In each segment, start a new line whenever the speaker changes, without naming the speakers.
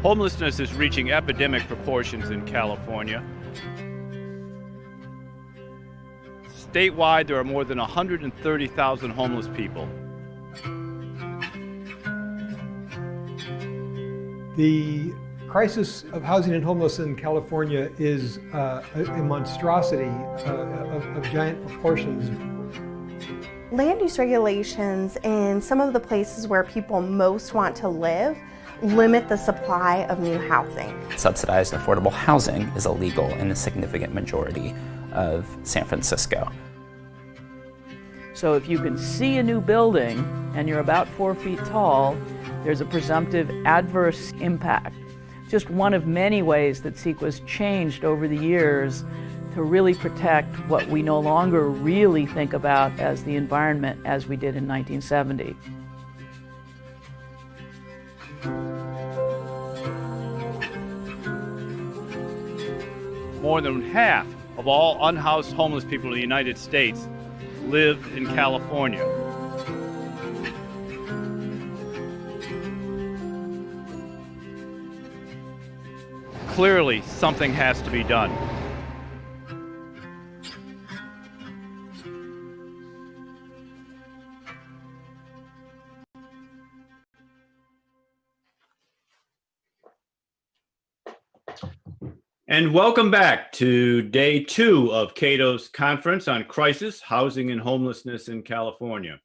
Homelessness is reaching epidemic proportions in California. Statewide, there are more than 130,000 homeless people.
The crisis of housing and homelessness in California is a monstrosity of giant proportions.
Land use regulations in some of the places where people most want to live limit the supply of new housing.
Subsidized affordable housing is illegal in a significant majority of San Francisco.
So if you can see a new building and you're about 4 feet tall, there's a presumptive adverse impact. Just one of many ways that CEQA's changed over the years to really protect what we no longer really think about as the environment as we did in 1970.
More than half of all unhoused homeless people in the United States live in California. Clearly, something has to be done. And welcome back to day 2 of Cato's conference on crisis, housing, and homelessness in California.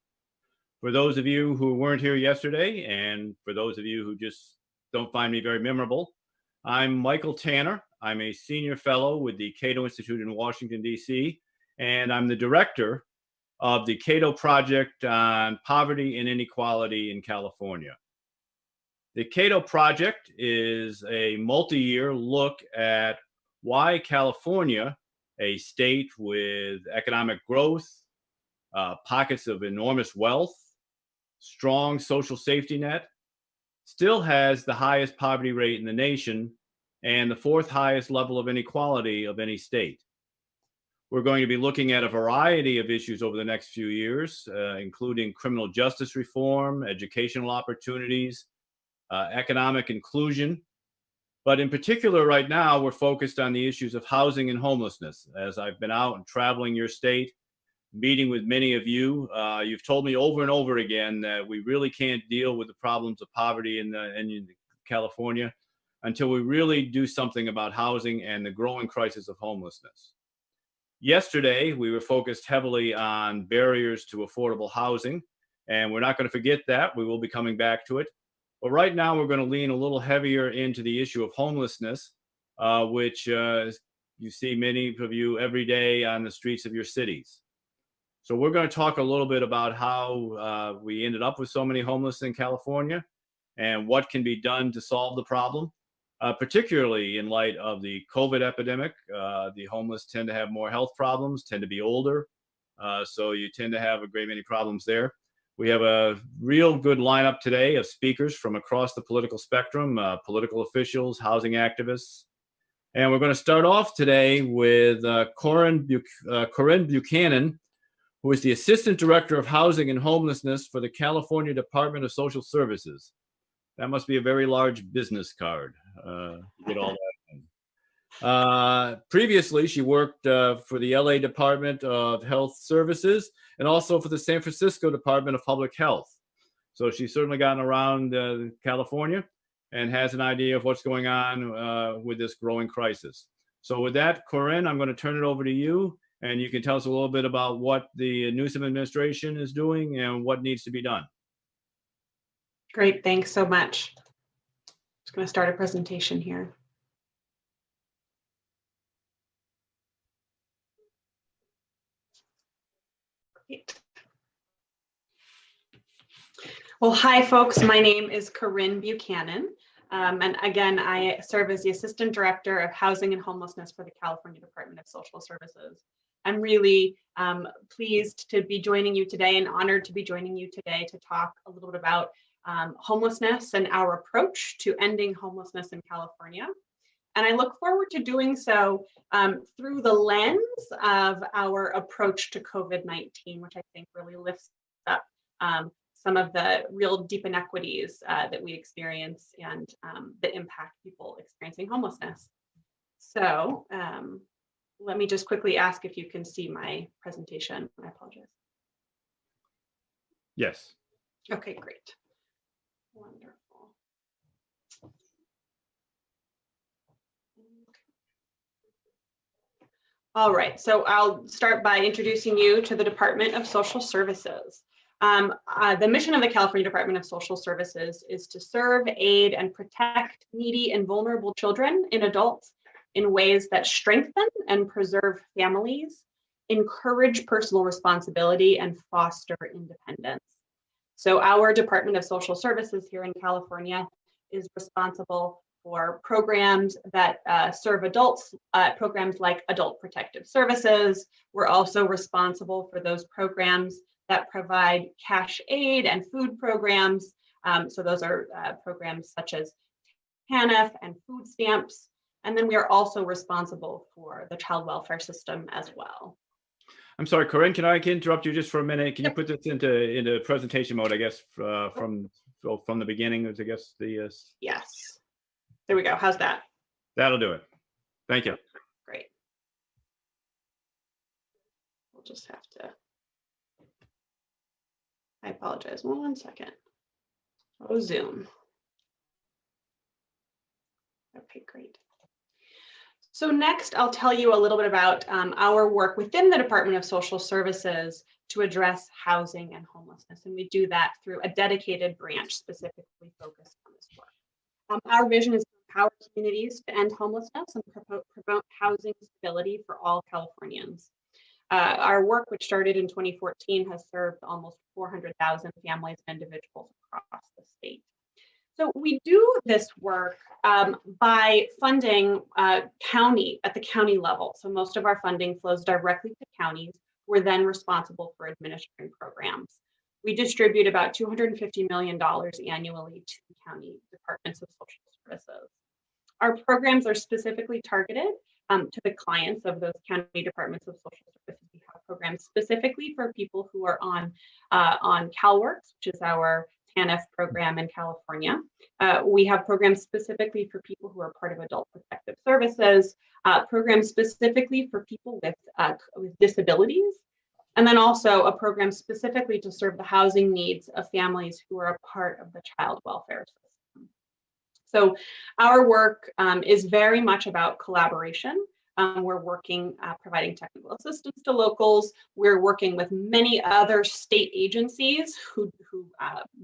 For those of you who weren't here yesterday, and for those of you who just don't find me very memorable, I'm Michael Tanner. I'm a senior fellow with the Cato Institute in Washington, D.C., and I'm the director of the Cato Project on Poverty and Inequality in California. The Cato Project is a multi-year look at why California, a state with economic growth, pockets of enormous wealth, strong social safety net, still has the highest poverty rate in the nation and the 4th highest level of inequality of any state. We're going to be looking at a variety of issues over the next few years, including criminal justice reform, educational opportunities, economic inclusion. But in particular, right now, we're focused on the issues of housing and homelessness. As I've been out and traveling your state, meeting with many of you, you've told me over and over again that we really can't deal with the problems of poverty in California until we really do something about housing and the growing crisis of homelessness. Yesterday, we were focused heavily on barriers to affordable housing, and we're not going to forget that. We will be coming back to it. But right now, we're going to lean a little heavier into the issue of homelessness, which you see many of you every day on the streets of your cities. So we're going to talk a little bit about how we ended up with so many homeless in California and what can be done to solve the problem, particularly in light of the COVID epidemic. The homeless tend to have more health problems, tend to be older, so you tend to have a great many problems there. We have a real good lineup today of speakers from across the political spectrum, political officials, housing activists. And we're going to start off today with Corinne Buchanan, who is the Assistant Director of Housing and Homelessness for the California Department of Social Services. That must be a very large business card to get all that in. Previously, she worked for the LA Department of Health Services and also for the San Francisco Department of Public Health. So she's certainly gotten around California. and has an idea of what's going on with this growing crisis. So with that, Corinne, I'm going to turn it over to you, and you can tell us a little bit about what the Newsom administration is doing and what needs to be done.
Great, thanks so much. Just going to start a presentation here. Great. Well, hi folks, my name is Corinne Buchanan. And again, I serve as the Assistant Director of Housing and Homelessness for the California Department of Social Services. I'm really pleased to be joining you today and honored to be joining you today to talk a little bit about homelessness and our approach to ending homelessness in California. And I look forward to doing so through the lens of our approach to COVID-19, which I think really lifts up some of the real deep inequities that we experience and that impact people experiencing homelessness. So let me just quickly ask if you can see my presentation. I apologize.
Yes.
Okay, great. Wonderful. All right, so I'll start by introducing you to the Department of Social Services. The mission of the California Department of Social Services is to serve, aid, and protect needy and vulnerable children and adults in ways that strengthen and preserve families, encourage personal responsibility, and foster independence. So our Department of Social Services here in California is responsible for programs that serve adults, programs like Adult Protective Services. We're also responsible for those programs that provide cash aid and food programs. So those are programs such as TANF and food stamps. And then we are also responsible for the child welfare system as well.
I'm sorry, Corinne, can I interrupt you just for a minute? Can you put this into presentation mode, I guess, from the beginning, I guess the...
Yes, there we go. How's that?
That'll do it. Thank you.
Great. We'll just have to... I apologize, 1 second. Oh, Zoom. Okay, great. So next, I'll tell you a little bit about our work within the Department of Social Services to address housing and homelessness. And we do that through a dedicated branch specifically focused on this work. Our vision is to empower communities to end homelessness and promote housing stability for all Californians. Our work, which started in 2014, has served almost 400,000 families and individuals across the state. So we do this work by funding at the county level. So most of our funding flows directly to counties, who are then responsible for administering programs. We distribute about $250 million annually to county departments of social services. Our programs are specifically targeted to the clients of those county departments of social services. We have programs specifically for people who are on CalWORKs, which is our TANF program in California. We have programs specifically for people who are part of Adult Protective Services, programs specifically for people with disabilities, and then also a program specifically to serve the housing needs of families who are a part of the child welfare system. So our work is very much about collaboration. We're working, providing technical assistance to locals. We're working with many other state agencies who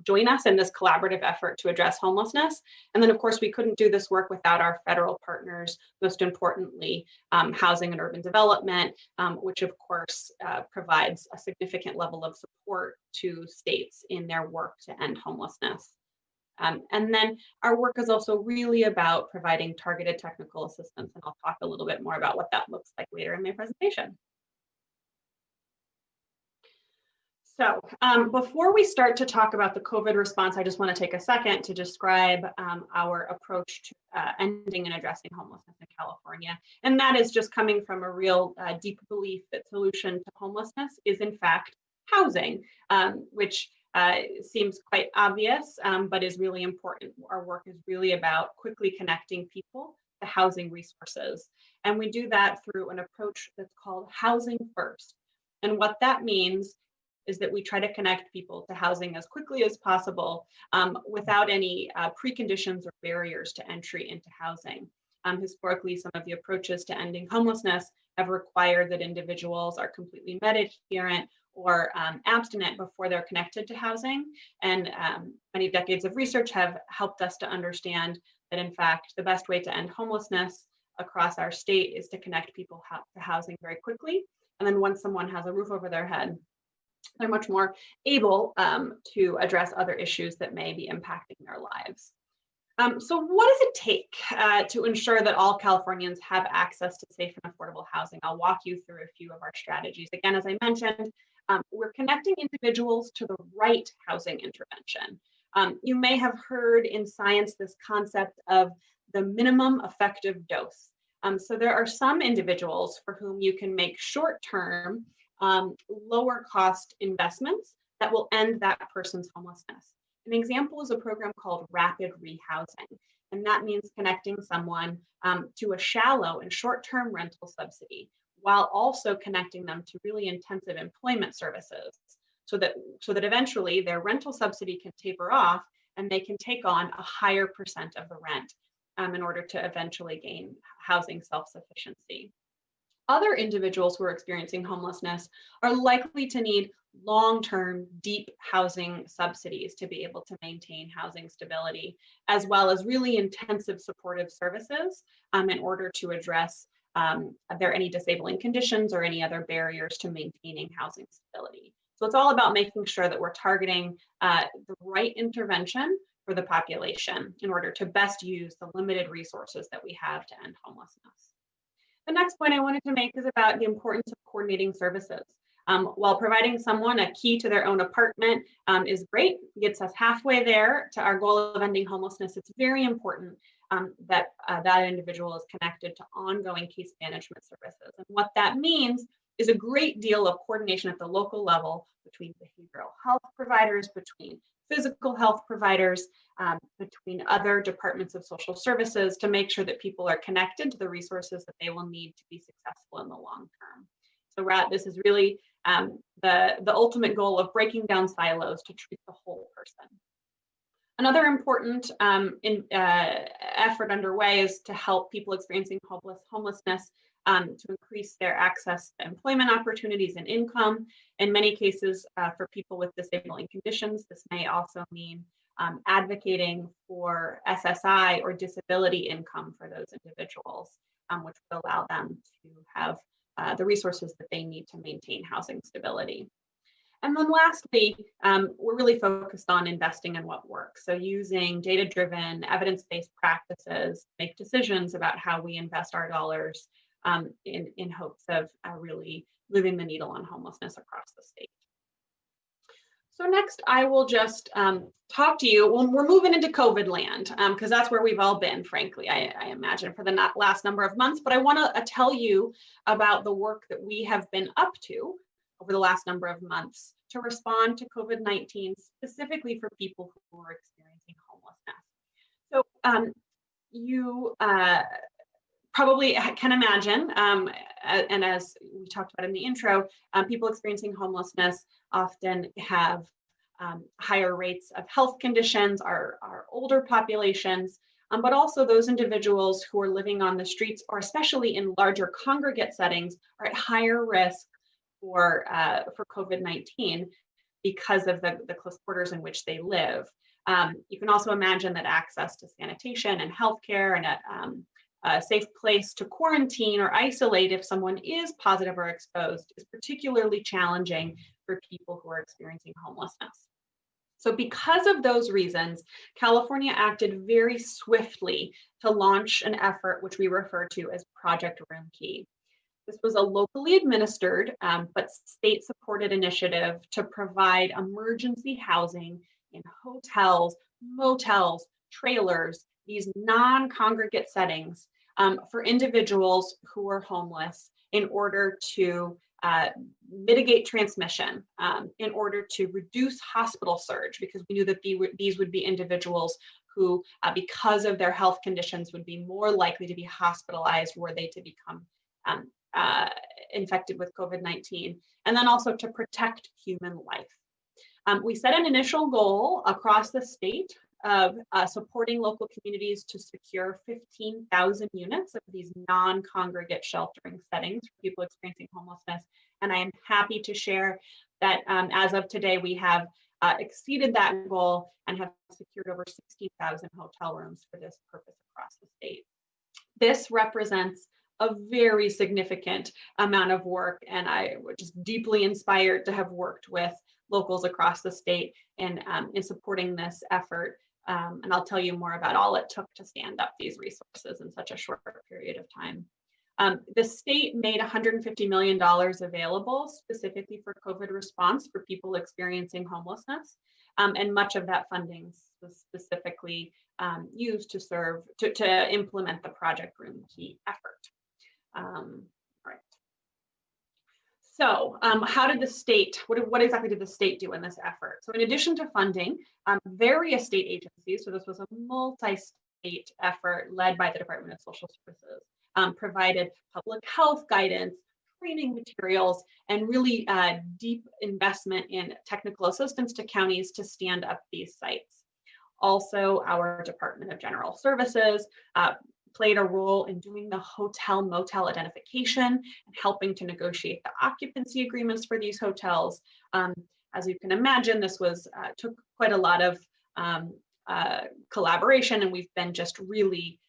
join us in this collaborative effort to address homelessness. And then, of course, we couldn't do this work without our federal partners, most importantly, Housing and Urban Development, which, of course, provides a significant level of support to states in their work to end homelessness. And then our work is also really about providing targeted technical assistance, and I'll talk a little bit more about what that looks like later in my presentation. So before we start to talk about the COVID response, I just want to take a second to describe our approach to ending and addressing homelessness in California. And that is just coming from a real deep belief that solution to homelessness is in fact housing, which seems quite obvious, but is really important. Our work is really about quickly connecting people to housing resources. And we do that through an approach that's called housing first. And what that means is that we try to connect people to housing as quickly as possible without any preconditions or barriers to entry into housing. Historically, some of the approaches to ending homelessness have required that individuals are completely med adherent or abstinent before they're connected to housing. And many decades of research have helped us to understand that, in fact, the best way to end homelessness across our state is to connect people to housing very quickly. And then once someone has a roof over their head, they're much more able to address other issues that may be impacting their lives. So what does it take to ensure that all Californians have access to safe and affordable housing? I'll walk you through a few of our strategies. Again, as I mentioned, we're connecting individuals to the right housing intervention. You may have heard in science this concept of the minimum effective dose. So there are some individuals for whom you can make short-term, lower cost investments that will end that person's homelessness. An example is a program called rapid rehousing, and that means connecting someone to a shallow and short-term rental subsidy while also connecting them to really intensive employment services so that eventually their rental subsidy can taper off and they can take on a higher percent of the rent in order to eventually gain housing self-sufficiency. Other individuals who are experiencing homelessness are likely to need long-term, deep housing subsidies to be able to maintain housing stability, as well as really intensive supportive services in order to address there any disabling conditions or any other barriers to maintaining housing stability. So it's all about making sure that we're targeting the right intervention for the population in order to best use the limited resources that we have to end homelessness. The next point I wanted to make is about the importance of coordinating services. While providing someone a key to their own apartment is great, gets us halfway there to our goal of ending homelessness, it's very important that that individual is connected to ongoing case management services. And what that means is a great deal of coordination at the local level between behavioral health providers, between physical health providers, between other departments of social services to make sure that people are connected to the resources that they will need to be successful in the long term. So this is really the ultimate goal of breaking down silos to treat the whole person. Another important effort underway is to help people experiencing homelessness to increase their access to employment opportunities and income. In many cases, for people with disabling conditions, this may also mean advocating for SSI or disability income for those individuals, which will allow them to have the resources that they need to maintain housing stability. And then lastly, we're really focused on investing in what works. So using data-driven, evidence-based practices, to make decisions about how we invest our dollars in hopes of really moving the needle on homelessness across the state. So next, I will just talk to you. Well, we're moving into COVID land because that's where we've all been, frankly, I imagine, for the last number of months. But I want to tell you about the work that we have been up to over the last number of months to respond to COVID-19, specifically for people who are experiencing homelessness. So you probably can imagine, and as we talked about in the intro, people experiencing homelessness often have higher rates of health conditions, are older populations, but also those individuals who are living on the streets, or especially in larger congregate settings, are at higher risk for COVID-19 because of the close quarters in which they live. You can also imagine that access to sanitation and healthcare and a safe place to quarantine or isolate if someone is positive or exposed is particularly challenging for people who are experiencing homelessness. So because of those reasons, California acted very swiftly to launch an effort which we refer to as Project Room Key. This was a locally administered but state-supported initiative to provide emergency housing in hotels, motels, trailers, these non-congregate settings for individuals who are homeless in order to mitigate transmission, in order to reduce hospital surge, because we knew that these would be individuals who, because of their health conditions, would be more likely to be hospitalized were they to become infected with COVID-19, and then also to protect human life. We set an initial goal across the state of supporting local communities to secure 15,000 units of these non-congregate sheltering settings for people experiencing homelessness. And I am happy to share that as of today, we have exceeded that goal and have secured over 16,000 hotel rooms for this purpose across the state. This represents a very significant amount of work, and I was just deeply inspired to have worked with locals across the state in supporting this effort. And I'll tell you more about all it took to stand up these resources in such a short period of time. The state made $150 million available specifically for COVID response for people experiencing homelessness. And much of that funding was specifically used to implement the Project Room Key effort. Right. So how did the state, what exactly did the state do in this effort? So in addition to funding, various state agencies, so this was a multi-state effort led by the Department of Social Services, provided public health guidance, training materials, and really deep investment in technical assistance to counties to stand up these sites. Also, our Department of General Services played a role in doing the hotel motel identification and helping to negotiate the occupancy agreements for these hotels. As you can imagine, this took quite a lot of collaboration, and we've been just really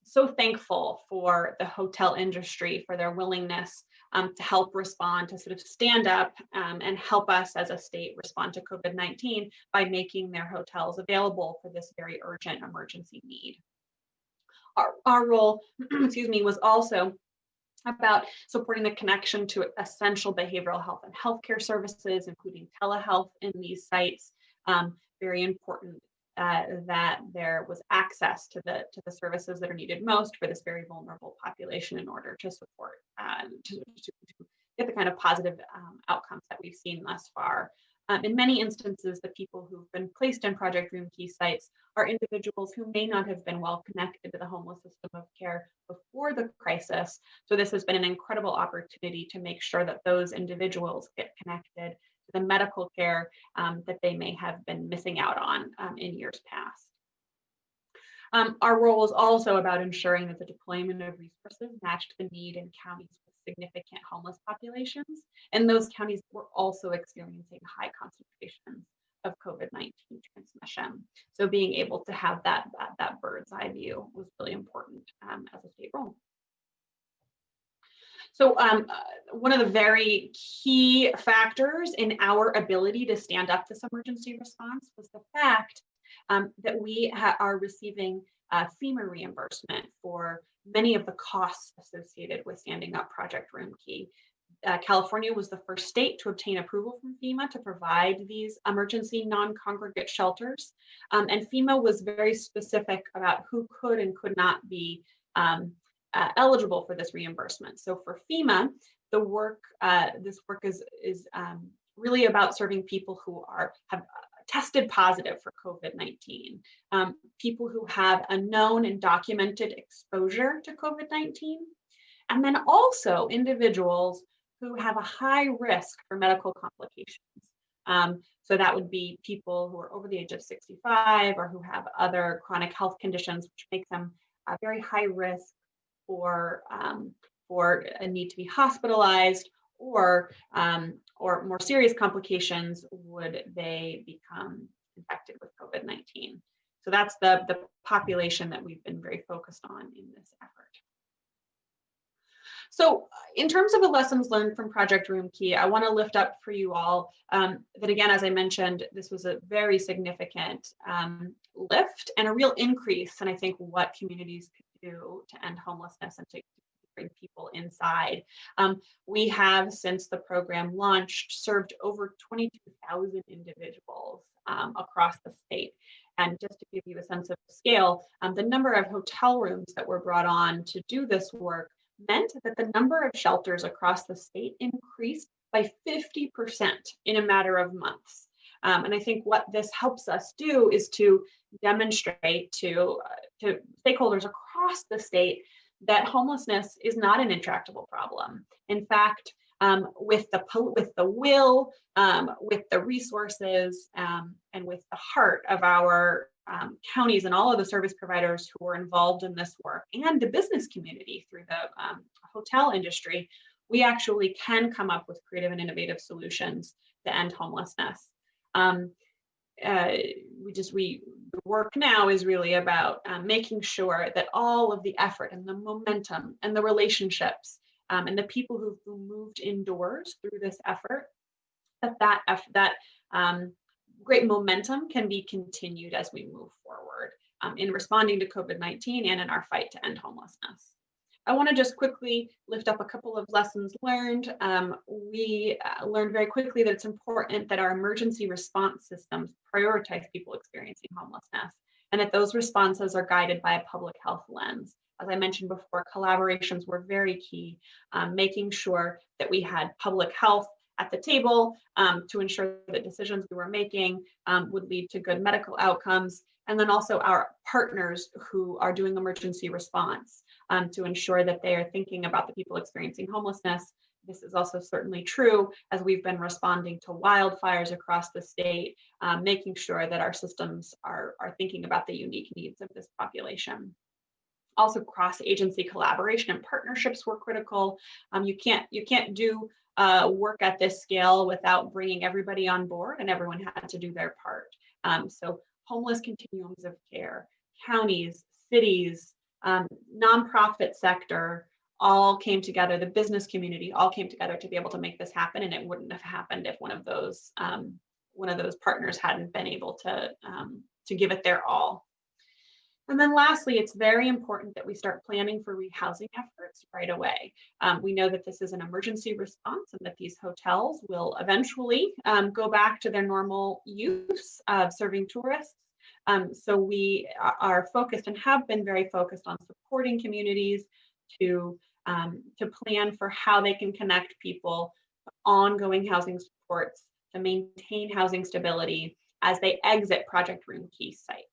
so thankful for the hotel industry for their willingness to help respond, to sort of stand up and help us as a state respond to COVID-19 by making their hotels available for this very urgent emergency need. Our role, excuse me, was also about supporting the connection to essential behavioral health and healthcare services, including telehealth in these sites. Very important that there was access to the services that are needed most for this very vulnerable population in order to support to get the kind of positive outcomes that we've seen thus far. In many instances, the people who've been placed in Project Room Key sites are individuals who may not have been well connected to the homeless system of care before the crisis. So this has been an incredible opportunity to make sure that those individuals get connected to the medical care that they may have been missing out on in years past. Our role is also about ensuring that the deployment of resources matched the need in counties with significant homeless populations, and those counties were also experiencing high concentrations of COVID-19 transmission. So being able to have that bird's eye view was really important as a state role. So one of the very key factors in our ability to stand up this emergency response was the fact that we are receiving FEMA reimbursement for many of the costs associated with standing up Project Room Key. California was the first state to obtain approval from FEMA to provide these emergency non-congregate shelters. And FEMA was very specific about who could and could not be eligible for this reimbursement. So for FEMA, the work, this work is really about serving people who have tested positive for COVID-19, people who have a known and documented exposure to COVID-19, and then also individuals who have a high risk for medical complications. So that would be people who are over the age of 65 or who have other chronic health conditions, which make them a very high risk for a need to be hospitalized, or more serious complications would they become infected with COVID-19. So that's the population that we've been very focused on in this effort. So in terms of the lessons learned from Project Room Key, I want to lift up for you all that, again, as I mentioned, this was a very significant lift and a real increase in, I think, what communities could do to end homelessness and to bring people inside. We have, since the program launched, served over 22,000 individuals across the state. And just to give you a sense of scale, the number of hotel rooms that were brought on to do this work meant that the number of shelters across the state increased by 50% in a matter of months. And I think what this helps us do is to demonstrate to stakeholders across the state that homelessness is not an intractable problem. In fact, with the will, with the resources, and with the heart of our counties and all of the service providers who are involved in this work, and the business community through the hotel industry, we actually can come up with creative and innovative solutions to end homelessness. The work now is really about making sure that all of the effort and the momentum and the relationships and the people who moved indoors through this effort, that great momentum can be continued as we move forward in responding to COVID-19 and in our fight to end homelessness. I want to just quickly lift up a couple of lessons learned. We learned very quickly that it's important that our emergency response systems prioritize people experiencing homelessness, and that those responses are guided by a public health lens. As I mentioned before, collaborations were very key, making sure that we had public health at the table to ensure that decisions we were making would lead to good medical outcomes, and then also our partners who are doing emergency response to ensure that they are thinking about the people experiencing homelessness. This is also certainly true as we've been responding to wildfires across the state, making sure that our systems are thinking about the unique needs of this population. Also, cross-agency collaboration and partnerships were critical. You can't do work at this scale without bringing everybody on board, and everyone had to do their part. So homeless continuums of care, counties, cities, nonprofit sector all came together, the business community all came together to be able to make this happen, and it wouldn't have happened if one of those partners hadn't been able to give it their all. And then lastly, it's very important that we start planning for rehousing efforts right away. We know that this is an emergency response and that these hotels will eventually go back to their normal use of serving tourists. So we are focused and have been very focused on supporting communities to plan for how they can connect people to ongoing housing supports to maintain housing stability as they exit Project Room Key sites.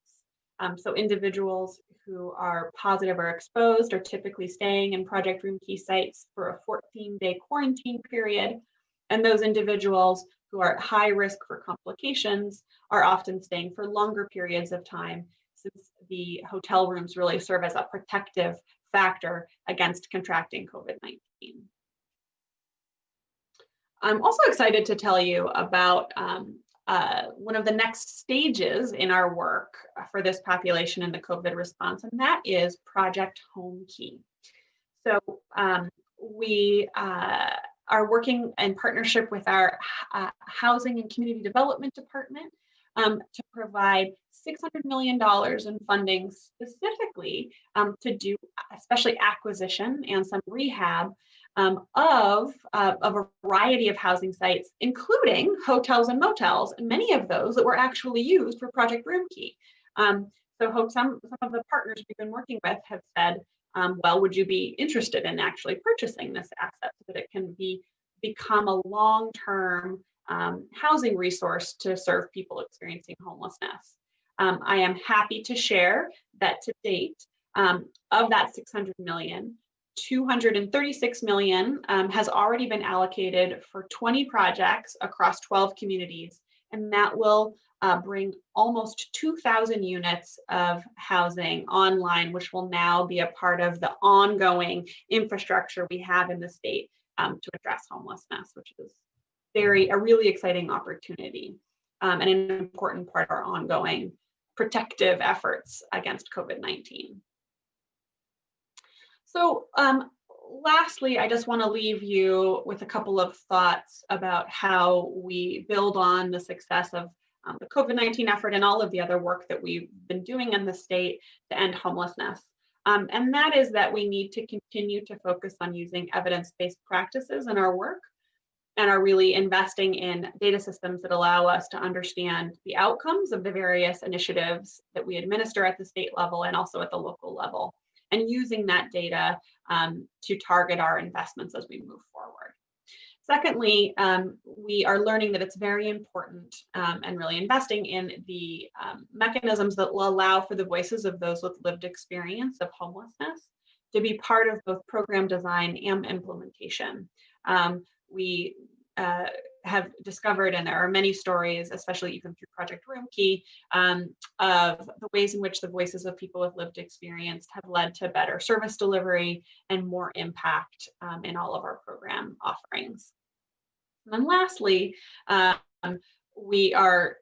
So individuals who are positive or exposed are typically staying in Project Room Key sites for a 14-day quarantine period. And those individuals who are at high risk for complications are often staying for longer periods of time, since the hotel rooms really serve as a protective factor against contracting COVID-19. I'm also excited to tell you about one of the next stages in our work for this population in the COVID response, and that is Project Home Key. So we are working in partnership with our Housing and Community Development Department to provide $600 million in funding specifically to do especially acquisition and some rehab of a variety of housing sites, including hotels and motels, and many of those that were actually used for Project Room Key. So some of the partners we've been working with have said, well, would you be interested in actually purchasing this asset so that it can become a long-term housing resource to serve people experiencing homelessness? I am happy to share that to date, of that $600 million, $236 million has already been allocated for 20 projects across 12 communities, and that will bring almost 2,000 units of housing online, which will now be a part of the ongoing infrastructure we have in the state to address homelessness, which is a really exciting opportunity and an important part of our ongoing protective efforts against COVID-19. So lastly, I just want to leave you with a couple of thoughts about how we build on the success of the COVID-19 effort and all of the other work that we've been doing in the state to end homelessness. And that is that we need to continue to focus on using evidence-based practices in our work, and are really investing in data systems that allow us to understand the outcomes of the various initiatives that we administer at the state level and also at the local level, and using that data to target our investments as we move forward. Secondly, we are learning that it's very important and really investing in the mechanisms that will allow for the voices of those with lived experience of homelessness to be part of both program design and implementation. We have discovered, and there are many stories, especially even through Project Roomkey, of the ways in which the voices of people with lived experience have led to better service delivery and more impact in all of our program offerings. And then lastly, we are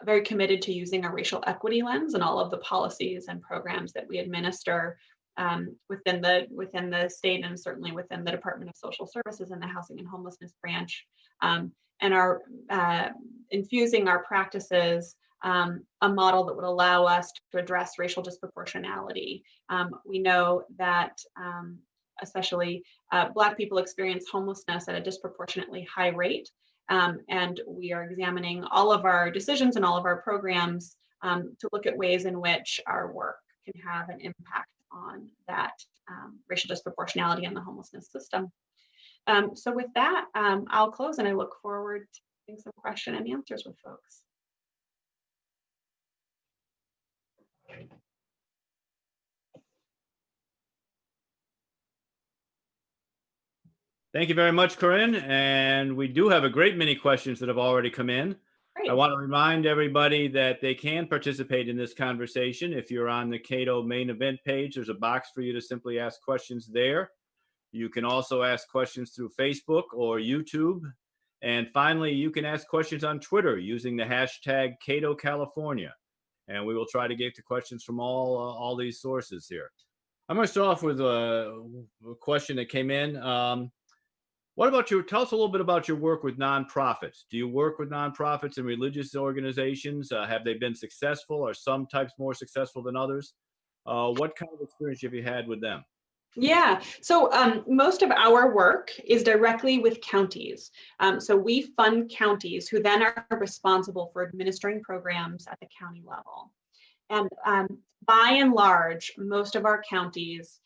very committed to using a racial equity lens in all of the policies and programs that we administer within the state, and certainly within the Department of Social Services and the Housing and Homelessness branch, and are infusing our practices a model that would allow us to address racial disproportionality. We know that especially Black people experience homelessness at a disproportionately high rate, and we are examining all of our decisions and all of our programs to look at ways in which our work can have an impact on that racial disproportionality in the homelessness system. So with that, I'll close, and I look forward to having some question and answers with folks.
Thank you very much, Corinne. And we do have a great many questions that have already come in.
Great.
I want to remind everybody that they can participate in this conversation. If you're on the Cato main event page, there's a box for you to simply ask questions there. You can also ask questions through Facebook or YouTube. And finally, you can ask questions on Twitter using the hashtag Cato California. And we will try to get to questions from all these sources here. I'm going to start off with a question that came in. Tell us a little bit about your work with nonprofits. Do you work with nonprofits and religious organizations? Have they been successful? Are some types more successful than others? What kind of experience have you had with them?
Yeah, so most of our work is directly with counties. So we fund counties who then are responsible for administering programs at the county level. And by and large, most of our counties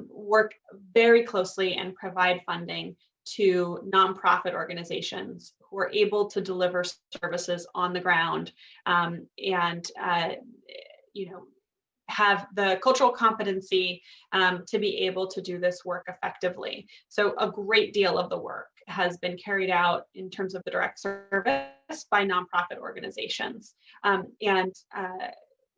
work very closely and provide funding to nonprofit organizations who are able to deliver services on the ground and have the cultural competency to be able to do this work effectively. So a great deal of the work has been carried out in terms of the direct service by nonprofit organizations.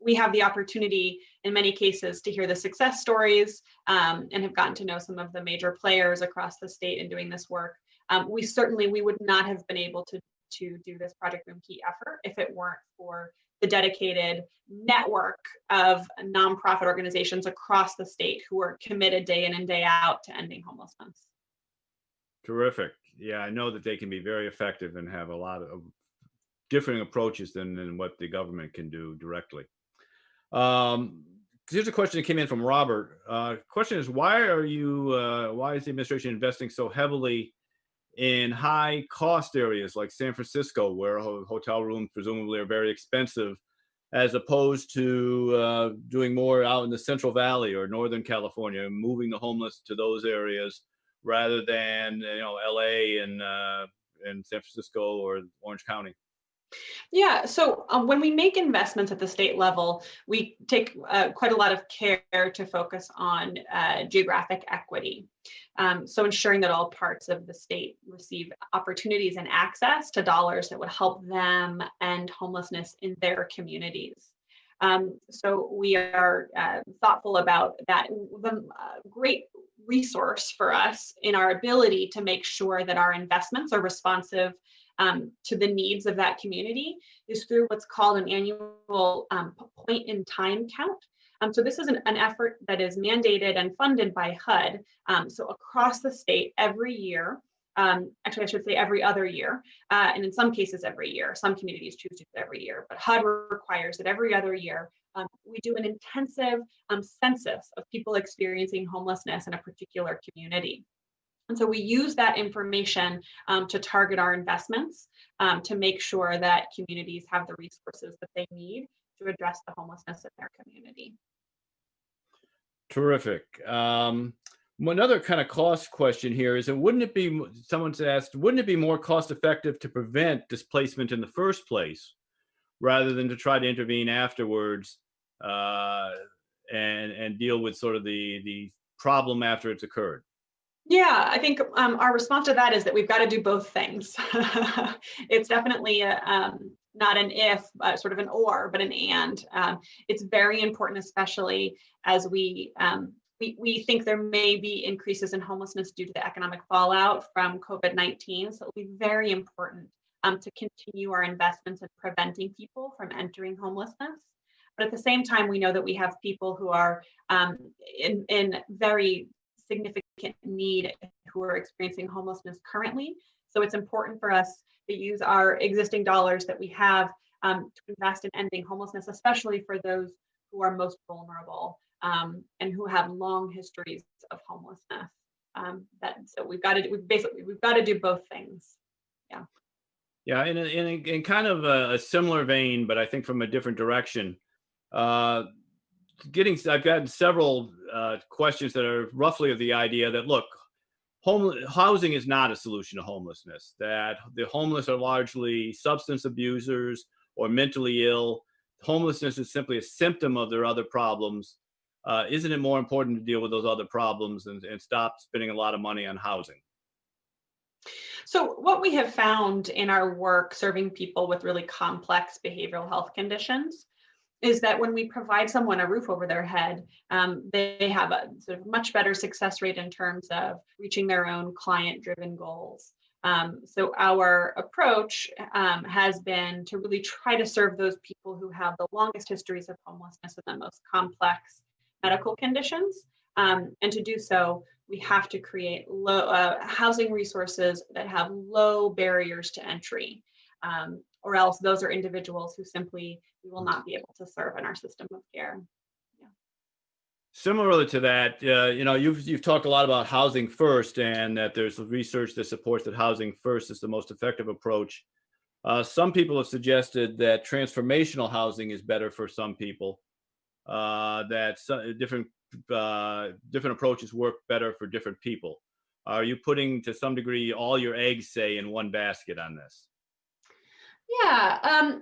We have the opportunity in many cases to hear the success stories and have gotten to know some of the major players across the state in doing this work. We would not have been able to do this Project Roomkey effort if it weren't for the dedicated network of nonprofit organizations across the state who are committed day in and day out to ending homelessness.
Terrific. Yeah, I know that they can be very effective and have a lot of different approaches than what the government can do directly. Here's a question that came in from Robert. Question is, why is the administration investing so heavily in high cost areas like San Francisco, where hotel rooms presumably are very expensive, as opposed to doing more out in the Central Valley or Northern California, moving the homeless to those areas rather than LA and San Francisco or Orange County?
Yeah, so when we make investments at the state level, we take quite a lot of care to focus on geographic equity. So ensuring that all parts of the state receive opportunities and access to dollars that would help them end homelessness in their communities. So we are thoughtful about that. The great resource for us in our ability to make sure that our investments are responsive to the needs of that community is through what's called an annual point in time count. So this is an effort that is mandated and funded by HUD. So across the state every year, actually I should say every other year, and in some cases every year. Some communities choose to do it every year, but HUD requires that every other year we do an intensive census of people experiencing homelessness in a particular community. And so we use that information to target our investments to make sure that communities have the resources that they need to address the homelessness in their community.
Terrific. Another kind of cost question here is, someone's asked, wouldn't it be more cost effective to prevent displacement in the first place rather than to try to intervene afterwards and deal with sort of the problem after it's occurred?
Yeah, I think our response to that is that we've got to do both things. It's definitely not an if, sort of an or, but an and. It's very important, especially as we think there may be increases in homelessness due to the economic fallout from COVID-19. So it'll be very important to continue our investments in preventing people from entering homelessness. But at the same time, we know that we have people who are in very significant need who are experiencing homelessness currently. So it's important for us to use our existing dollars that we have to invest in ending homelessness, especially for those who are most vulnerable and who have long histories of homelessness. So we've got to do both things. Yeah.
Yeah, in kind of a similar vein, but I think from a different direction. I've gotten several questions that are roughly of the idea that, look, housing is not a solution to homelessness, that the homeless are largely substance abusers or mentally ill. Homelessness is simply a symptom of their other problems. Isn't it more important to deal with those other problems and stop spending a lot of money on housing?
So what we have found in our work serving people with really complex behavioral health conditions is that when we provide someone a roof over their head, they have a sort of much better success rate in terms of reaching their own client-driven goals. So our approach has been to really try to serve those people who have the longest histories of homelessness and the most complex medical conditions. And to do so, we have to create housing resources that have low barriers to entry. Or else those are individuals who simply we will not be able to serve in our system of care. Yeah.
Similarly to that, you've talked a lot about housing first, and that there's research that supports that housing first is the most effective approach. Some people have suggested that transformational housing is better for some people. That different approaches work better for different people. Are you putting, to some degree, all your eggs, say, in one basket on this?
Yeah,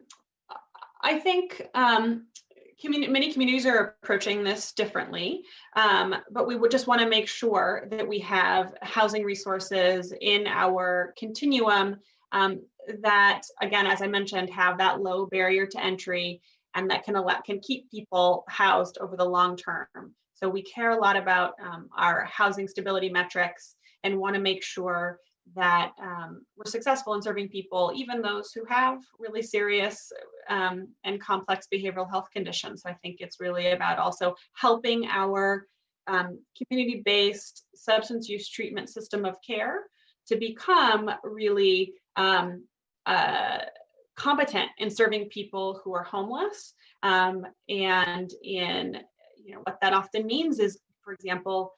I think many communities are approaching this differently, but we would just want to make sure that we have housing resources in our continuum that, again, as I mentioned, have that low barrier to entry and that can keep people housed over the long term. So we care a lot about our housing stability metrics and want to make sure that we're successful in serving people, even those who have really serious and complex behavioral health conditions. So I think it's really about also helping our community-based substance use treatment system of care to become really competent in serving people who are homeless. And in what that often means is, for example,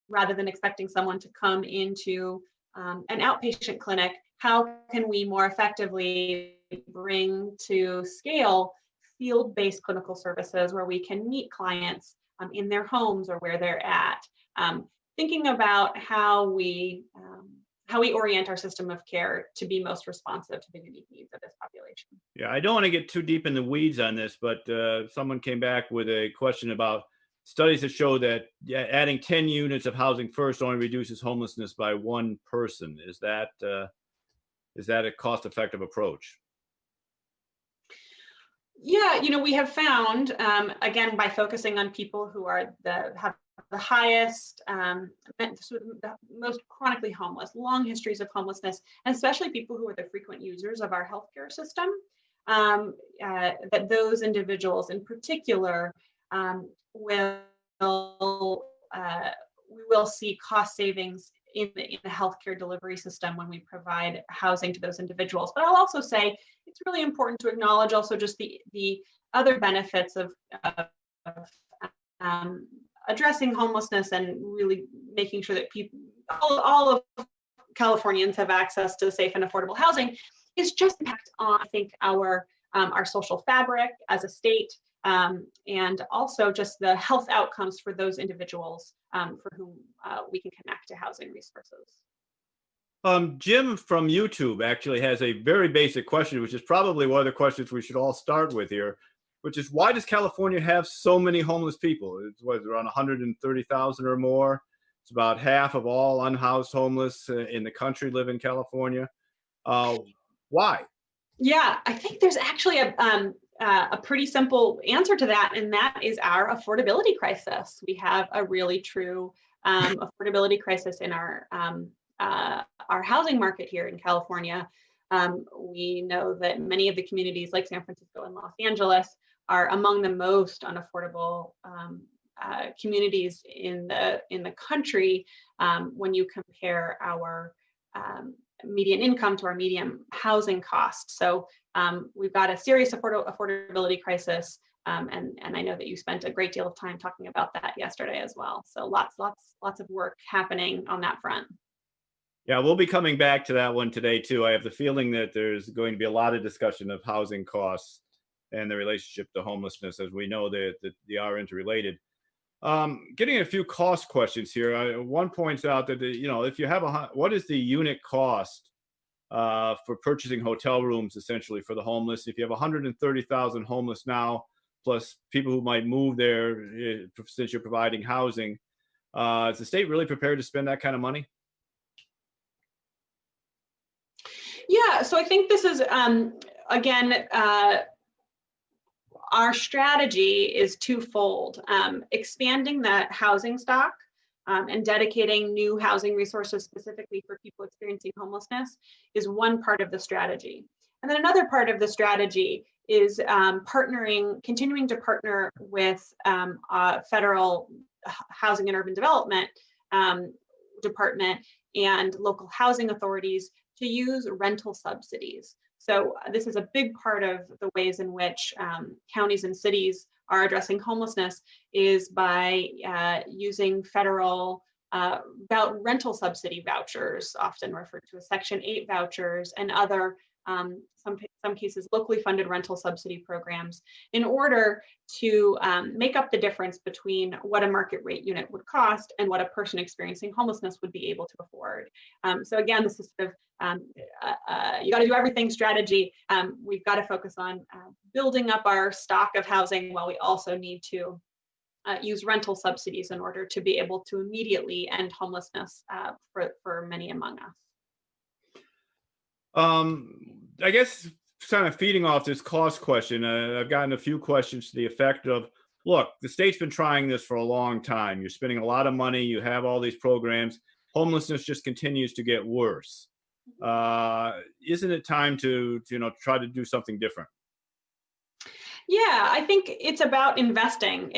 rather than expecting someone to come into an outpatient clinic, how can we more effectively bring to scale field-based clinical services where we can meet clients in their homes or where they're at? Thinking about how we orient our system of care to be most responsive to the unique needs of this population.
Yeah, I don't want to get too deep in the weeds on this, but someone came back with a question about studies that show that adding 10 units of housing first only reduces homelessness by one person. Is that a cost-effective approach?
Yeah, we have found, again, by focusing on people who have the highest, sort of the most chronically homeless, long histories of homelessness, and especially people who are the frequent users of our healthcare system, that those individuals in particular we will see cost savings in the healthcare delivery system when we provide housing to those individuals. But I'll also say it's really important to acknowledge also just the other benefits of addressing homelessness and really making sure that people, all of Californians have access to safe and affordable housing, is just impact on, I think, our social fabric as a state, and also just the health outcomes for those individuals for whom we can connect to housing resources.
Jim from YouTube actually has a very basic question, which is probably one of the questions we should all start with here. which is, why does California have so many homeless people? It's what, around 130,000 or more. It's about half of all unhoused homeless in the country live in California. Why?
Yeah, I think there's actually a pretty simple answer to that, and that is our affordability crisis. We have a really true affordability crisis in our housing market here in California. We know that many of the communities like San Francisco and Los Angeles are among the most unaffordable communities in the country when you compare our median income to our median housing costs. So we've got a serious affordability crisis, and I know that you spent a great deal of time talking about that yesterday as well. So lots of work happening on that front.
Yeah, we'll be coming back to that one today too. I have the feeling that there's going to be a lot of discussion of housing costs and the relationship to homelessness, as we know that they are interrelated. Getting a few cost questions here. One points out that if you have what is the unit cost for purchasing hotel rooms essentially for the homeless? If you have 130,000 homeless now, plus people who might move there since you're providing housing, is the state really prepared to spend that kind of money?
Yeah, so I think this is again. Our strategy is twofold: expanding that housing stock and dedicating new housing resources specifically for people experiencing homelessness is one part of the strategy. And then another part of the strategy is continuing to partner with federal housing and urban development department and local housing authorities to use rental subsidies. So this is a big part of the ways in which counties and cities are addressing homelessness is by using federal rental subsidy vouchers, often referred to as Section 8 vouchers, and other, some cases, locally funded rental subsidy programs, in order to make up the difference between what a market rate unit would cost and what a person experiencing homelessness would be able to afford. So again, this is sort of you got to do everything strategy. We've got to focus on building up our stock of housing, while we also need to use rental subsidies in order to be able to immediately end homelessness for many among us.
I guess kind of feeding off this cost question, I've gotten a few questions to the effect of, look, the state's been trying this for a long time. You're spending a lot of money. You have all these programs. Homelessness just continues to get worse. Isn't it time to try to do something different?
Yeah, I think it's about investing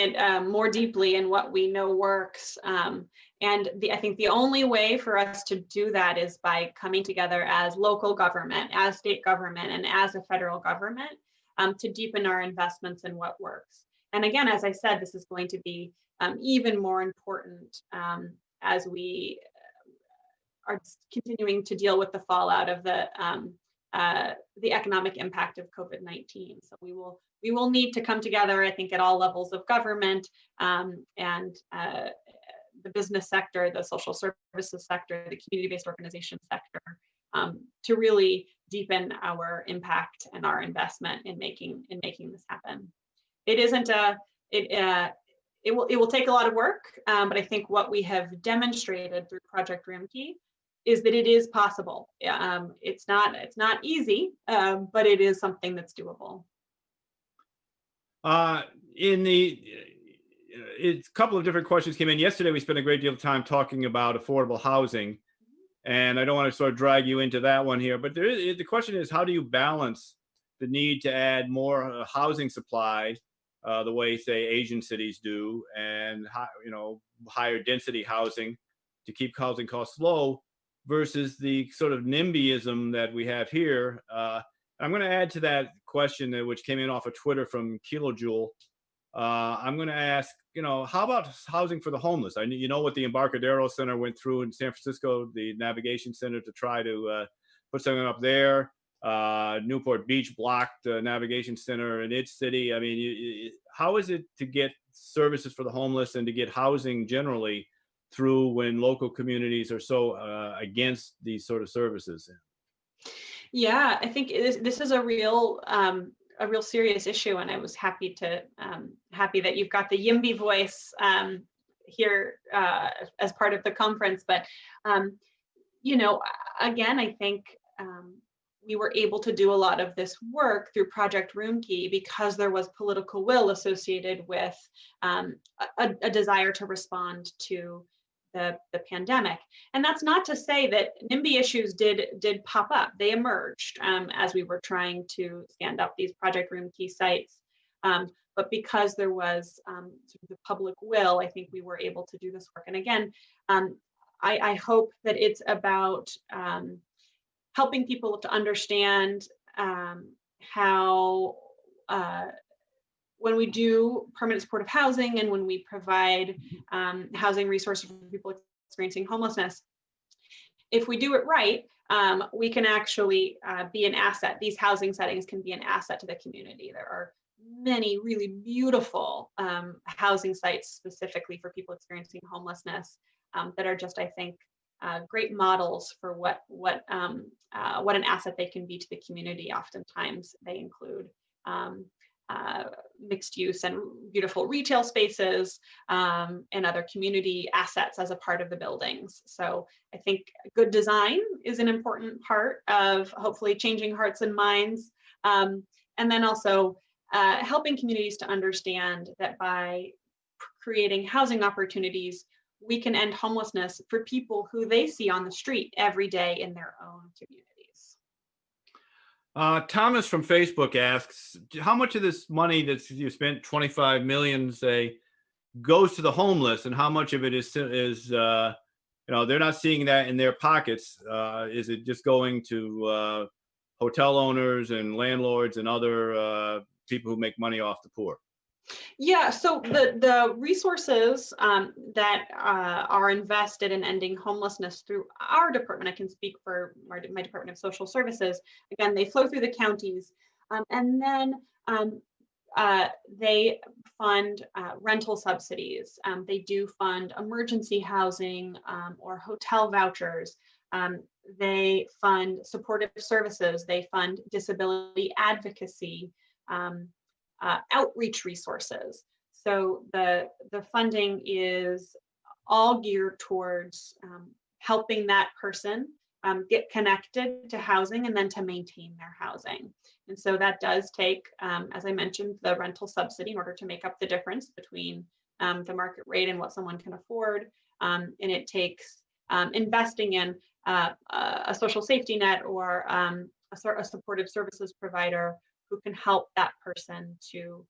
more deeply in what we know works. I think the only way for us to do that is by coming together as local government, as state government, and as a federal government to deepen our investments in what works. And again, as I said, this is going to be even more important as we are continuing to deal with the fallout of the economic impact of COVID-19. So we will need to come together, I think, at all levels of government and the business sector, the social services sector, the community-based organization sector, to really deepen our impact and our investment in making this happen. It isn't it will take a lot of work, but I think what we have demonstrated through Project Rimkey is that it is possible. It's not easy, but it is something that's doable.
A couple of different questions came in yesterday. We spent a great deal of time talking about affordable housing, and I don't want to sort of drag you into that one here, but the question is, how do you balance the need to add more housing supply the way, say, Asian cities do, and higher density housing to keep housing costs low, versus the sort of NIMBYism that we have here? I'm going to add to that question, which came in off of Twitter from Kilojoule. I'm going to ask, how about housing for the homeless? You know what the Embarcadero Center went through in San Francisco, the Navigation Center, to try to put something up there. Newport Beach blocked the Navigation Center in its city. I mean, how is it to get services for the homeless and to get housing generally through when local communities are so against these sort of services?
Yeah, I think this is a real a real serious issue, and I was happy that you've got the YIMBY voice here as part of the conference. But you know, again, I think we were able to do a lot of this work through Project Roomkey because there was political will associated with a desire to respond to the pandemic. And that's not to say that NIMBY issues did pop up. They emerged as we were trying to stand up these Project Roomkey sites. But because there was sort of the public will, I think we were able to do this work. And again, I hope that it's about helping people to understand how when we do permanent supportive housing and when we provide housing resources for people experiencing homelessness, if we do it right, we can actually be an asset. These housing settings can be an asset to the community. There are many really beautiful housing sites specifically for people experiencing homelessness that are just, I think, great models for what an asset they can be to the community. Oftentimes, they include mixed use and beautiful retail spaces and other community assets as a part of the buildings. So I think good design is an important part of hopefully changing hearts and minds, and then also helping communities to understand that by creating housing opportunities, we can end homelessness for people who they see on the street every day in their own communities.
Thomas from Facebook asks, how much of this money that you spent, 25 million, say, goes to the homeless, and how much of it is you know, they're not seeing that in their pockets? Is it just going to hotel owners and landlords and other people who make money off the poor?
Yeah, so the resources that are invested in ending homelessness through our department, I can speak for my Department of Social Services, again, they flow through the counties, and then they fund rental subsidies. They do fund emergency housing or hotel vouchers. They fund supportive services. They fund disability advocacy. Outreach resources. So the funding is all geared towards helping that person get connected to housing and then to maintain their housing. And so that does take, as I mentioned, the rental subsidy in order to make up the difference between the market rate and what someone can afford. And it takes investing in a social safety net or a supportive services provider who can help that person to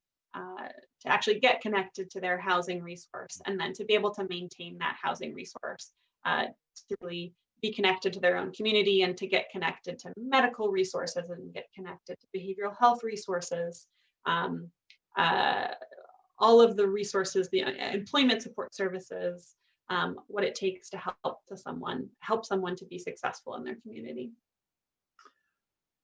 actually get connected to their housing resource, and then to be able to maintain that housing resource, to really be connected to their own community and to get connected to medical resources and get connected to behavioral health resources, all of the resources, the employment support services, what it takes to help someone to be successful in their community.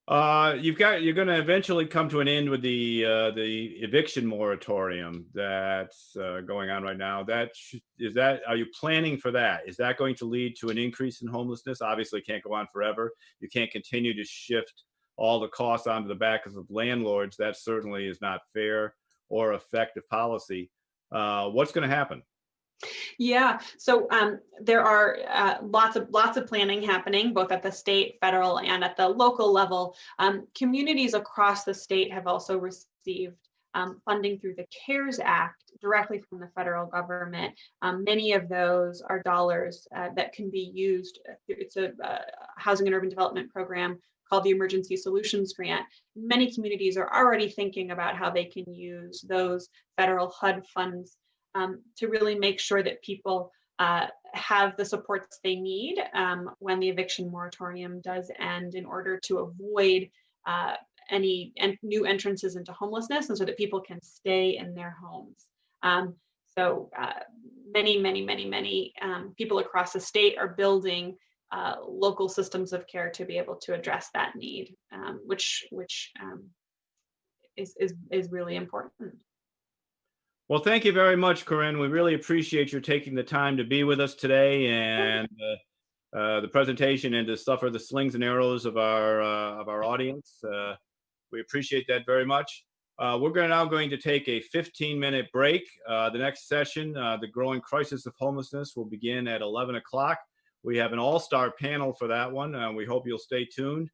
You're going to eventually come to an end with the eviction moratorium that's going on right now. Are you planning for that? Is that going to lead to an increase in homelessness? Obviously, it can't go on forever. You can't continue to shift all the costs onto the backs of landlords. That certainly is not fair or effective policy. What's going to happen?
Yeah, so there are lots of planning happening, both at the state, federal, and at the local level. Communities across the state have also received funding through the CARES Act directly from the federal government. Many of those are dollars that can be used. It's a housing and urban development program called the Emergency Solutions Grant. Many communities are already thinking about how they can use those federal HUD funds to really make sure that people have the supports they need when the eviction moratorium does end, in order to avoid any new entrances into homelessness, and so that people can stay in their homes. So many people across the state are building local systems of care to be able to address that need, which is really important.
Well, thank you very much, Corinne. We really appreciate your taking the time to be with us today, and the presentation, and to suffer the slings and arrows of our audience. We appreciate that very much. We're now going to take a 15-minute break. The next session, The Growing Crisis of Homelessness, will begin at 11 o'clock. We have an all-star panel for that one. We hope you'll stay tuned.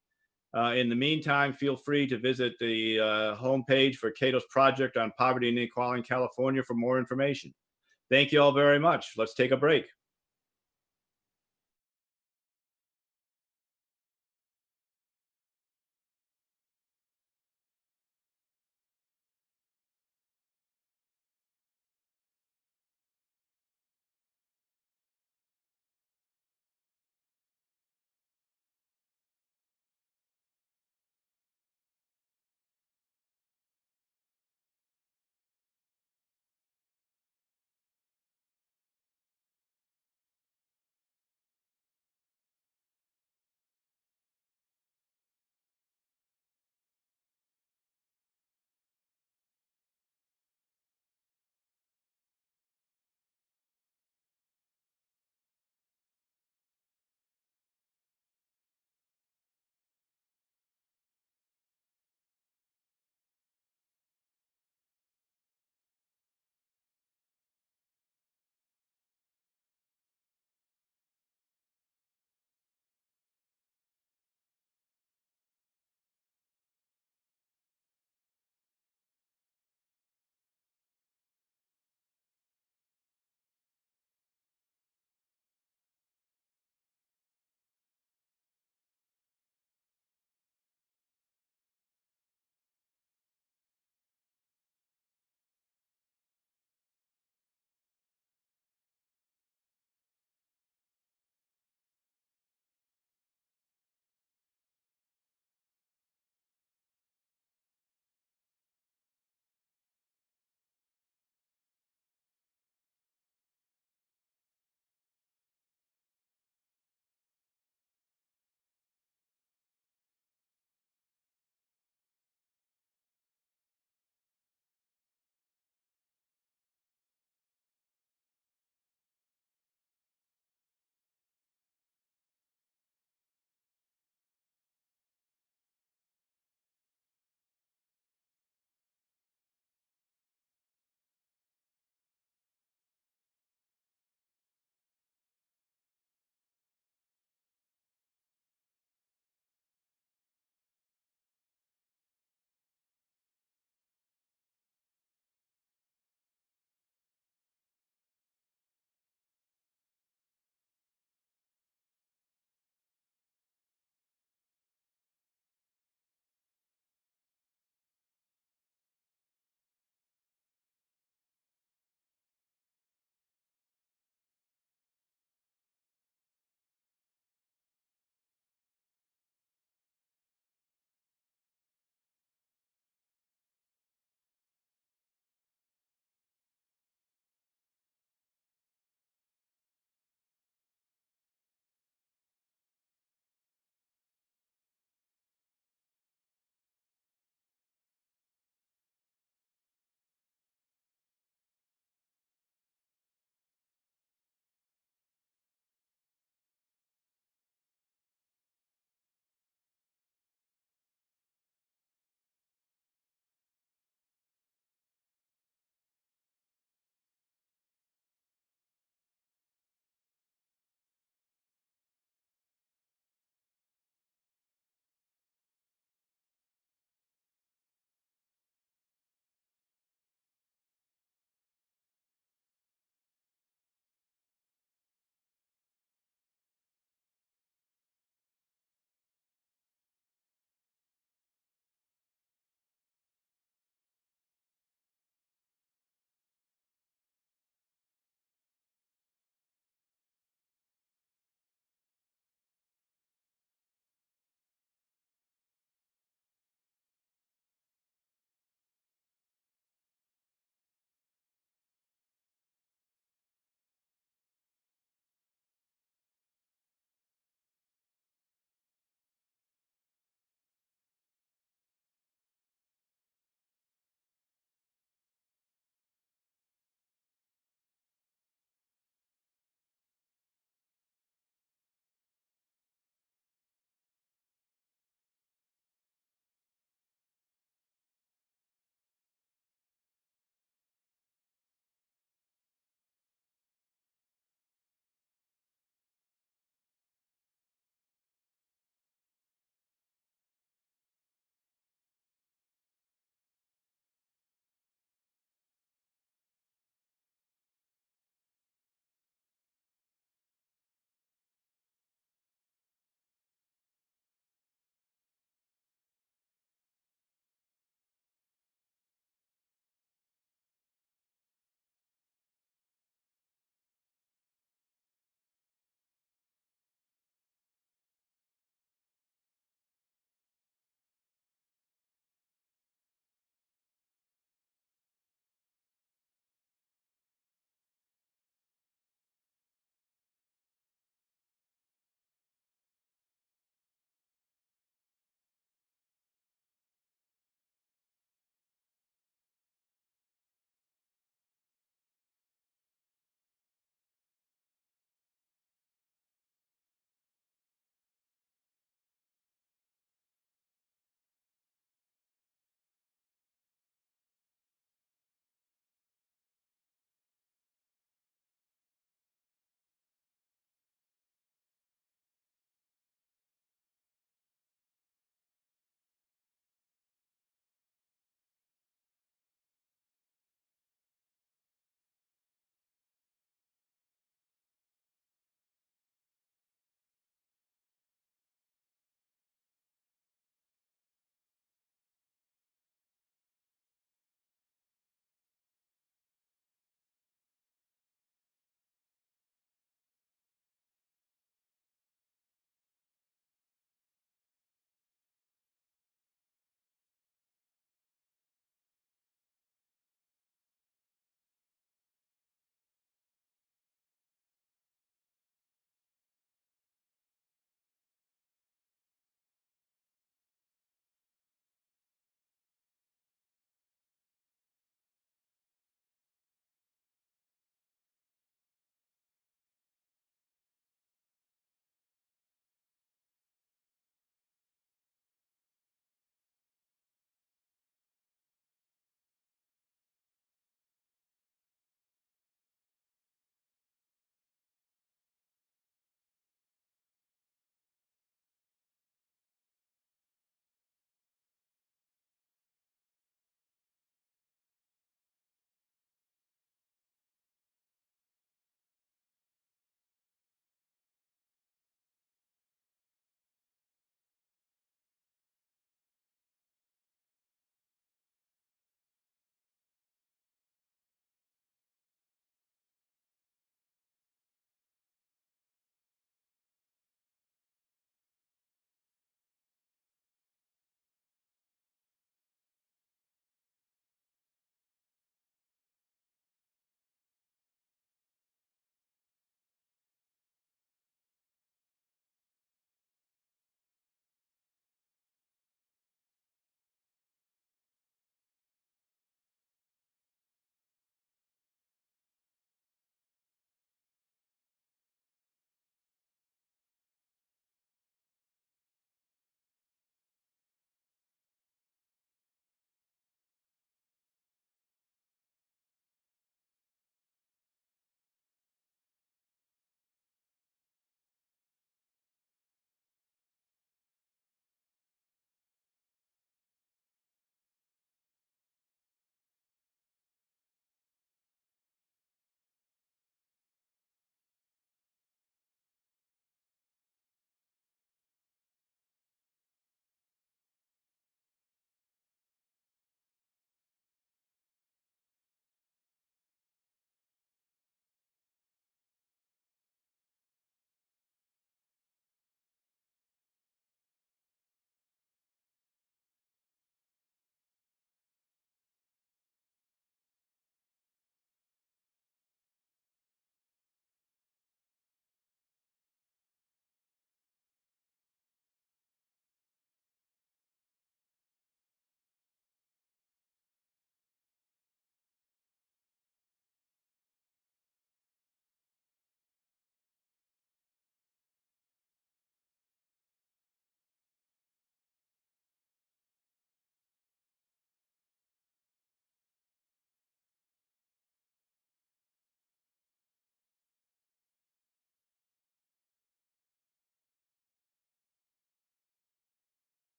In the meantime, feel free to visit the homepage for Cato's project on poverty and inequality in California for more information. Thank you all very much. Let's take a break.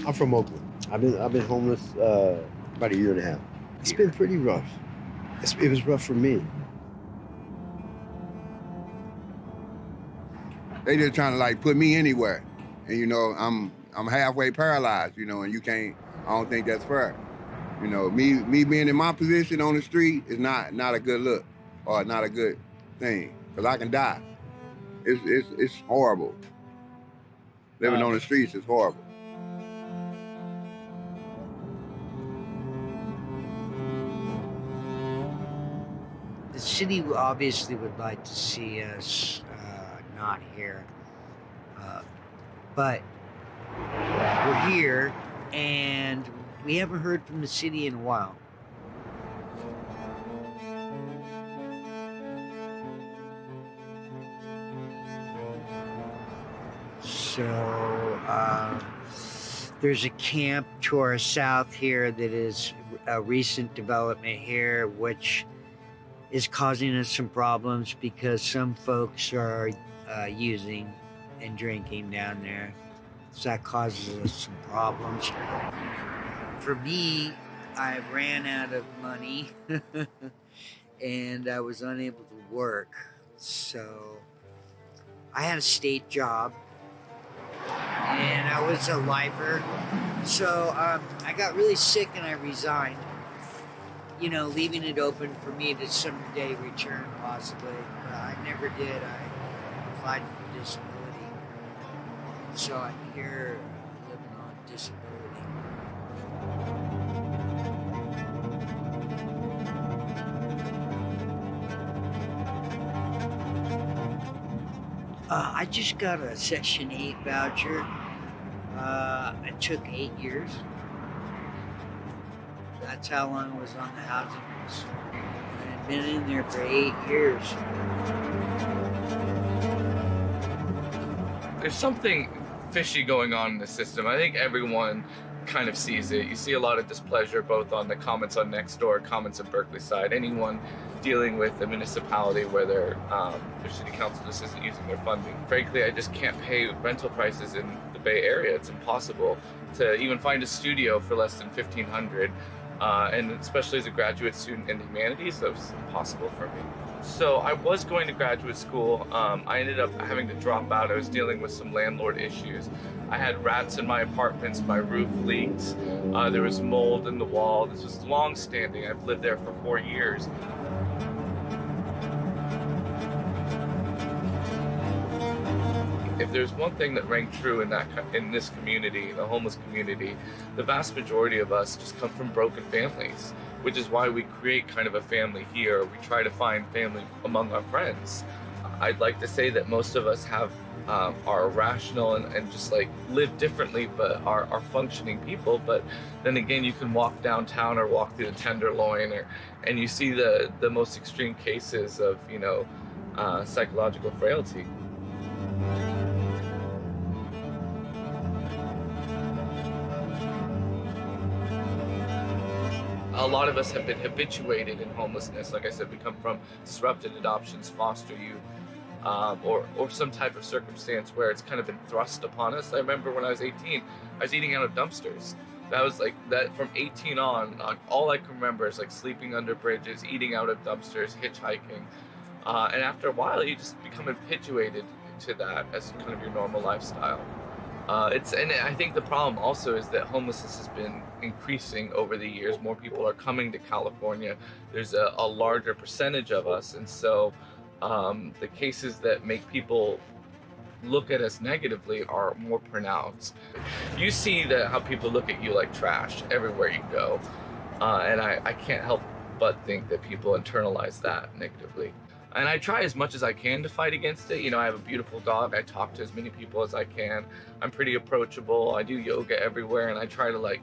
I'm from Oakland. I've been homeless about a year and a half. It's been pretty rough. It was rough for me.
They just trying to like put me anywhere, and you know I'm halfway paralyzed, you know, and you can't. I don't think that's fair. You know, me being in my position on the street is not a good look, or not a good thing, because I can die. It's horrible. Living on the streets is horrible.
The city obviously would like to see us not here, but we're here and we haven't heard from the city in a while. So there's a camp to our south here that is a recent development here, which is causing us some problems because some folks are using and drinking down there. So that causes us some problems. For me, I ran out of money and I was unable to work. So I had a state job and I was a lifer. So I got really sick and I resigned. You know, leaving it open for me to someday return, possibly. But I never did. I applied for disability. So I'm here living on disability. I just got a Section 8 voucher. It took 8 years. That's how long I was on the housing list. I'd been in there for 8 years.
There's something fishy going on in the system. I think everyone kind of sees it. You see a lot of displeasure both on the comments on Nextdoor, comments on Berkeley side. Anyone dealing with a municipality where their city council just isn't using their funding. Frankly, I just can't pay rental prices in the Bay Area. It's impossible to even find a studio for less than $1,500. And especially as a graduate student in humanities, that was impossible for me. So I was going to graduate school. I ended up having to drop out. I was dealing with some landlord issues. I had rats in my apartments, my roof leaked, there was mold in the wall. This was long-standing. I've lived there for 4 years. If there's one thing that rang true in this community, the homeless community, the vast majority of us just come from broken families, which is why we create kind of a family here. We try to find family among our friends. I'd like to say that most of us are rational and just like live differently, but are functioning people. But then again, you can walk downtown or walk through the Tenderloin, and you see the most extreme cases of psychological frailty. A lot of us have been habituated in homelessness. Like I said, we come from disrupted adoptions, foster youth, or some type of circumstance where it's kind of been thrust upon us. I remember when I was 18, I was eating out of dumpsters. That was like that from 18 on, all I can remember is like sleeping under bridges, eating out of dumpsters, hitchhiking. And after a while, you just become habituated to that as kind of your normal lifestyle. And I think the problem also is that homelessness has been increasing over the years. More people are coming to California. There's a larger percentage of us, and so the cases that make people look at us negatively are more pronounced. You see how people look at you like trash everywhere you go, and I can't help but think that people internalize that negatively. And I try as much as I can to fight against it. You know, I have a beautiful dog. I talk to as many people as I can. I'm pretty approachable. I do yoga everywhere, and I try to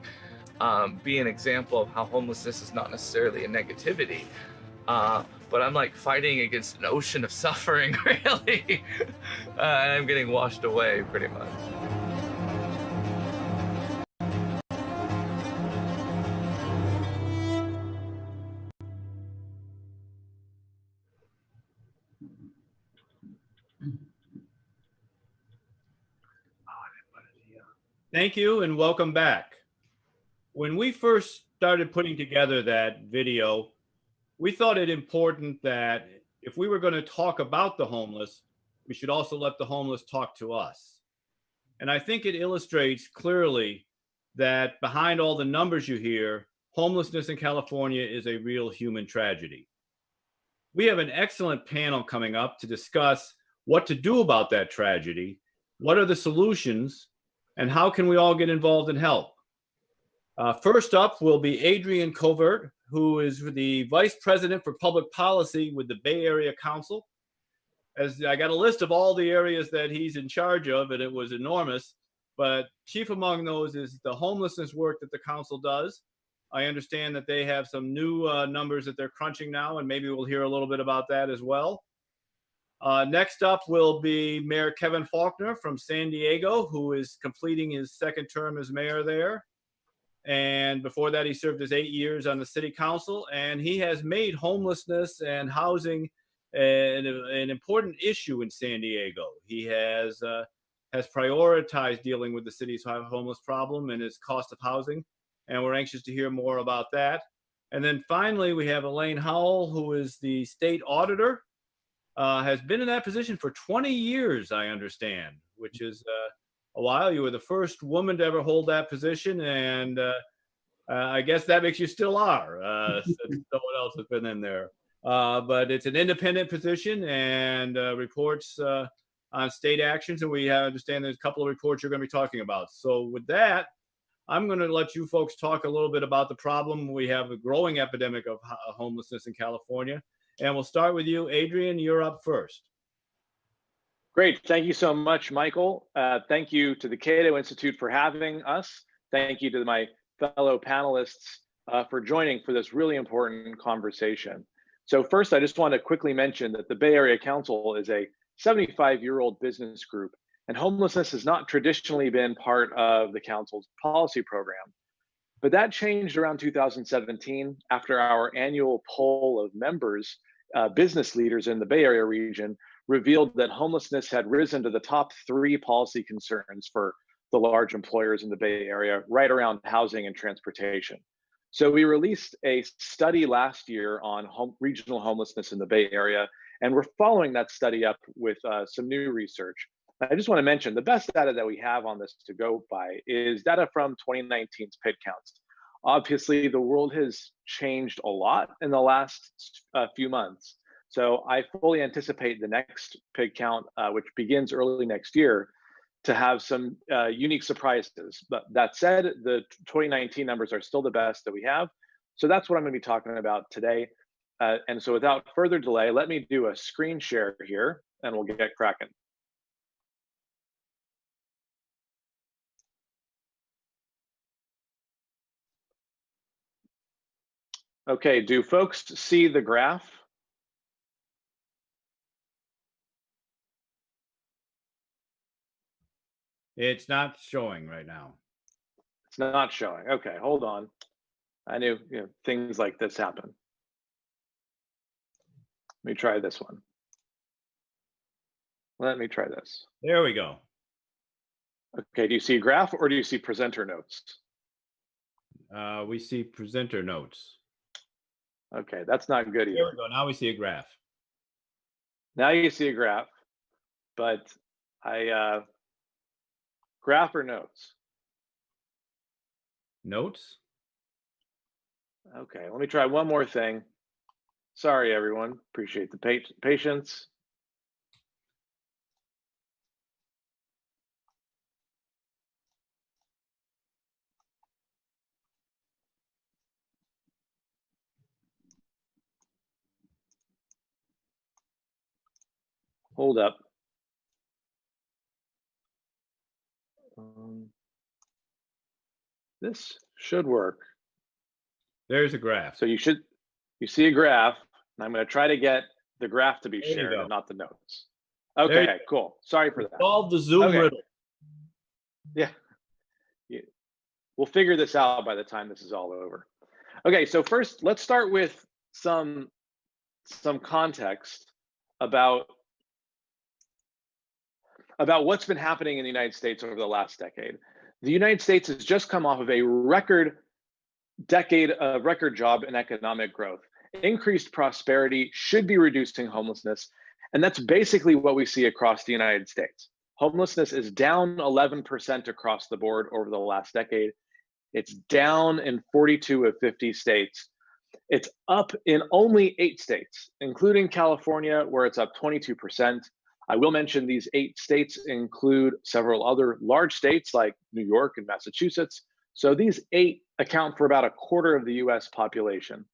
be an example of how homelessness is not necessarily a negativity. But I'm like fighting against an ocean of suffering, really. And I'm getting washed away pretty much.
Thank you and welcome back. When we first started putting together that video, we thought it important that if we were going to talk about the homeless, we should also let the homeless talk to us. And I think it illustrates clearly that behind all the numbers you hear, homelessness in California is a real human tragedy. We have an excellent panel coming up to discuss what to do about that tragedy, what are the solutions, and how can we all get involved and help. First up will be Adrian Covert, who is the Vice President for Public Policy with the Bay Area Council. As I got a list of all the areas that he's in charge of, and it was enormous, but chief among those is the homelessness work that the council does. I understand that they have some new numbers that they're crunching now, and maybe we'll hear a little bit about that as well. Next up will be Mayor Kevin Faulkner from San Diego, who is completing his second term as mayor there. And before that, he served as 8 years on the city council, and he has made homelessness and housing an important issue in San Diego. He has prioritized dealing with the city's homeless problem and its cost of housing, and we're anxious to hear more about that. And then finally, we have Elaine Howell, who is the state auditor, has been in that position for 20 years, I understand, which is a while. You were the first woman to ever hold that position, and I guess that makes you still are, since someone else has been in there. But it's an independent position and reports on state actions, and we understand there's a couple of reports you're going to be talking about. So with that, I'm going to let you folks talk a little bit about the problem. We have a growing epidemic of homelessness in California, and we'll start with you, Adrian. You're up first.
Great. Thank you so much, Michael. Thank you to the Cato Institute for having us. Thank you to my fellow panelists for joining for this really important conversation. So first, I just want to quickly mention that the Bay Area Council is a 75-year-old business group, and homelessness has not traditionally been part of the council's policy program. But that changed around 2017 after our annual poll of members, business leaders in the Bay Area region, revealed that homelessness had risen to the top 3 policy concerns for the large employers in the Bay Area, right around housing and transportation. So we released a study last year on regional homelessness in the Bay Area, and we're following that study up with some new research. I just want to mention the best data that we have on this to go by is data from 2019's PID counts. Obviously, the world has changed a lot in the last few months. So I fully anticipate the next PID count, which begins early next year, to have some unique surprises. But that said, the 2019 numbers are still the best that we have. So that's what I'm going to be talking about today. And so without further delay, let me do a screen share here and we'll get cracking. Okay, do folks see the graph?
It's not showing right now.
It's not showing. Okay, hold on. I knew things like this happen. Let me try this one. Let me try this.
There we go.
Okay, do you see a graph or do you see presenter notes?
We see presenter notes.
Okay, that's not good either.
There we go. Now we see a graph.
Now you see a graph, but graph or notes?
Notes?
Okay, let me try one more thing. Sorry, everyone. Appreciate the patience. Hold up. This should work.
There's a graph.
So you see a graph, and I'm going to try to get the graph to be shared and not the notes. Okay, cool. Sorry for that.
Solve the Zoom riddle.
Yeah. We'll figure this out by the time this is all over. Okay, so first, let's start with some context about what's been happening in the United States over the last decade. the United States has just come off of a record decade of record job and economic growth. Increased prosperity should be reducing homelessness, and that's basically what we see across the United States. Homelessness is down 11% across the board over the last decade. It's down in 42 of 50 states. It's up in only 8 states, including California, where it's up 22%. I will mention these 8 states include several other large states like New York and Massachusetts. So these 8 account for about a quarter of the US population.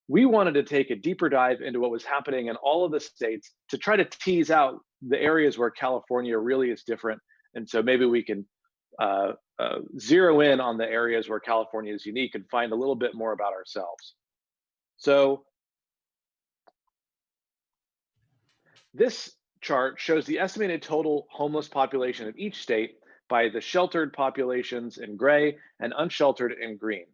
We wanted to take a deeper dive into what was happening in all of the states to try to tease out the areas where California really is different. And so maybe we can zero in on the areas where California is unique and find a little bit more about ourselves. So this chart shows the estimated total homeless population of each state by the sheltered populations in gray and unsheltered in green.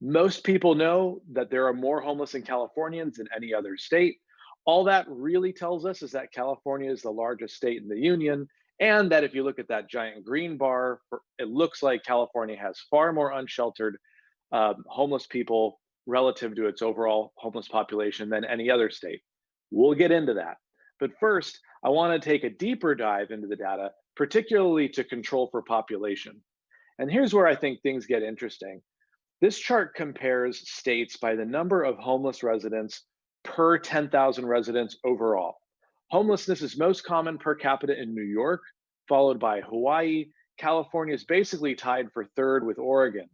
Most people know that there are more homeless in Californians than any other state. All that really tells us is that California is the largest state in the union, and that if you look at that giant green bar, it looks like California has far more unsheltered homeless people relative to its overall homeless population than any other state. We'll get into that. But first, I want to take a deeper dive into the data, particularly to control for population. And here's where I think things get interesting. This chart compares states by the number of homeless residents per 10,000 residents overall. Homelessness is most common per capita in New York, followed by Hawaii. California is basically tied for third with Oregon.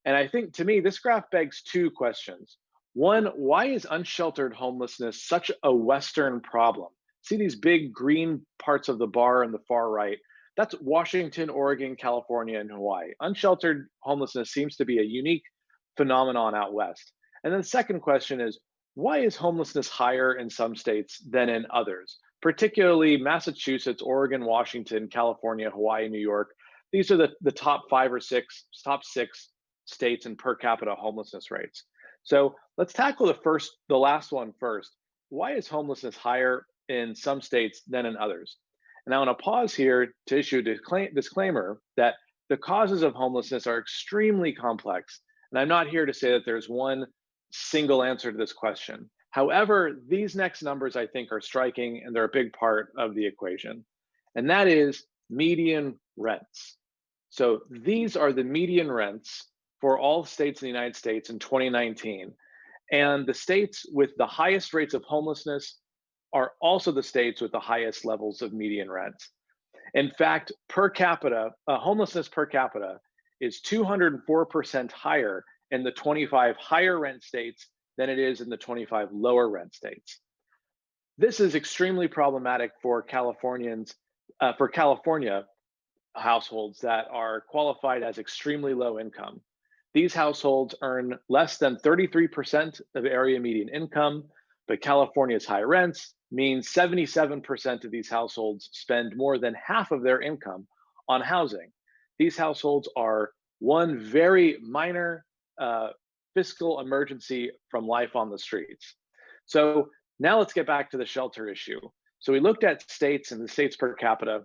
And I think, to me, this graph begs 2 questions. One, why is unsheltered homelessness such a Western problem? See these big green parts of the bar on the far right? That's Washington, Oregon, California, and Hawaii. Unsheltered homelessness seems to be a unique phenomenon out west. And then the second question is, why is homelessness higher in some states than in others? Particularly Massachusetts, Oregon, Washington, California, Hawaii, New York. These are the top 5 or 6, top 6 states in per capita homelessness rates. So let's tackle the last one first. Why is homelessness higher in some states than in others? And I want to pause here to issue a disclaimer that the causes of homelessness are extremely complex. And I'm not here to say that there's one single answer to this question. However, these next numbers I think are striking, and they're a big part of the equation. And that is median rents. So these are the median rents for all states in the United States in 2019. And the states with the highest rates of homelessness are also the states with the highest levels of median rents. In fact, per capita, homelessness per capita is 204% higher in the 25 higher rent states than it is in the 25 lower rent states. This is extremely problematic for California households that are qualified as extremely low income. These households earn less than 33% of area median income, but California's high rents means 77% of these households spend more than half of their income on housing. These households are one very minor fiscal emergency from life on the streets. So now let's get back to the shelter issue. So we looked at states and the states per capita.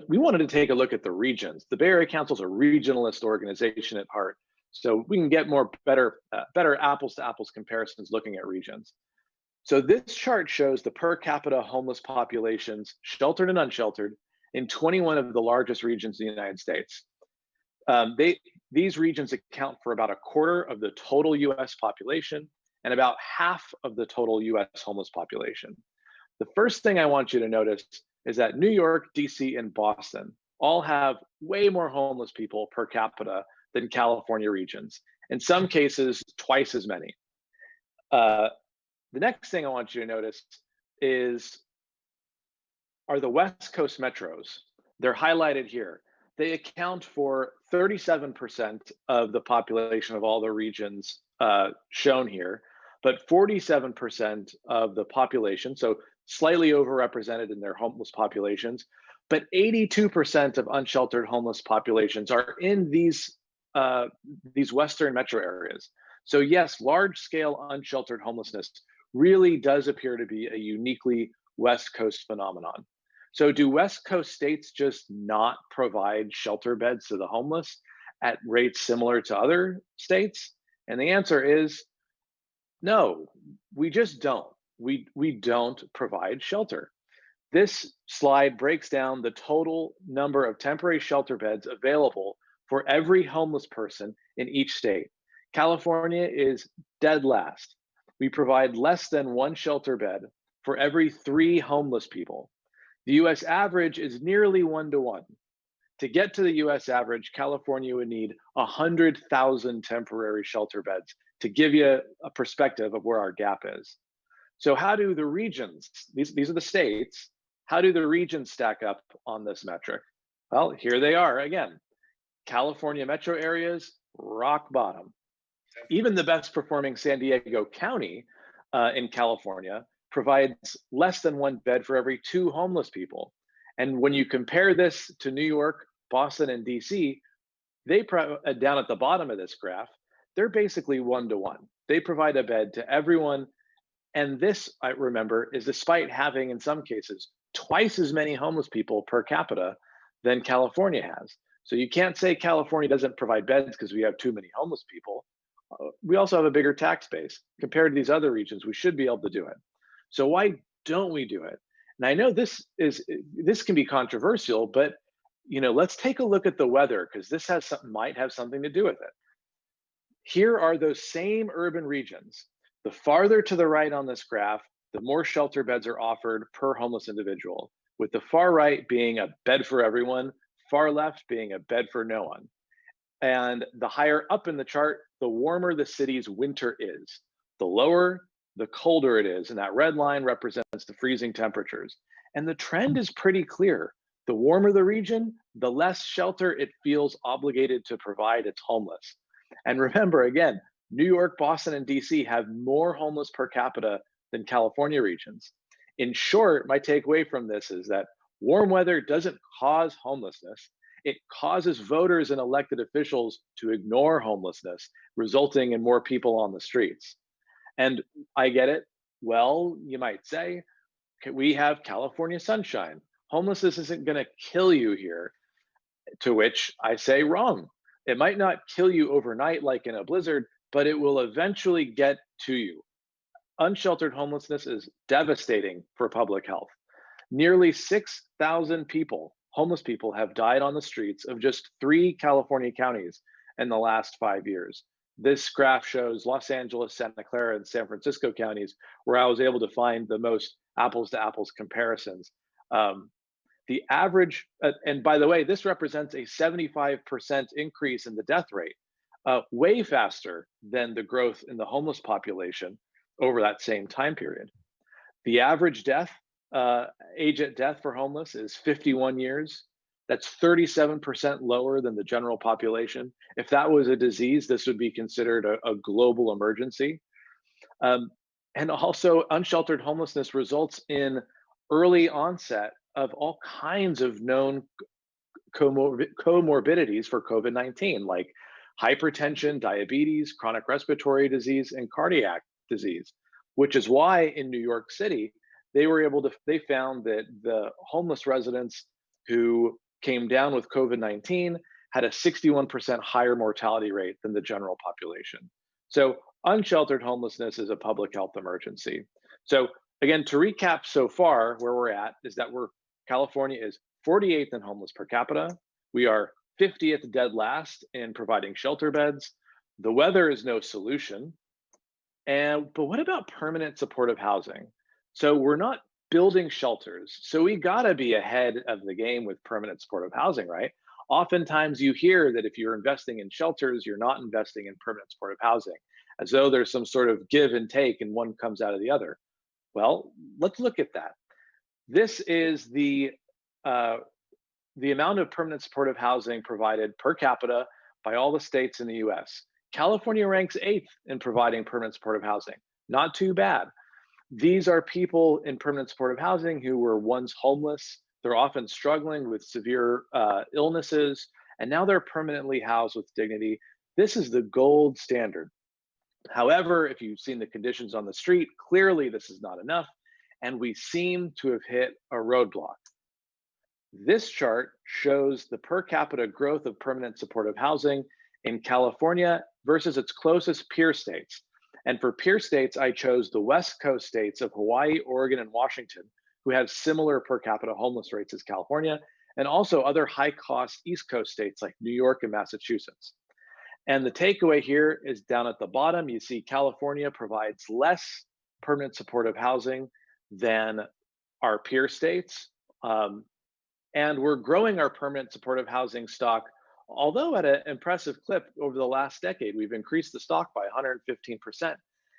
We wanted to take a look at the regions. The Bay Area Council is a regionalist organization at heart, so we can get better apples to apples comparisons looking at regions. So this chart shows the per capita homeless populations, sheltered and unsheltered, in 21 of the largest regions in the United States. These regions account for about a quarter of the total US population and about half of the total US homeless population. The first thing I want you to notice is that New York, DC, and Boston all have way more homeless people per capita than California regions. In some cases, twice as many. The next thing I want you to notice are the West Coast metros. They're highlighted here. They account for 37% of the population of all the regions shown here, but 47% of the population, so slightly overrepresented in their homeless populations, but 82% of unsheltered homeless populations are in these Western metro areas. So yes, large-scale unsheltered homelessness really does appear to be a uniquely West Coast phenomenon. So do West Coast states just not provide shelter beds to the homeless at rates similar to other states? And the answer is no, we just don't. We don't provide shelter. This slide breaks down the total number of temporary shelter beds available for every homeless person in each state. California is dead last. We provide less than one shelter bed for every 3 homeless people. The US average is nearly 1-to-1. To get to the US average, California would need 100,000 temporary shelter beds to give you a perspective of where our gap is. So how do the regions, these are the states, how do the regions stack up on this metric? Well, here they are again. California metro areas, rock bottom. Even the best performing San Diego County in California provides less than 1 bed for every 2 homeless people. And when you compare this to New York, Boston, and DC, they down at the bottom of this graph, they're basically 1-to-1. They provide a bed to everyone. And this, I remember, is despite having, in some cases, twice as many homeless people per capita than California has. So you can't say California doesn't provide beds because we have too many homeless people. We also have a bigger tax base. Compared to these other regions, we should be able to do it. So why don't we do it? And I know this can be controversial, but let's take a look at the weather, because this might have something to do with it. Here are those same urban regions. The farther to the right on this graph, the more shelter beds are offered per homeless individual, with the far right being a bed for everyone, far left being a bed for no one. And the higher up in the chart, the warmer the city's winter is. The lower, the colder it is. And that red line represents the freezing temperatures. And the trend is pretty clear. The warmer the region, the less shelter it feels obligated to provide its homeless. And remember, again, New York, Boston, and DC have more homeless per capita than California regions. In short, my takeaway from this is that warm weather doesn't cause homelessness. It causes voters and elected officials to ignore homelessness, resulting in more people on the streets. And I get it. Well, you might say, we have California sunshine. Homelessness isn't going to kill you here. To which I say wrong. It might not kill you overnight like in a blizzard, but it will eventually get to you. Unsheltered homelessness is devastating for public health. Nearly 6,000 people, homeless people, have died on the streets of just 3 California counties in the last 5 years. This graph shows Los Angeles, Santa Clara, and San Francisco counties, where I was able to find the most apples to apples comparisons. The average, and by the way, this represents a 75% increase in the death rate, way faster than the growth in the homeless population over that same time period. The average age at death for homeless is 51 years. That's 37% lower than the general population. If that was a disease, this would be considered a global emergency. And also, unsheltered homelessness results in early onset of all kinds of known comorbidities for COVID-19, like hypertension, diabetes, chronic respiratory disease, and cardiac disease, which is why in New York City, they found that the homeless residents who came down with COVID-19 had a 61% higher mortality rate than the general population. So unsheltered homelessness is a public health emergency. So again, to recap so far, where we're at is that California is 48th in homeless per capita. We are 50th dead last in providing shelter beds. The weather is no solution. But what about permanent supportive housing? So we're not building shelters. So we gotta be ahead of the game with permanent supportive housing, right? Oftentimes you hear that if you're investing in shelters, you're not investing in permanent supportive housing, as though there's some sort of give and take and one comes out of the other. Well, let's look at that. This is the amount of permanent supportive housing provided per capita by all the states in the US. California ranks 8th in providing permanent supportive housing. Not too bad. These are people in permanent supportive housing who were once homeless. They're often struggling with severe illnesses, and now they're permanently housed with dignity. This is the gold standard. However, if you've seen the conditions on the street, clearly this is not enough, and we seem to have hit a roadblock. This chart shows the per capita growth of permanent supportive housing in California versus its closest peer states. And for peer states, I chose the West Coast states of Hawaii, Oregon, and Washington, who have similar per capita homeless rates as California, and also other high-cost East Coast states like New York and Massachusetts. And the takeaway here is down at the bottom, you see California provides less permanent supportive housing than our peer states. And we're growing our permanent supportive housing stock, although at an impressive clip over the last decade. We've increased the stock by 115%.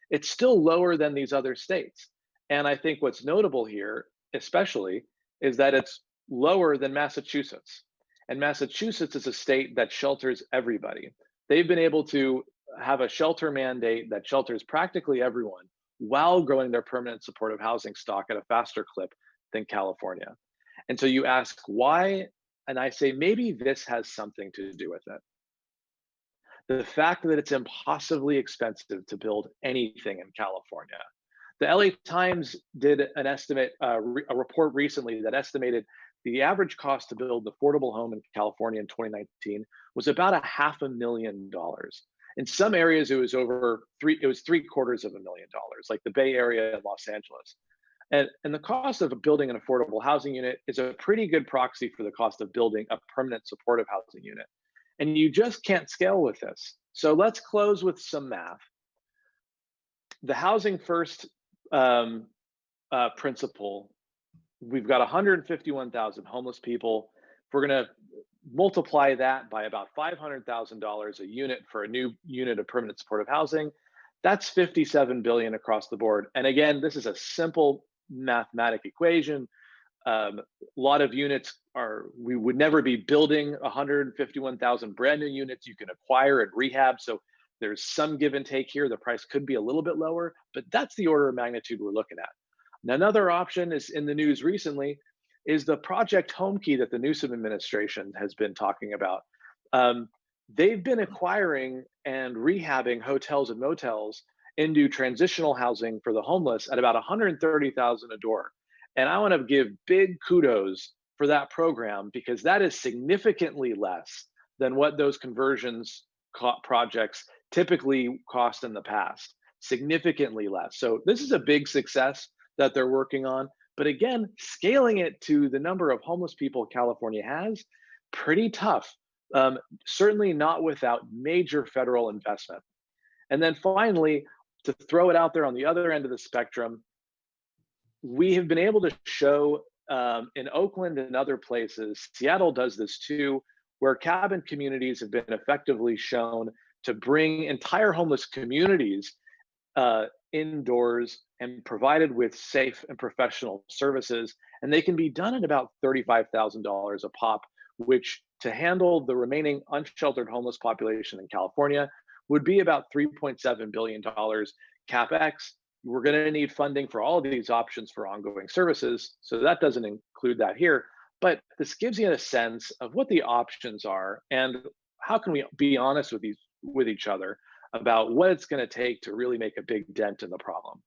It's still lower than these other states. And I think what's notable here, especially, is that it's lower than Massachusetts. And Massachusetts is a state that shelters everybody. They've been able to have a shelter mandate that shelters practically everyone while growing their permanent supportive housing stock at a faster clip than California. And so you ask why, and I say maybe this has something to do with it. The fact that it's impossibly expensive to build anything in California. The LA Times did an estimate, a report recently that estimated the average cost to build an affordable home in California in 2019 was about $500,000. In some areas, it was $750,000, like the Bay Area and Los Angeles. And the cost of building an affordable housing unit is a pretty good proxy for the cost of building a permanent supportive housing unit. And you just can't scale with this. So let's close with some math. The housing first principle, we've got 151,000 homeless people. If we're gonna multiply that by about $500,000 a unit for a new unit of permanent supportive housing, that's 57 billion across the board. And again, this is a simple mathematic equation. A lot of units we would never be building 151,000 brand new units. You can acquire and rehab. So there's some give and take here. The price could be a little bit lower, but that's the order of magnitude we're looking at. And another option is in the news recently is the Project Home Key that the Newsom administration has been talking about. They've been acquiring and rehabbing hotels and motels into transitional housing for the homeless at about $130,000 a door. And I want to give big kudos for that program because that is significantly less than what those conversions projects typically cost in the past, significantly less. So this is a big success that they're working on. But again, scaling it to the number of homeless people California has, pretty tough. Certainly not without major federal investment. And then finally, to throw it out there on the other end of the spectrum, we have been able to show in Oakland and other places, Seattle does this too, where cabin communities have been effectively shown to bring entire homeless communities indoors and provided with safe and professional services. And they can be done at about $35,000 a pop, which to handle the remaining unsheltered homeless population in California would be about $3.7 billion CapEx. We're going to need funding for all of these options for ongoing services. So that doesn't include that here, but this gives you a sense of what the options are and how can we be honest with each other about what it's going to take to really make a big dent in the problem.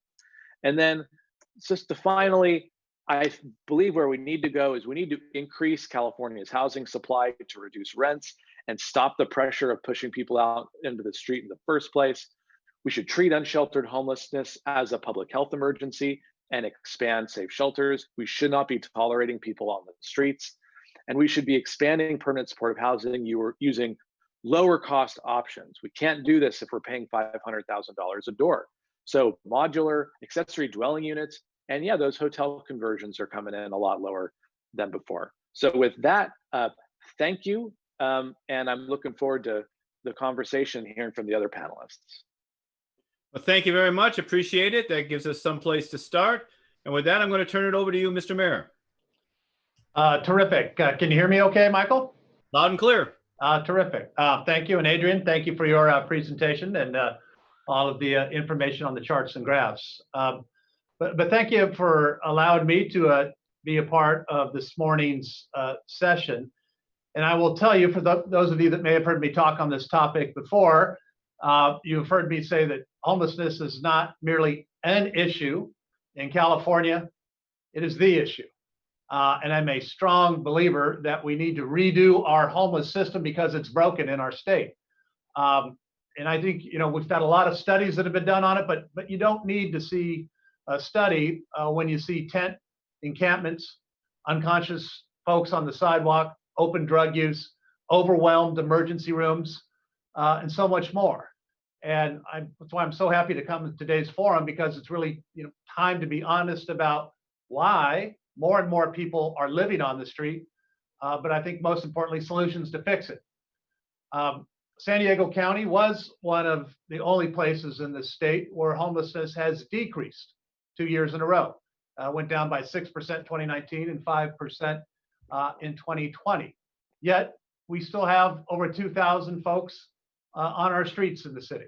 And then just to finally, I believe where we need to go is we need to increase California's housing supply to reduce rents and stop the pressure of pushing people out into the street in the first place. We should treat unsheltered homelessness as a public health emergency and expand safe shelters. We should not be tolerating people on the streets. And we should be expanding permanent supportive housing using lower cost options. We can't do this if we're paying $500,000 a door. So modular accessory dwelling units, and yeah, those hotel conversions are coming in a lot lower than before. So with that, thank you. And I'm looking forward to the conversation hearing from the other panelists.
Well, thank you very much. Appreciate it. That gives us some place to start. And with that, I'm going to turn it over to you, Mr. Mayor.
Terrific. Can you hear me okay, Michael?
Loud and clear.
Terrific. Thank you. And Adrian, thank you for your presentation and all of the information on the charts and graphs. But thank you for allowing me to be a part of this morning's session. And I will tell you, for those of you that may have heard me talk on this topic before, you've heard me say that homelessness is not merely an issue in California, it is the issue. And I'm a strong believer that we need to redo our homeless system because it's broken in our state. And I think, we've got a lot of studies that have been done on it, but you don't need to see a study when you see tent encampments, unconscious folks on the sidewalk, open drug use, overwhelmed emergency rooms, and so much more. And that's why I'm so happy to come to today's forum, because it's really time to be honest about why more and more people are living on the street, but I think most importantly, solutions to fix it. San Diego County was one of the only places in the state where homelessness has decreased 2 years in a row. Went down by 6% in 2019 and 5% in 2020. Yet we still have over 2,000 folks on our streets in the city.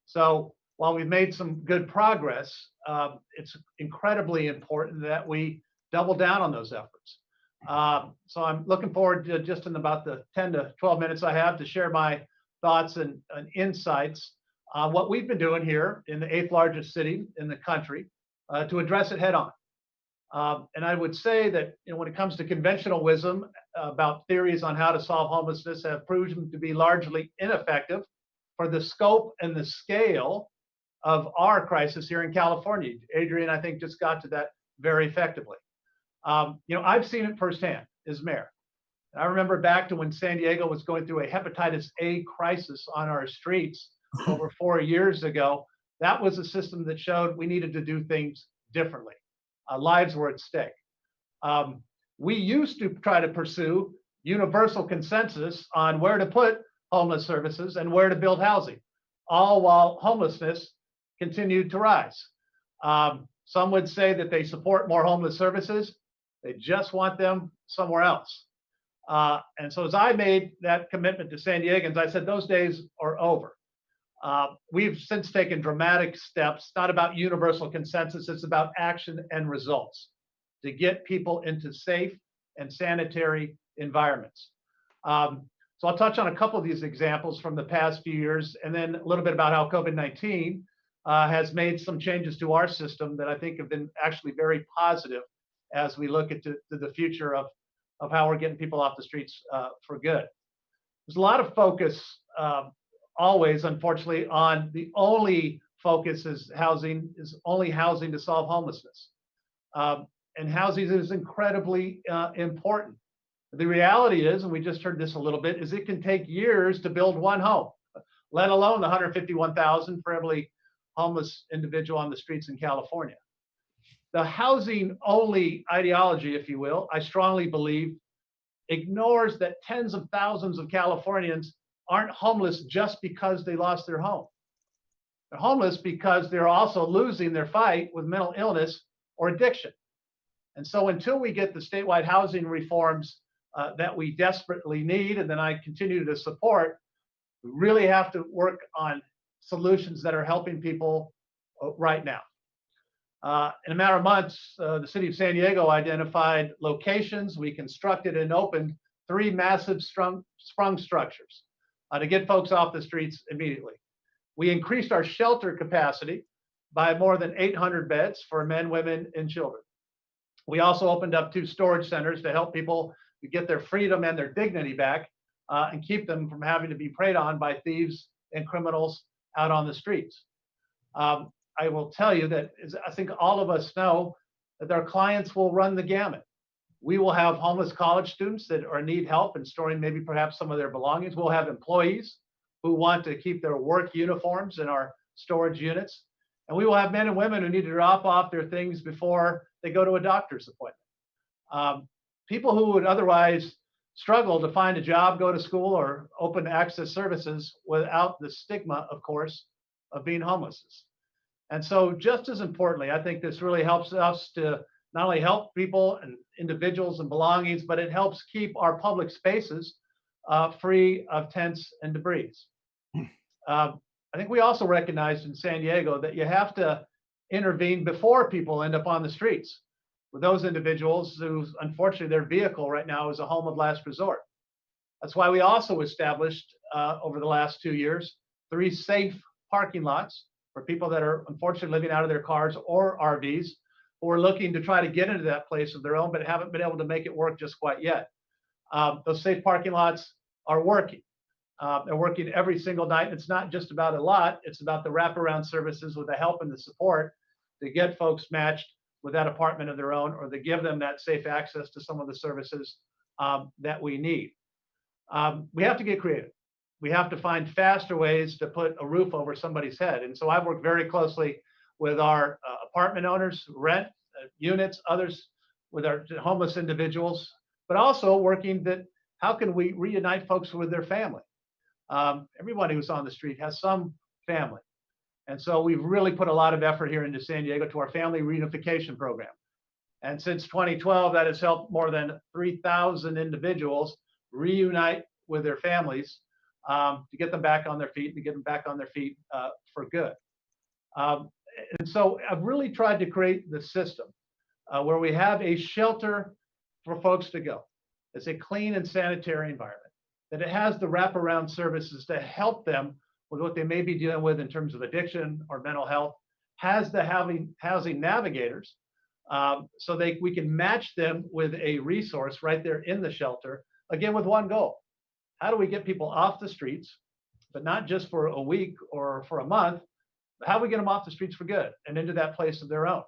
So while we've made some good progress, it's incredibly important that we double down on those efforts. So I'm looking forward to, just in about the 10 to 12 minutes I have, to share my thoughts and insights on what we've been doing here in the 8th largest city in the country to address it head on. And I would say that when it comes to conventional wisdom about theories on how to solve homelessness have proven to be largely ineffective for the scope and the scale of our crisis here in California. Adrian, I think, just got to that very effectively. I've seen it firsthand as mayor. I remember back to when San Diego was going through a hepatitis A crisis on our streets over 4 years ago. That was a system that showed we needed to do things differently. Lives were at stake. We used to try to pursue universal consensus on where to put homeless services and where to build housing, all while homelessness continued to rise. Some would say that they support more homeless services. They just want them somewhere else. And so as I made that commitment to San Diegans, I said those days are over. We've since taken dramatic steps, not about universal consensus, it's about action and results to get people into safe and sanitary environments. So I'll touch on a couple of these examples from the past few years, and then a little bit about how COVID-19 has made some changes to our system that I think have been actually very positive as we look into the future of how we're getting people off the streets for good. There's a lot of focus always, unfortunately, on the only focus is only housing to solve homelessness. And housing is incredibly important. The reality is, and we just heard this a little bit, is it can take years to build one home, let alone the 151,000 for every homeless individual on the streets in California. The housing only ideology, if you will, I strongly believe, ignores that tens of thousands of Californians aren't homeless just because they lost their home. They're homeless because they're also losing their fight with mental illness or addiction. And so until we get the statewide housing reforms that we desperately need, and then I continue to support, we really have to work on solutions that are helping people right now. In a matter of months, the city of San Diego identified locations. We constructed and opened 3 massive sprung structures to get folks off the streets immediately. We increased our shelter capacity by more than 800 beds for men, women, and children. We also opened up 2 storage centers to help people to get their freedom and their dignity back and keep them from having to be preyed on by thieves and criminals out on the streets. I will tell you that I think all of us know that our clients will run the gamut. We will have homeless college students that need help in storing maybe perhaps some of their belongings. We'll have employees who want to keep their work uniforms in our storage units. And we will have men and women who need to drop off their things before they go to a doctor's appointment. People who would otherwise struggle to find a job, go to school, or open access services without the stigma, of course, of being homeless. And so just as importantly, I think this really helps us to not only help people and individuals and belongings, but it helps keep our public spaces free of tents and debris. I think we also recognized in San Diego that you have to intervene before people end up on the streets with those individuals who, unfortunately, their vehicle right now is a home of last resort. That's why we also established over the last 2 years 3 safe parking lots for people that are unfortunately living out of their cars or RVs, who are looking to try to get into that place of their own, but haven't been able to make it work just quite yet. Those safe parking lots are working. They're working every single night. It's not just about a lot, it's about the wraparound services with the help and the support to get folks matched with that apartment of their own, or to give them that safe access to some of the services that we need. We have to get creative. We have to find faster ways to put a roof over somebody's head. And so I've worked very closely with our apartment owners, rent units, others with our homeless individuals, but also working that how can we reunite folks with their family? Everybody who's on the street has some family. And so we've really put a lot of effort here into San Diego to our family reunification program. And since 2012, that has helped more than 3,000 individuals reunite with their families to get them back on their feet and to get them back on their feet for good. And so I've really tried to create the system where we have a shelter for folks to go. It's a clean and sanitary environment, that it has the wraparound services to help them with what they may be dealing with in terms of addiction or mental health, has the housing navigators so we can match them with a resource right there in the shelter, again, with one goal. How do we get people off the streets, but not just for a week or for a month, but how do we get them off the streets for good and into that place of their own?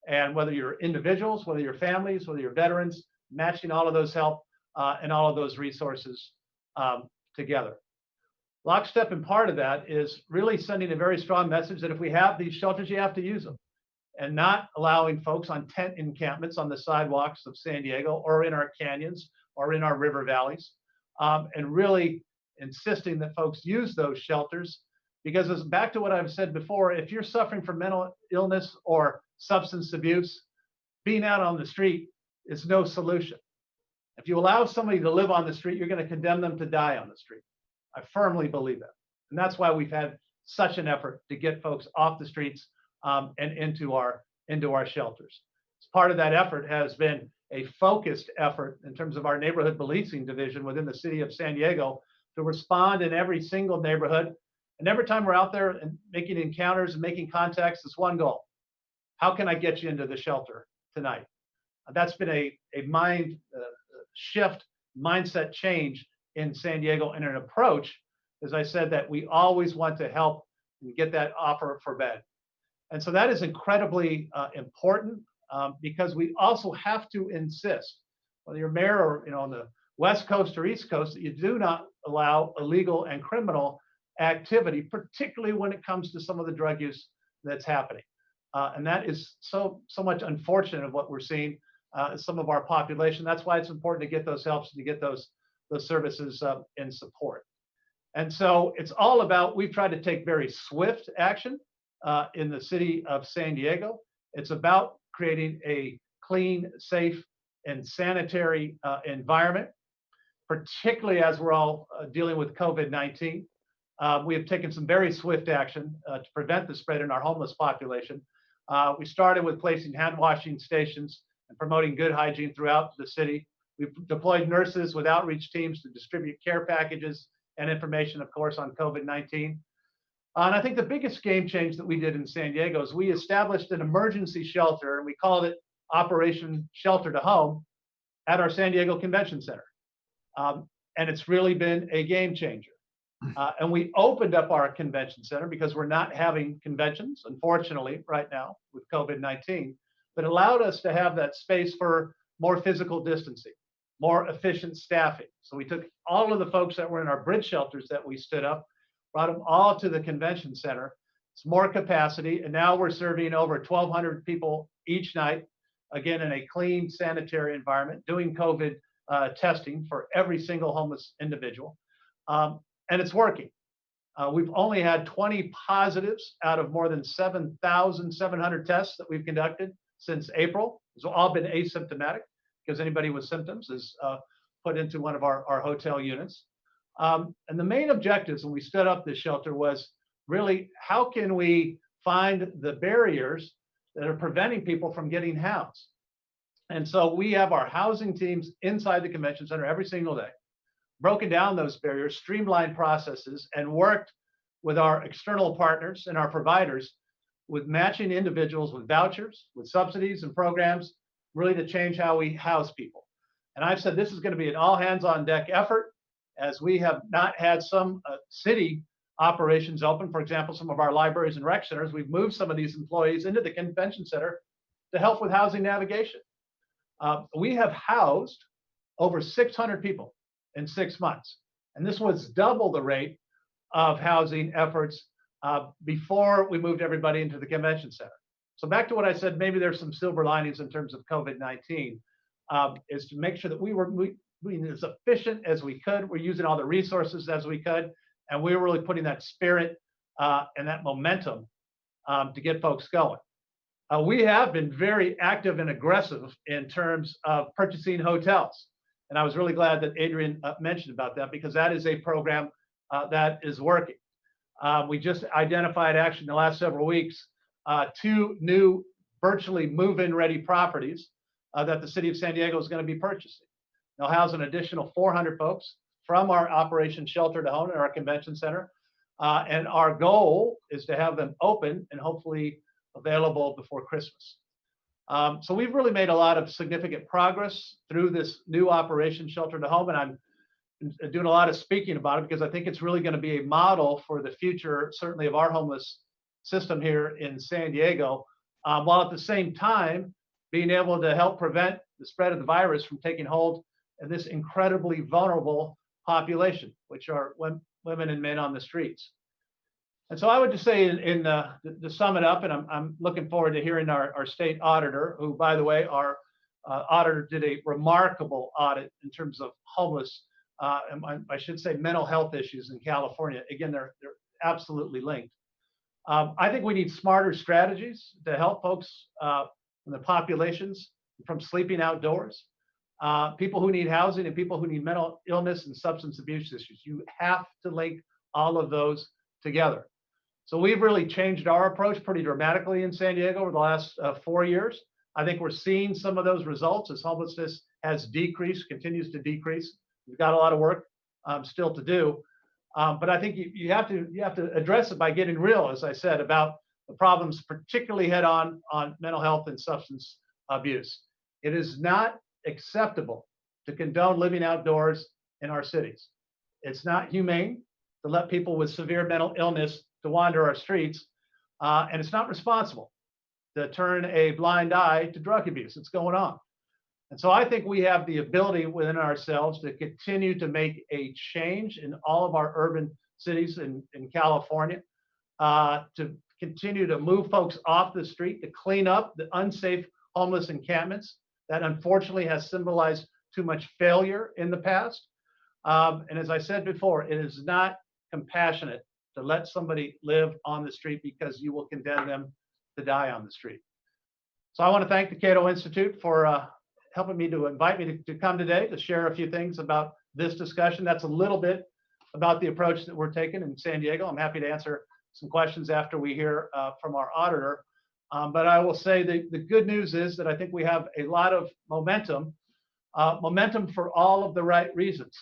And whether you're individuals, whether you're families, whether you're veterans, matching all of those help and all of those resources together. Lockstep and part of that is really sending a very strong message that if we have these shelters, you have to use them, and not allowing folks on tent encampments on the sidewalks of San Diego or in our canyons or in our river valleys, and really insisting that folks use those shelters, because it's back to what I've said before, if you're suffering from mental illness or substance abuse, being out on the street is no solution. If you allow somebody to live on the street, you're going to condemn them to die on the street. I firmly believe that. And that's why we've had such an effort to get folks off the streets and into our shelters. As part of that effort has been a focused effort in terms of our neighborhood policing division within the city of San Diego to respond in every single neighborhood. And every time we're out there and making encounters and making contacts, it's one goal. How can I get you into the shelter tonight? That's been a mind shift, mindset change in San Diego, and an approach, as I said, that we always want to help and get that offer for bed. And so that is incredibly important because we also have to insist, whether you're mayor or on the West Coast or East Coast, that you do not allow illegal and criminal activity, particularly when it comes to some of the drug use that's happening. And that is so much unfortunate of what we're seeing some of our population. That's why it's important to get those helps and to get those services in support. And so it's all about, we've tried to take very swift action in the city of San Diego. It's about creating a clean, safe, and sanitary environment, particularly as we're all dealing with COVID-19. We have taken some very swift action to prevent the spread in our homeless population. We started with placing hand washing stations and promoting good hygiene throughout the city. We've deployed nurses with outreach teams to distribute care packages and information, of course, on COVID-19. And I think the biggest game change that we did in San Diego is we established an emergency shelter, and we called it Operation Shelter to Home at our San Diego Convention Center. And it's really been a game changer. And we opened up our convention center because we're not having conventions, unfortunately, right now with COVID-19, but allowed us to have that space for more physical distancing, more efficient staffing. So we took all of the folks that were in our bridge shelters that we stood up, brought them all to the convention center. It's more capacity, and now we're serving over 1,200 people each night, again, in a clean, sanitary environment, doing COVID testing for every single homeless individual. And it's working. We've only had 20 positives out of more than 7,700 tests that we've conducted since April. It's all been asymptomatic because anybody with symptoms is put into one of our hotel units. And the main objectives when we stood up this shelter was really, how can we find the barriers that are preventing people from getting housed? And so we have our housing teams inside the convention center every single day, broken down those barriers, streamlined processes, and worked with our external partners and our providers with matching individuals with vouchers, with subsidies and programs, really to change how we house people. And I've said this is going to be an all hands on deck effort, as we have not had some city operations open. For example, some of our libraries and rec centers, we've moved some of these employees into the convention center to help with housing navigation. We have housed over 600 people in 6 months. And this was double the rate of housing efforts before we moved everybody into the convention center. So back to what I said, maybe there's some silver linings in terms of COVID-19, is to make sure that we were as efficient as we could. We're using all the resources as we could. And we were really putting that spirit and that momentum to get folks going. We have been very active and aggressive in terms of purchasing hotels. And I was really glad that Adrian mentioned about that, because that is a program that is working. We just identified, actually in the last several weeks, 2 new virtually move-in ready properties that the city of San Diego is going to be purchasing. They'll house an additional 400 folks from our Operation Shelter to Home in our convention center. And our goal is to have them open and hopefully available before Christmas. So we've really made a lot of significant progress through this new Operation Shelter to Home, and I'm doing a lot of speaking about it because I think it's really going to be a model for the future, certainly of our homeless system here in San Diego, while at the same time being able to help prevent the spread of the virus from taking hold in this incredibly vulnerable population, which are women and men on the streets. And so I would just say, to sum it up, and I'm looking forward to hearing our state auditor, who, by the way, our auditor did a remarkable audit in terms of homeless, and I should say mental health issues in California. Again, they're absolutely linked. I think we need smarter strategies to help folks in the populations from sleeping outdoors, people who need housing and people who need mental illness and substance abuse issues. You have to link all of those together. So we've really changed our approach pretty dramatically in San Diego over the last 4 years. I think we're seeing some of those results as homelessness has decreased, continues to decrease. We've got a lot of work still to do, but I think you have to address it by getting real, as I said, about the problems, particularly head on mental health and substance abuse. It is not acceptable to condone living outdoors in our cities. It's not humane to let people with severe mental illness to wander our streets, and it's not responsible to turn a blind eye to drug abuse. It's going on. And so I think we have the ability within ourselves to continue to make a change in all of our urban cities in California, to continue to move folks off the street, to clean up the unsafe homeless encampments that unfortunately has symbolized too much failure in the past. And as I said before, it is not compassionate to let somebody live on the street because you will condemn them to die on the street. So I want to thank the Cato Institute for helping me to invite me to come today to share a few things about this discussion. That's a little bit about the approach that we're taking in San Diego. I'm happy to answer some questions after we hear from our auditor. But I will say the good news is that I think we have a lot of momentum for all of the right reasons,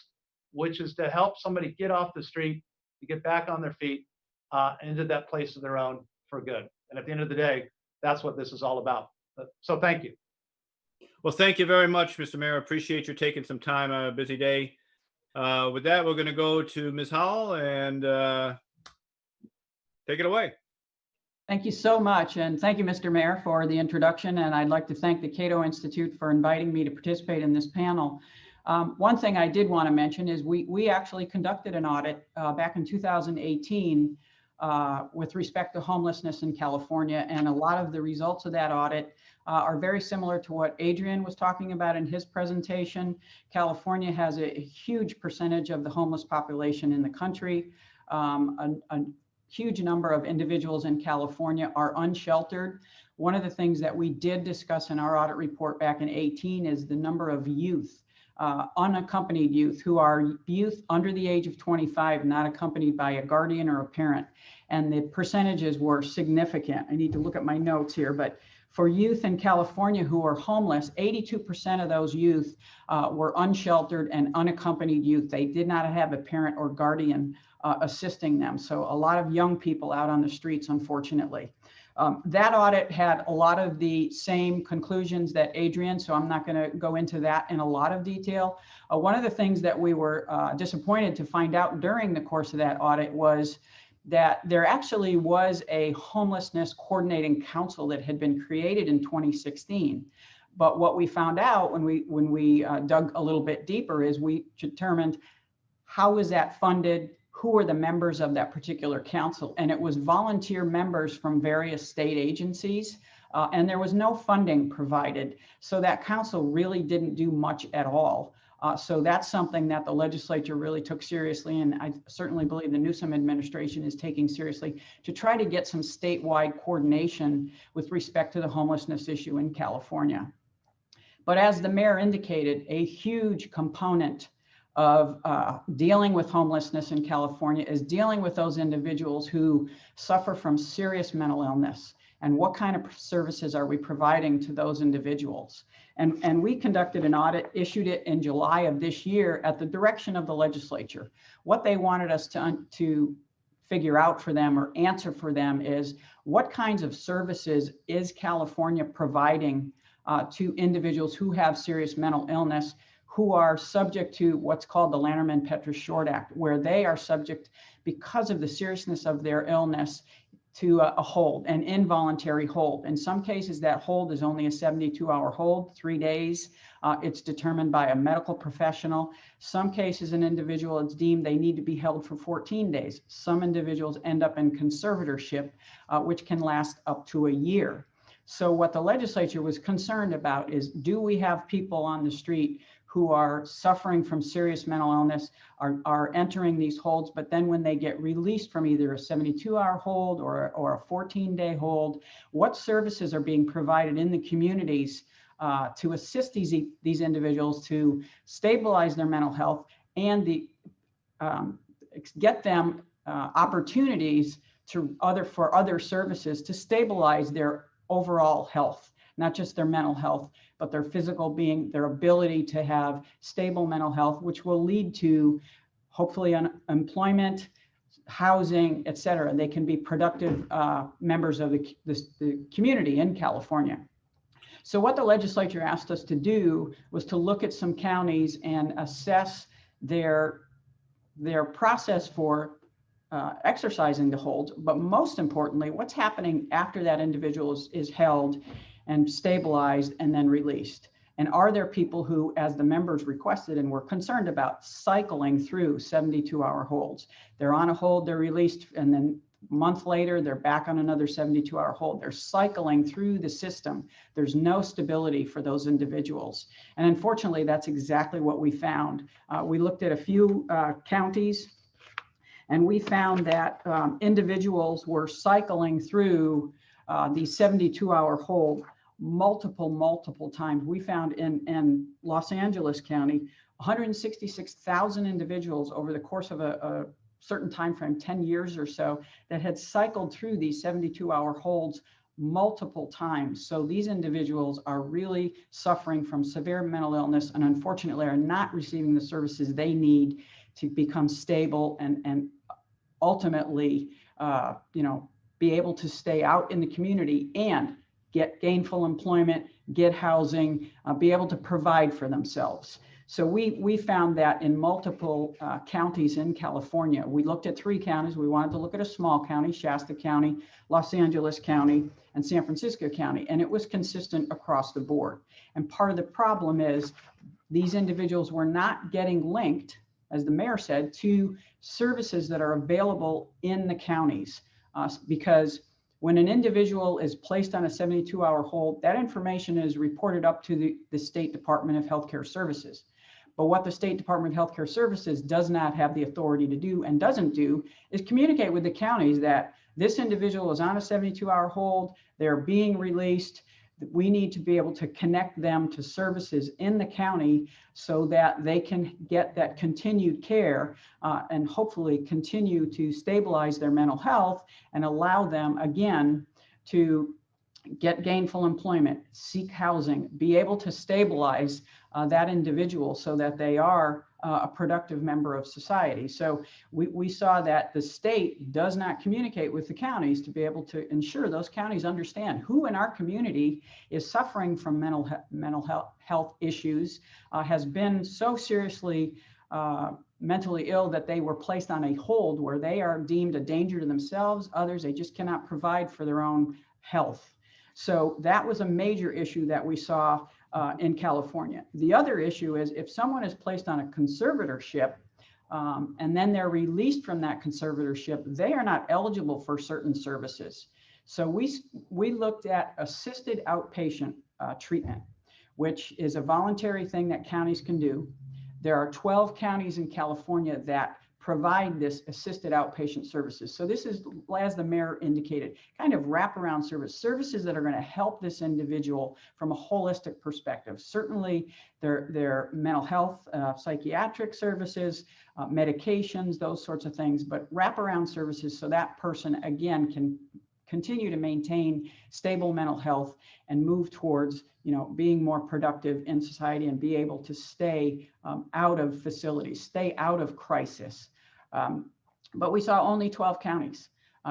which is to help somebody get off the street, to get back on their feet, into that place of their own for good. And at the end of the day, that's what this is all about. So thank you.
Well, thank you very much, Mr. Mayor. Appreciate you taking some time on a busy day. With that, we're going to go to Ms. Howell and take it away.
Thank you so much. And thank you, Mr. Mayor, for the introduction. And I'd like to thank the Cato Institute for inviting me to participate in this panel. One thing I did want to mention is we actually conducted an audit back in 2018 with respect to homelessness in California. And a lot of the results of that audit are very similar to what Adrian was talking about in his presentation. California has a huge percentage of the homeless population in the country. A huge number of individuals in California are unsheltered. One of the things that we did discuss in our audit report back in 2018 is the number of youth, unaccompanied youth, who are youth under the age of 25, not accompanied by a guardian or a parent. And the percentages were significant. I need to look at my notes here, but for youth in California who are homeless, 82% of those youth were unsheltered and unaccompanied youth. They did not have a parent or guardian assisting them. So a lot of young people out on the streets, unfortunately. That audit had a lot of the same conclusions that Adrian, so I'm not going to go into that in a lot of detail. One of the things that we were disappointed to find out during the course of that audit was that there actually was a homelessness coordinating council that had been created in 2016. But what we found out when we dug a little bit deeper is we determined how is that funded, who are the members of that particular council, and it was volunteer members from various state agencies, and there was no funding provided. So that council really didn't do much at all. So that's something that the legislature really took seriously, and I certainly believe the Newsom administration is taking seriously to try to get some statewide coordination with respect to the homelessness issue in California. But as the mayor indicated, a huge component of dealing with homelessness in California is dealing with those individuals who suffer from serious mental illness. And what kind of services are we providing to those individuals? And we conducted an audit, issued it in July of this year at the direction of the legislature. What they wanted us to figure out for them or answer for them is what kinds of services is California providing to individuals who have serious mental illness, who are subject to what's called the Lanterman-Petrus Short Act, where they are subject, because of the seriousness of their illness, to a hold, an involuntary hold. In some cases, that hold is only a 72-hour hold, 3 days. It's determined by a medical professional. Some cases, an individual is deemed they need to be held for 14 days. Some individuals end up in conservatorship, which can last up to a year. So what the legislature was concerned about is, do we have people on the street who are suffering from serious mental illness, are entering these holds, but then when they get released from either a 72-hour hold or a 14-day hold, what services are being provided in the communities to assist these individuals to stabilize their mental health and get them opportunities for other services to stabilize their overall health, not just their mental health, but their physical being, their ability to have stable mental health, which will lead to hopefully employment, housing, et cetera. They can be productive members of the community in California. So what the legislature asked us to do was to look at some counties and assess their process for exercising the holds, but most importantly, what's happening after that individual is held and stabilized and then released. And are there people who, as the members requested and were concerned about, cycling through 72-hour holds? They're on a hold, they're released, and then a month later, they're back on another 72-hour hold. They're cycling through the system. There's no stability for those individuals. And unfortunately, that's exactly what we found. We looked at a few counties, and we found that individuals were cycling through the 72-hour hold multiple times. We found in Los Angeles County, 166,000 individuals over the course of a certain time frame, 10 years or so, that had cycled through these 72-hour holds multiple times. So these individuals are really suffering from severe mental illness and unfortunately are not receiving the services they need to become stable and ultimately, be able to stay out in the community and get gainful employment, get housing, be able to provide for themselves. So we found that in multiple counties in California. We looked at 3 counties. We wanted to look at a small county, Shasta County, Los Angeles County, and San Francisco County, and it was consistent across the board. And part of the problem is these individuals were not getting linked, as the mayor said, to services that are available in the counties. Because when an individual is placed on a 72-hour hold, that information is reported up to the State Department of Healthcare Services. But what the State Department of Healthcare Services does not have the authority to do and doesn't do is communicate with the counties that this individual is on a 72-hour hold, they're being released. We need to be able to connect them to services in the county so that they can get that continued care and hopefully continue to stabilize their mental health and allow them again to get gainful employment, seek housing, be able to stabilize that individual so that they are a productive member of society. So we saw that the state does not communicate with the counties to be able to ensure those counties understand who in our community is suffering from mental health issues, has been so seriously mentally ill that they were placed on a hold where they are deemed a danger to themselves, others they just cannot provide for their own health. So that was a major issue that we saw in California. The other issue is if someone is placed on a conservatorship and then they're released from that conservatorship, they are not eligible for certain services. So we looked at assisted outpatient treatment, which is a voluntary thing that counties can do. There are 12 counties in California that provide this assisted outpatient services. So this is, as the mayor indicated, kind of wraparound services that are going to help this individual from a holistic perspective. Certainly their mental health, psychiatric services, medications, those sorts of things, but wraparound services so that person, again, can continue to maintain stable mental health and move towards, being more productive in society and be able to stay out of facilities, stay out of crisis. But we saw only 12 counties.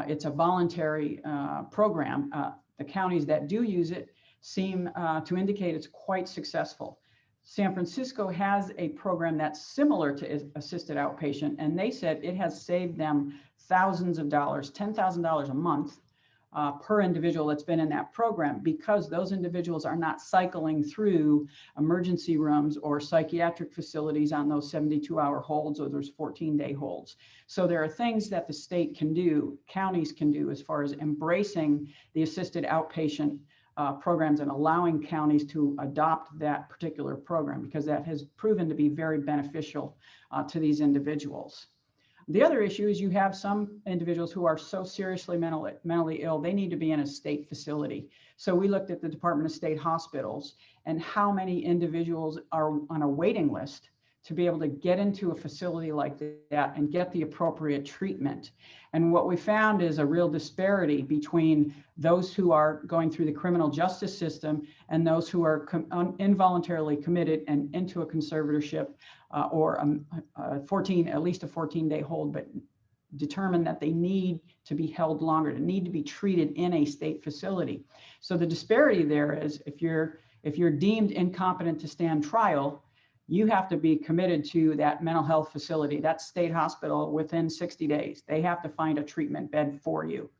It's a voluntary program. The counties that do use it seem to indicate it's quite successful. San Francisco has a program that's similar to assisted outpatient, and they said it has saved them thousands of dollars, $10,000 a month per individual that's been in that program, because those individuals are not cycling through emergency rooms or psychiatric facilities on those 72-hour holds or those 14-day holds. So there are things that the state can do, counties can do, as far as embracing the assisted outpatient programs and allowing counties to adopt that particular program, because that has proven to be very beneficial to these individuals. The other issue is you have some individuals who are so seriously mentally ill, they need to be in a state facility. So we looked at the Department of State hospitals and how many individuals are on a waiting list to be able to get into a facility like that and get the appropriate treatment. And what we found is a real disparity between those who are going through the criminal justice system and those who are involuntarily committed and into a conservatorship or at least a 14-day hold, but determine that they need to be held longer, to need to be treated in a state facility. So the disparity there is if you're deemed incompetent to stand trial, you have to be committed to that mental health facility, that state hospital, within 60 days. They have to find a treatment bed for you.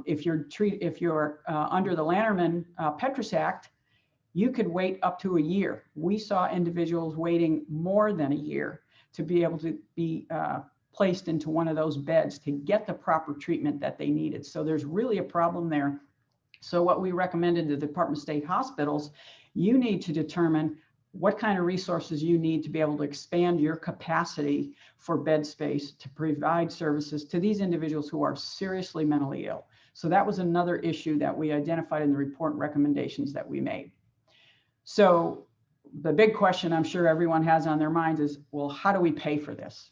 If you're under the Lanterman-Petrus Act, you could wait up to a year. We saw individuals waiting more than a year to be able to be placed into one of those beds to get the proper treatment that they needed. So there's really a problem there. So what we recommended to the Department of State hospitals, you need to determine what kind of resources you need to be able to expand your capacity for bed space to provide services to these individuals who are seriously mentally ill. So that was another issue that we identified in the report and recommendations that we made. So the big question I'm sure everyone has on their minds is, well, how do we pay for this?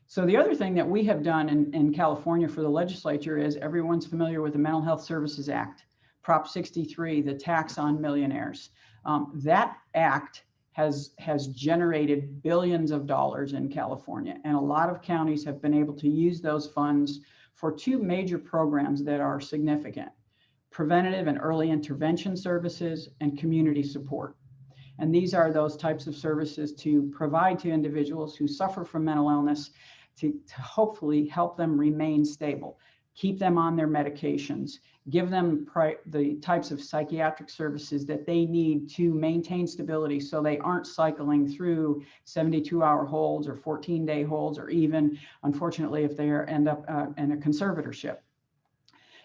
So the other thing that we have done in California for the legislature is, everyone's familiar with the Mental Health Services Act, Prop 63, the tax on millionaires. That act has generated billions of dollars in California, and a lot of counties have been able to use those funds for two major programs that are significant: preventative and early intervention services and community support. And these are those types of services to provide to individuals who suffer from mental illness to hopefully help them remain stable, keep them on their medications, give them the types of psychiatric services that they need to maintain stability so they aren't cycling through 72-hour holds or 14-day holds, or even, unfortunately, if they end up in a conservatorship.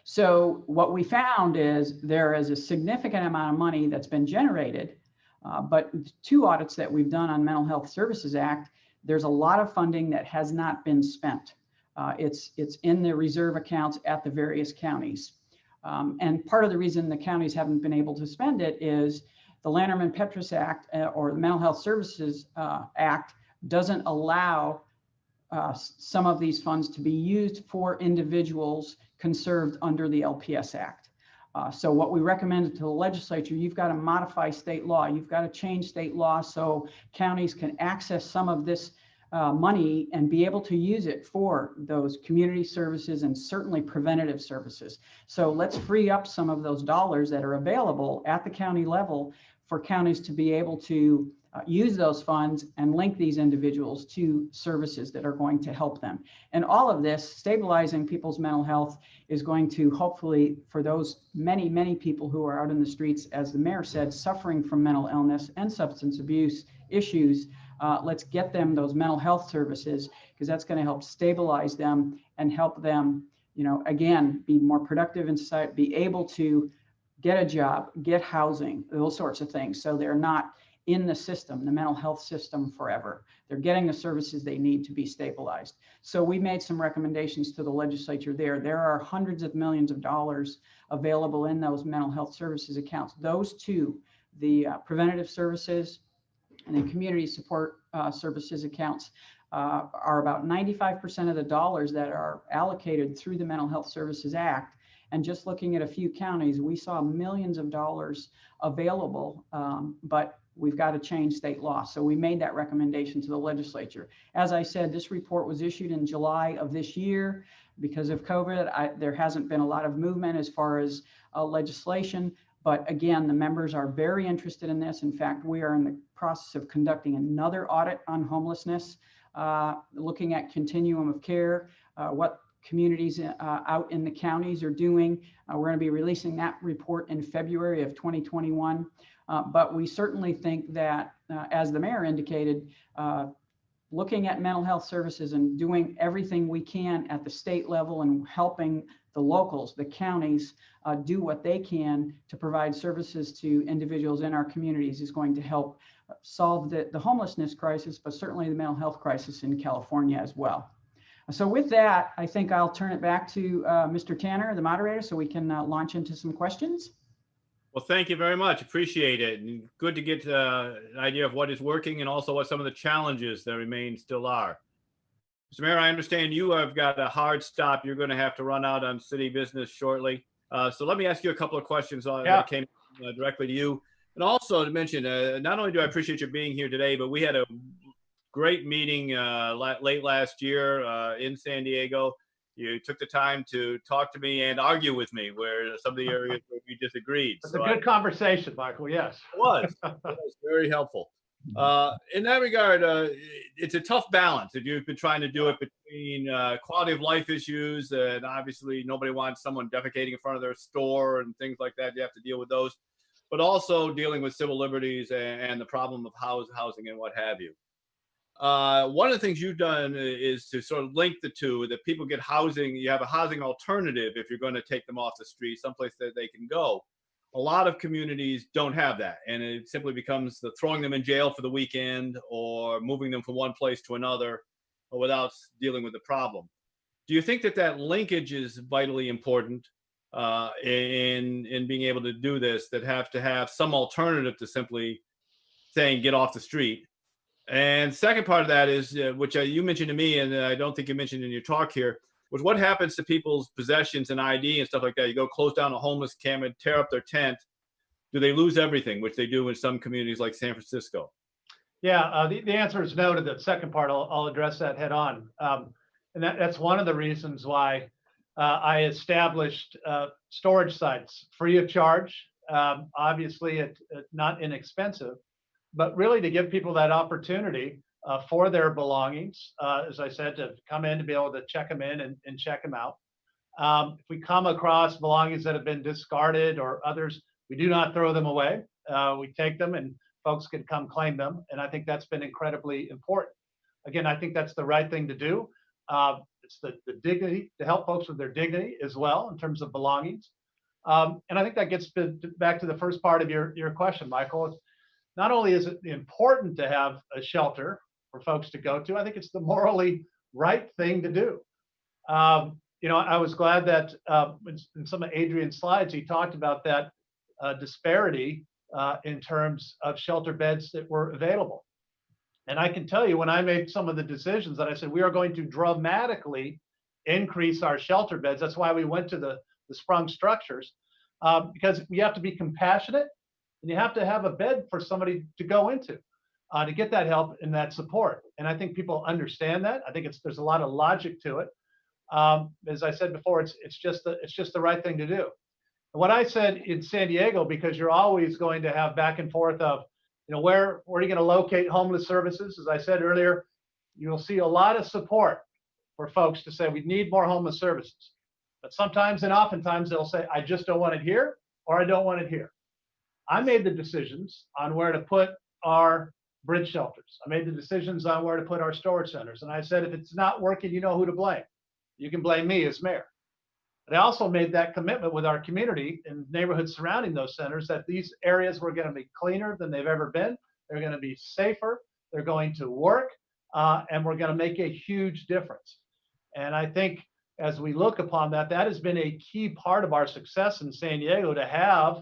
So what we found is there is a significant amount of money that's been generated, but two audits that we've done on Mental Health Services Act, there's a lot of funding that has not been spent. It's in the reserve accounts at the various counties. And part of the reason the counties haven't been able to spend it is the Lanterman-Petrus Act or the Mental Health Services Act doesn't allow some of these funds to be used for individuals conserved under the LPS Act. So what we recommended to the legislature, you've got to modify state law. You've got to change state law so counties can access some of this money and be able to use it for those community services and certainly preventative services. So let's free up some of those dollars that are available at the county level for counties to be able to use those funds and link these individuals to services that are going to help them. And all of this, stabilizing people's mental health, is going to hopefully, for those many, many people who are out in the streets, as the mayor said, suffering from mental illness and substance abuse issues, let's get them those mental health services, because that's going to help stabilize them and help them, again, be more productive in society, be able to get a job, get housing, those sorts of things. So they're not in the system, the mental health system, forever. They're getting the services they need to be stabilized. So we made some recommendations to the legislature there. There are hundreds of millions of dollars available in those mental health services accounts. Those two, the preventative services and the community support services accounts, are about 95% of the dollars that are allocated through the Mental Health Services Act. And just looking at a few counties, we saw millions of dollars available, but we've got to change state law. So we made that recommendation to the legislature. As I said, this report was issued in July of this year. Because of COVID, there hasn't been a lot of movement as far as legislation. But again, the members are very interested in this. In fact, we are in the process of conducting another audit on homelessness, looking at continuum of care, what communities out in the counties are doing. We're going to be releasing that report in February of 2021. But we certainly think that, as the mayor indicated, looking at mental health services and doing everything we can at the state level and helping the locals, the counties, do what they can to provide services to individuals in our communities is going to help solve the homelessness crisis, but certainly the mental health crisis in California as well. So with that, I think I'll turn it back to Mr. Tanner, the moderator, so we can launch into some questions.
Well, thank you very much. Appreciate it. And good to get an idea of what is working and also what some of the challenges that remain still are. Mr. Mayor, I understand you have got a hard stop. You're going to have to run out on city business shortly. So let me ask you a couple of questions that came directly to you. And also to mention, not only do I appreciate you being here today, but we had a great meeting late last year in San Diego. You took the time to talk to me and argue with me where some of the areas where we disagreed.
It's a good conversation, Michael, yes.
It was very helpful. In that regard, it's a tough balance that you've been trying to do it between quality of life issues, and obviously nobody wants someone defecating in front of their store and things like that. You have to deal with those, but also dealing with civil liberties and the problem of housing and what have you. One of the things you've done is to sort of link the two, that people get housing. You have a housing alternative if you're going to take them off the street, someplace that they can go. A lot of communities don't have that, and it simply becomes the throwing them in jail for the weekend or moving them from one place to another without dealing with the problem. Do you think that that linkage is vitally important in being able to do this, that have to have some alternative to simply saying get off the street? And second part of that is, which you mentioned to me, and I don't think you mentioned in your talk here, was what happens to people's possessions and ID and stuff like that. You go close down a homeless camp and tear up their tent. Do they lose everything, which they do in some communities like San Francisco?
Yeah, the answer is no to the second part. I'll address that head on. And that's one of the reasons why I established storage sites free of charge. Obviously, it's not inexpensive, but really to give people that opportunity for their belongings, as I said, to come in, to be able to check them in and check them out. If we come across belongings that have been discarded or others, we do not throw them away. We take them and folks can come claim them. And I think that's been incredibly important. Again, I think that's the right thing to do. It's the dignity, to help folks with their dignity as well in terms of belongings. And I think that gets back to the first part of your question, Michael. It's, not only is it important to have a shelter for folks to go to, I think it's the morally right thing to do. You know, I was glad that in some of Adrian's slides, he talked about that disparity in terms of shelter beds that were available. And I can tell you, when I made some of the decisions that I said, we are going to dramatically increase our shelter beds. That's why we went to the sprung structures. because you have to be compassionate and you have to have a bed for somebody to go into to get that help and that support. And I think people understand that. I think there's a lot of logic to it. As I said before, it's just the right thing to do. And what I said in San Diego, because you're always going to have back and forth of, where are you going to locate homeless services? As I said earlier, you'll see a lot of support for folks to say we need more homeless services. But sometimes and oftentimes they'll say, I just don't want it here, or I don't want it here. I made the decisions on where to put our bridge shelters. I made the decisions on where to put our storage centers. And I said, if it's not working, you know who to blame. You can blame me as mayor. But I also made that commitment with our community and neighborhoods surrounding those centers that these areas were going to be cleaner than they've ever been. They're going to be safer. They're going to work, and we're going to make a huge difference. And I think as we look upon that, that has been a key part of our success in San Diego, to have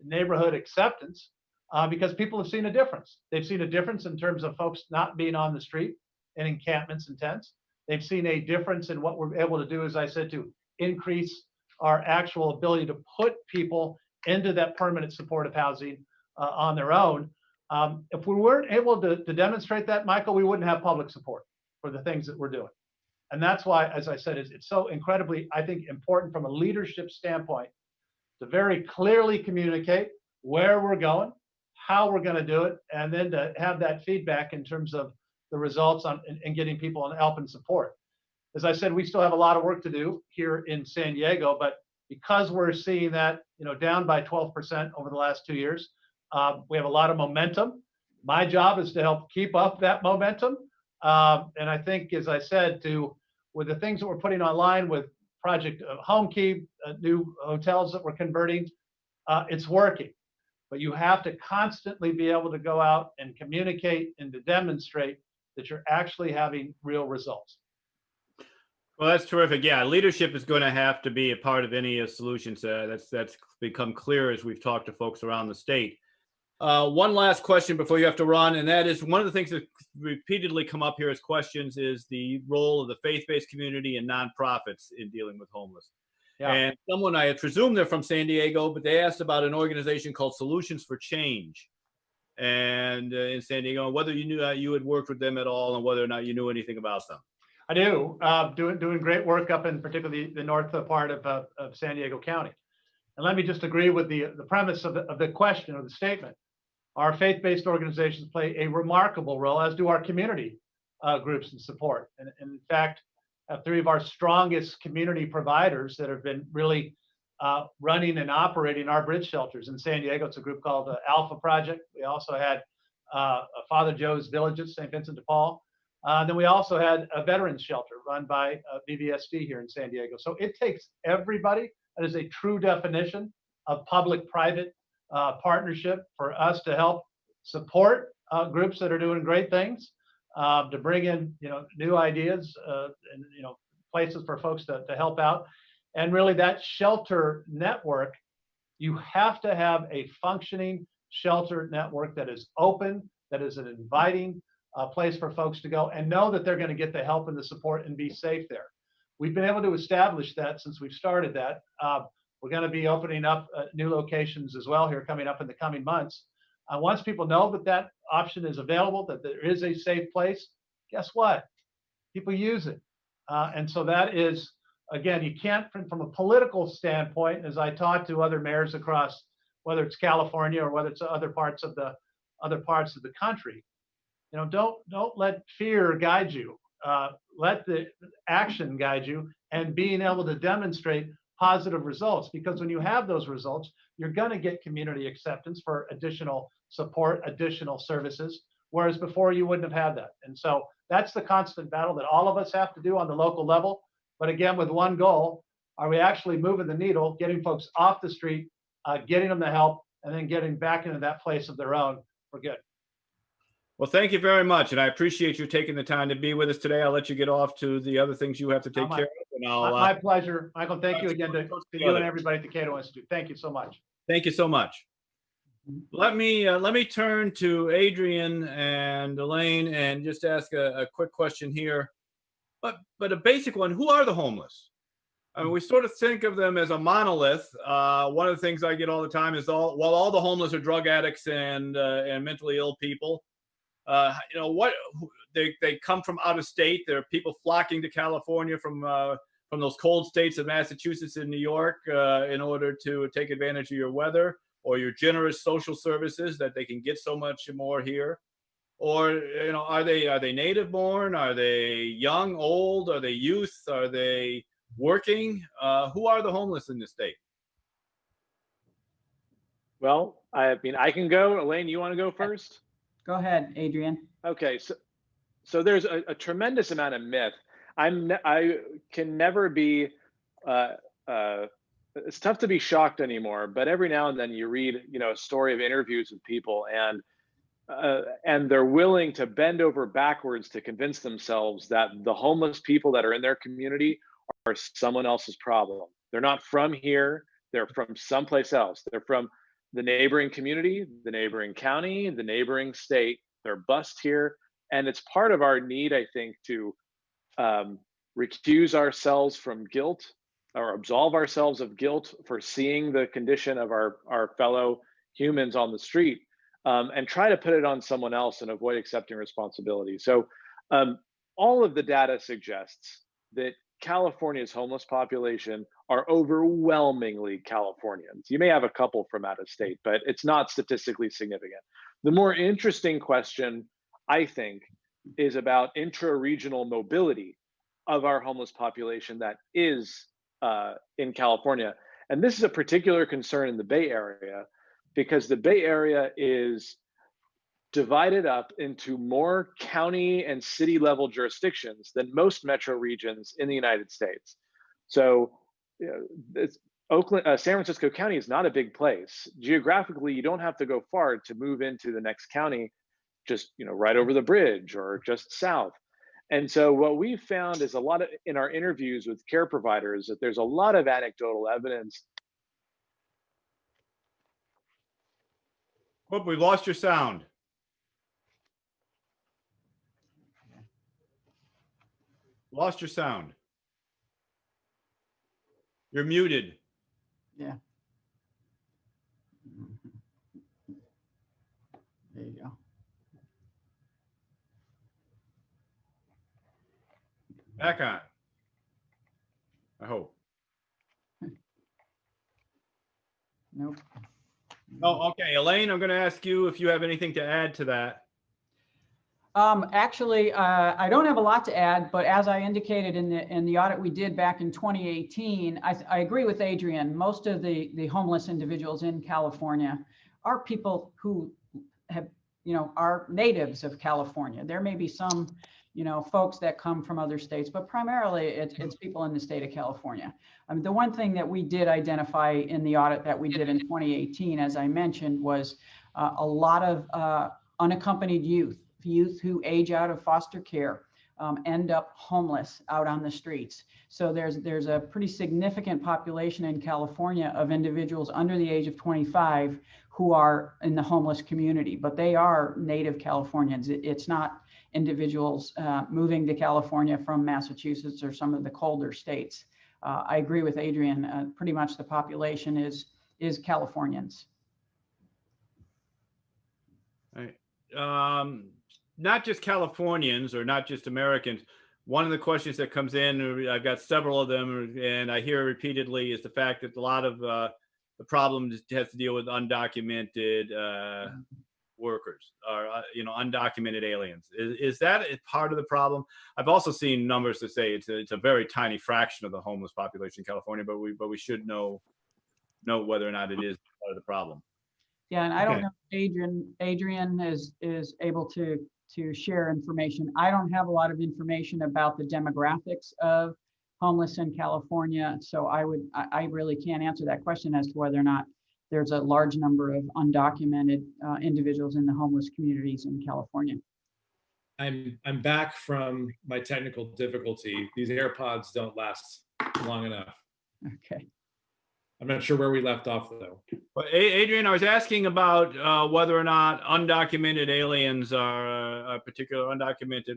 neighborhood acceptance, because people have seen a difference. They've seen a difference in terms of folks not being on the street in encampments and tents. They've seen a difference in what we're able to do, as I said, to increase our actual ability to put people into that permanent supportive housing on their own. If we weren't able to demonstrate that, Michael, we wouldn't have public support for the things that we're doing. And that's why, as I said, it's so incredibly, I think, important from a leadership standpoint to very clearly communicate where we're going, how we're going to do it, and then to have that feedback in terms of the results and getting people on help and support. As I said, we still have a lot of work to do here in San Diego, but because we're seeing that, down by 12% over the last 2 years, we have a lot of momentum. My job is to help keep up that momentum. And I think, as I said, with the things that we're putting online with Project Home Key, new hotels that we're converting, it's working. But you have to constantly be able to go out and communicate and to demonstrate that you're actually having real results.
Well, that's terrific. Yeah, leadership is going to have to be a part of any solutions. That's become clear as we've talked to folks around the state. One last question before you have to run, and that is one of the things that repeatedly come up here as questions is the role of the faith-based community and nonprofits in dealing with homeless. Yeah. And someone, I presume they're from San Diego, but they asked about an organization called Solutions for Change, and in San Diego, whether you knew you had worked with them at all, and whether or not you knew anything about them.
I do, doing great work up in particularly the north part of San Diego County. And let me just agree with the premise of the question or the statement. Our faith-based organizations play a remarkable role, as do our community groups and support. And in fact, three of our strongest community providers that have been really running and operating our bridge shelters in San Diego. It's a group called the Alpha Project. We also had Father Joe's Villages, St. Vincent de Paul. Then we also had a veterans shelter run by BVSD here in San Diego. So it takes everybody. That is a true definition of public-private partnership for us to help support groups that are doing great things, to bring in new ideas and places for folks to help out. And really that shelter network, you have to have a functioning shelter network that is open, that is an inviting place for folks to go and know that they're going to get the help and the support and be safe there. We've been able to establish that since we've started that. We're going to be opening up new locations as well here coming up in the coming months. Once people know that that option is available, that there is a safe place, guess what? People use it. And so that is, again, you can't, from a political standpoint, as I talk to other mayors across, whether it's California or whether it's other parts of the country, don't let fear guide you. Let the action guide you, and being able to demonstrate positive results, because when you have those results, you're going to get community acceptance for additional support, additional services, whereas before you wouldn't have had that. And so that's the constant battle that all of us have to do on the local level. But again, with one goal, are we actually moving the needle, getting folks off the street, getting them the help, and then getting back into that place of their own for good.
Well, thank you very much. And I appreciate you taking the time to be with us today. I'll let you get off to the other things you have to take care of. And
my pleasure. Michael, thank you again to you and everybody at the Cato Institute. Thank you so much.
Thank you so much. Let me turn to Adrian and Elaine and just ask a quick question here, but a basic one. Who are the homeless? I mean, we sort of think of them as a monolith. One of the things I get all the time is all the homeless are drug addicts and mentally ill people. What they come from out of state. There are people flocking to California from those cold states of Massachusetts and New York in order to take advantage of your weather or your generous social services that they can get so much more here. Or are they native born? Are they young, old? Are they youth? Are they working? Who are the homeless in this state?
Well, I mean, I can go. Elaine, you want to go first?
Go ahead, Adrian.
Okay, so there's a tremendous amount of myth. I can never be. It's tough to be shocked anymore, but every now and then you read, a story of interviews with people, and they're willing to bend over backwards to convince themselves that the homeless people that are in their community are someone else's problem. They're not from here. They're from someplace else. They're from the neighboring community, the neighboring county, the neighboring state. They're bused here. And it's part of our need, I think, to recuse ourselves from guilt or absolve ourselves of guilt for seeing the condition of our fellow humans on the street, and try to put it on someone else and avoid accepting responsibility. So all of the data suggests that California's homeless population are overwhelmingly Californians. You may have a couple from out of state, but it's not statistically significant. The more interesting question, I think, is about intra-regional mobility of our homeless population that is in California. And this is a particular concern in the Bay Area, because the Bay Area is divided up into more county and city level jurisdictions than most metro regions in the United States. So San Francisco County is not a big place. Geographically, you don't have to go far to move into the next county, just right over the bridge or just south. And so what we've found is in our interviews with care providers, that there's a lot of anecdotal evidence.
Oh, we lost your sound. Lost your sound. You're muted.
Yeah. There you go.
Back on. I hope.
Nope.
Oh, okay. Elaine, I'm going to ask you if you have anything to add to that.
Actually, I don't have a lot to add, but as I indicated in the audit we did back in 2018, I agree with Adrian. Most of the homeless individuals in California are people who have, are natives of California. There may be some, folks that come from other states, but primarily it's people in the state of California. I mean, the one thing that we did identify in the audit that we did in 2018, as I mentioned, was a lot of unaccompanied youth who age out of foster care end up homeless out on the streets. So there's a pretty significant population in California of individuals under the age of 25 who are in the homeless community, but they are native Californians. It's not individuals moving to California from Massachusetts or some of the colder states. I agree with Adrian. Pretty much the population is Californians.
All right. Not just Californians or not just Americans. One of the questions that comes in, I've got several of them, and I hear repeatedly, is the fact that a lot of the problem has to deal with undocumented workers or undocumented aliens. Is that a part of the problem? I've also seen numbers that say it's a very tiny fraction of the homeless population in California, but we should know whether or not it is part of the problem.
Yeah, and I don't know if Adrian is able to share information. I don't have a lot of information about the demographics of homeless in California, so I really can't answer that question as to whether or not there's a large number of undocumented individuals in the homeless communities in California.
I'm back from my technical difficulty. These AirPods don't last long enough.
Okay.
I'm not sure where we left off though.
Well, Adrian, I was asking about whether or not undocumented aliens are particular undocumented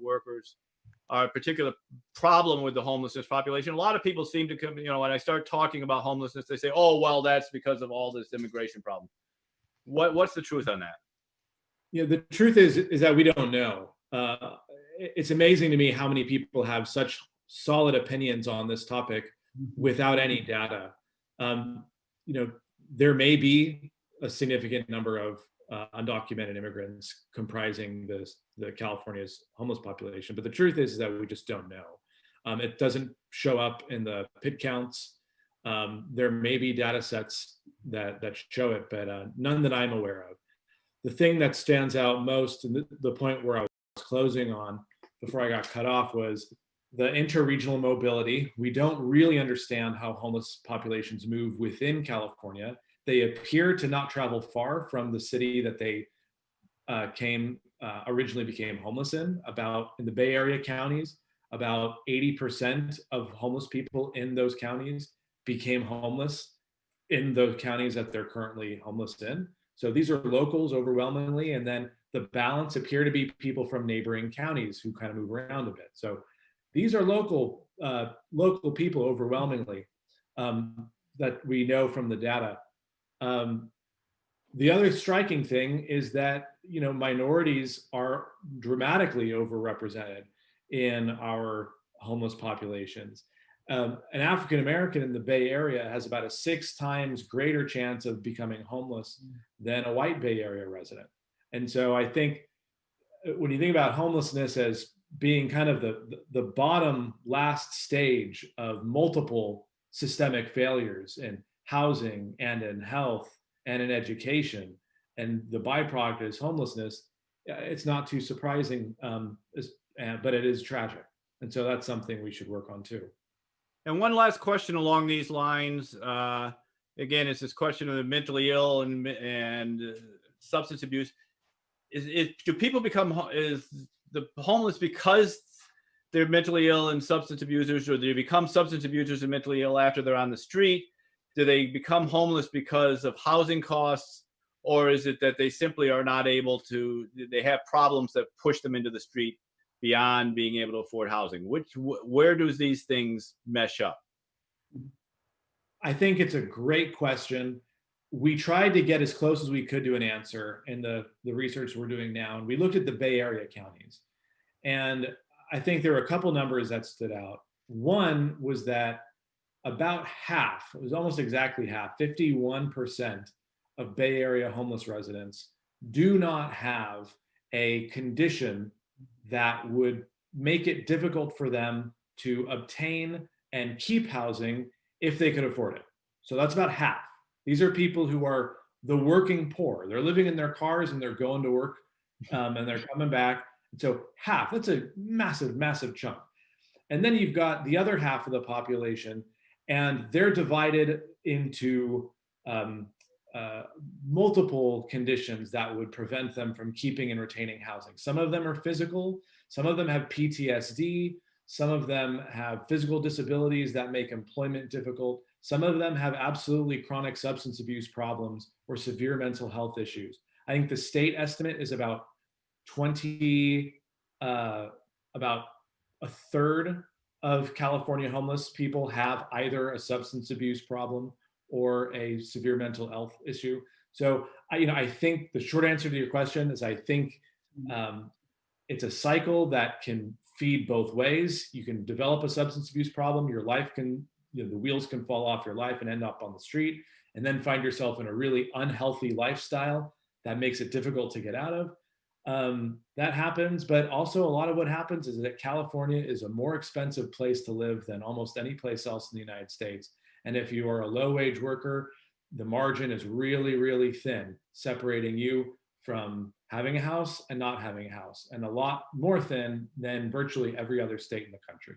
workers a particular problem with the homelessness population. A lot of people seem to come, when I start talking about homelessness, they say, oh, well, that's because of all this immigration problem. What's the truth on that?
Yeah, the truth is that we don't know. It's amazing to me how many people have such solid opinions on this topic without any data. There may be a significant number of undocumented immigrants comprising the California's homeless population, but the truth is that we just don't know. It doesn't show up in the PID counts. There may be data sets that show it, but none that I'm aware of. The thing that stands out most, and the point where I was closing on before I got cut off, was the interregional mobility. We don't really understand how homeless populations move within California. They appear to not travel far from the city that they originally became homeless in. In the Bay Area counties, about 80% of homeless people in those counties became homeless in those counties that they're currently homeless in. So these are locals overwhelmingly, and then the balance appear to be people from neighboring counties who kind of move around a bit. So these are local people overwhelmingly that we know from the data. The other striking thing is that minorities are dramatically overrepresented in our homeless populations. An African American in the Bay Area has about a 6 times greater chance of becoming homeless than a white Bay Area resident. And so I think when you think about homelessness as being kind of the bottom last stage of multiple systemic failures in housing and in health and in education, and the byproduct is homelessness, it's not too surprising, but it is tragic. And so that's something we should work on too.
And one last question along these lines. Again, it's this question of the mentally ill and substance abuse. Do people is the homeless because they're mentally ill and substance abusers, or do they become substance abusers and mentally ill after they're on the street? Do they become homeless because of housing costs, or is it that they simply are not able to, they have problems that push them into the street beyond being able to afford housing? Where does these things mesh up?
I think it's a great question. We tried to get as close as we could to an answer in the research we're doing now. And we looked at the Bay Area counties. And I think there were a couple numbers that stood out. One was that about half, it was almost exactly half, 51% of Bay Area homeless residents do not have a condition that would make it difficult for them to obtain and keep housing if they could afford it. So that's about half. These are people who are the working poor. They're living in their cars and they're going to work and they're coming back. And so half, that's a massive, massive chunk. And then you've got the other half of the population, and they're divided into multiple conditions that would prevent them from keeping and retaining housing. Some of them are physical, some of them have PTSD, some of them have physical disabilities that make employment difficult. Some of them have absolutely chronic substance abuse problems or severe mental health issues. I think the state estimate is about about a third of California homeless people have either a substance abuse problem or a severe mental health issue. So I think the short answer to your question is I think it's a cycle that can feed both ways. You can develop a substance abuse problem, your life can, the wheels can fall off your life and end up on the street, and then find yourself in a really unhealthy lifestyle that makes it difficult to get out of. That happens, but also a lot of what happens is that California is a more expensive place to live than almost any place else in the United States. And if you are a low-wage worker, the margin is really, really thin, separating you from having a house and not having a house, and a lot more thin than virtually every other state in the country.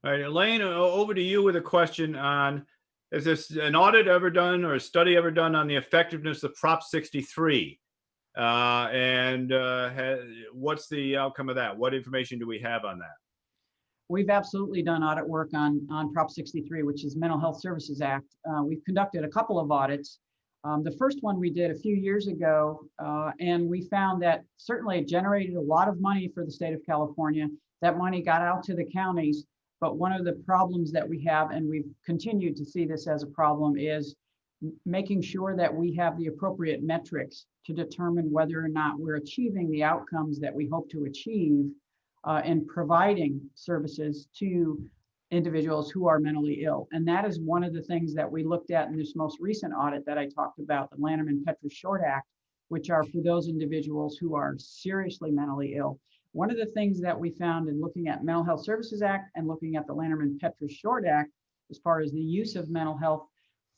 All right, Elaine, over to you with a question on, is this an audit ever done or a study ever done on the effectiveness of Prop 63? What's the outcome of that? What information do we have on that?
We've absolutely done audit work on Prop 63, which is Mental Health Services Act. We've conducted a couple of audits. The first one we did a few years ago, and we found that certainly it generated a lot of money for the state of California. That money got out to the counties, but one of the problems that we have, and we've continued to see this as a problem, is making sure that we have the appropriate metrics to determine whether or not we're achieving the outcomes that we hope to achieve in providing services to individuals who are mentally ill. And that is one of the things that we looked at in this most recent audit that I talked about, the Lanterman-Petrus Short Act, which are for those individuals who are seriously mentally ill. One of the things that we found in looking at Mental Health Services Act and looking at the Lanterman-Petrus Short Act, as far as the use of mental health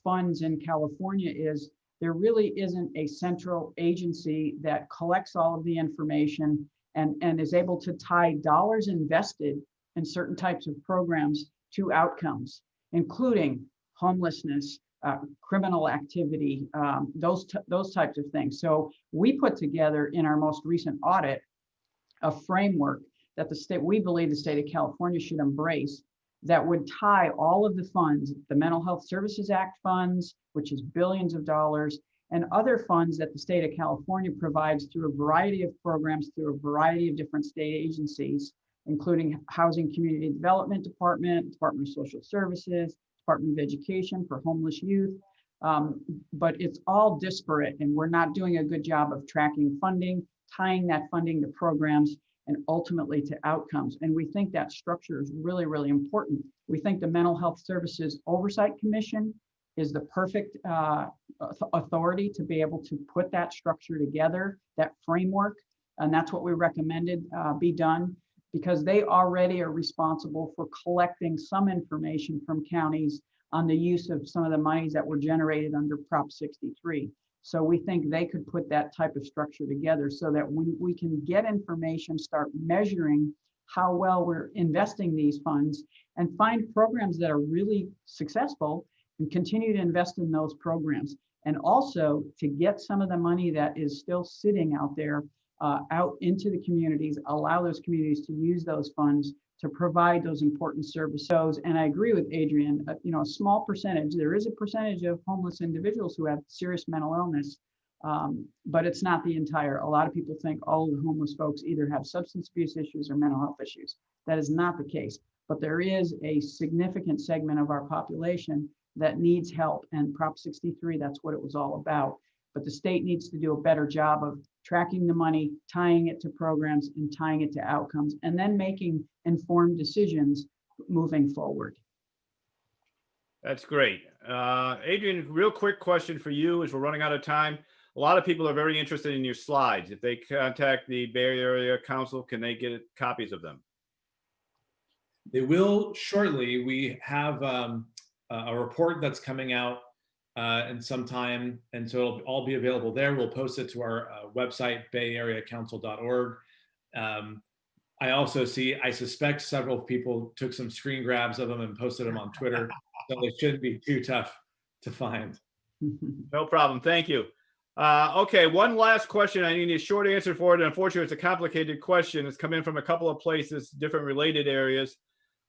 funds in California, is there really isn't a central agency that collects all of the information and is able to tie dollars invested in certain types of programs to outcomes, including homelessness, criminal activity, those types of things. So we put together in our most recent audit a framework that we believe the state of California should embrace, that would tie all of the funds, the Mental Health Services Act funds, which is billions of dollars, and other funds that the state of California provides through a variety of programs, through a variety of different state agencies, including Housing Community Development Department, Department of Social Services, Department of Education for homeless youth. But it's all disparate, and we're not doing a good job of tracking funding, tying that funding to programs, and ultimately to outcomes. And we think that structure is really, really important. We think the Mental Health Services Oversight Commission is the perfect authority to be able to put that structure together, that framework. And that's what we recommended be done, because they already are responsible for collecting some information from counties on the use of some of the monies that were generated under Prop 63. So we think they could put that type of structure together so that we can get information, start measuring how well we're investing these funds, and find programs that are really successful and continue to invest in those programs. And also to get some of the money that is still sitting out there out into the communities, allow those communities to use those funds to provide those important services. And I agree with Adrian, a small percentage, there is a percentage of homeless individuals who have serious mental illness, but it's not the entire. A lot of people think all of the homeless folks either have substance abuse issues or mental health issues. That is not the case, but there is a significant segment of our population that needs help, and Prop 63, that's what it was all about. But the state needs to do a better job of tracking the money, tying it to programs, and tying it to outcomes, and then making informed decisions moving forward.
That's great. Adrian, real quick question for you as we're running out of time. A lot of people are very interested in your slides. If they contact the Bay Area Council, can they get copies of them?
They will shortly. We have a report that's coming out in some time, and so it'll all be available there. We'll post it to our website, bayareacouncil.org. I suspect several people took some screen grabs of them and posted them on Twitter, so they shouldn't be too tough to find.
No problem. Thank you. Okay, one last question. I need a short answer for it. Unfortunately, it's a complicated question. It's come in from a couple of places, different related areas.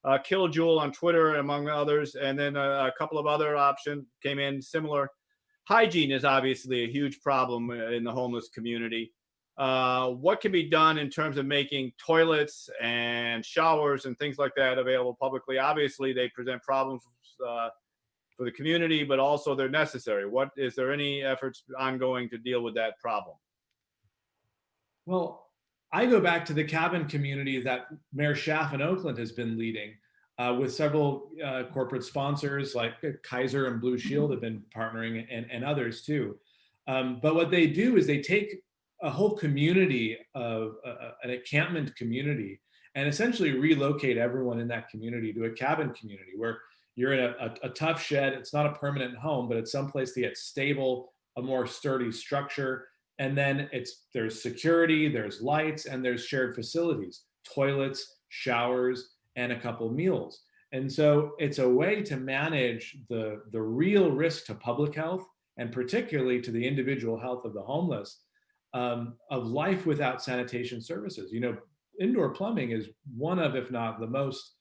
Kilojoule on Twitter, among others, and then a couple of other options came in similar. Hygiene is obviously a huge problem in the homeless community. What can be done in terms of making toilets and showers and things like that available publicly? Obviously, they present problems for the community, but also they're necessary. Is there any efforts ongoing to deal with that problem?
Well, I go back to the cabin community that Mayor Schaaf in Oakland has been leading with several corporate sponsors like Kaiser and Blue Shield have been partnering, and others too. But what they do is they take a whole community of an encampment community and essentially relocate everyone in that community to a cabin community where you're in a tough shed. It's not a permanent home, but it's someplace to get stable, a more sturdy structure. And then there's security, there's lights, and there's shared facilities, toilets, showers, and a couple meals. And so it's a way to manage the real risk to public health, and particularly to the individual health of the homeless, of life without sanitation services. Indoor plumbing is one of, if not the most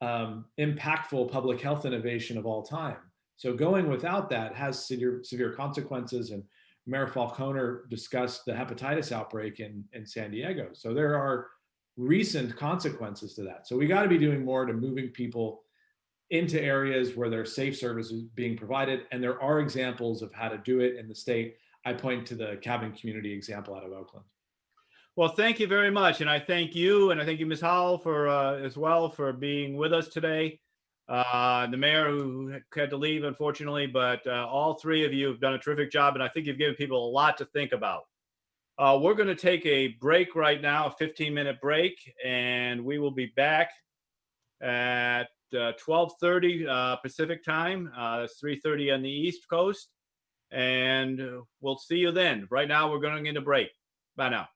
impactful public health innovation of all time. So going without that has severe consequences. And Mayor Falconer discussed the hepatitis outbreak in San Diego. So there are recent consequences to that. So we got to be doing more to moving people into areas where there's safe services being provided. And there are examples of how to do it in the state. I point to the cabin community example out of Oakland.
Well, thank you very much. And I thank you, and I thank you, Ms. Howell, for as well for being with us today. The mayor who had to leave, unfortunately, but all three of you have done a terrific job, and I think you've given people a lot to think about. We're going to take a break right now, a 15-minute break, and we will be back at 12:30 Pacific time. That's 3:30 on the East Coast, and we'll see you then. Right now, we're going into break. Bye now.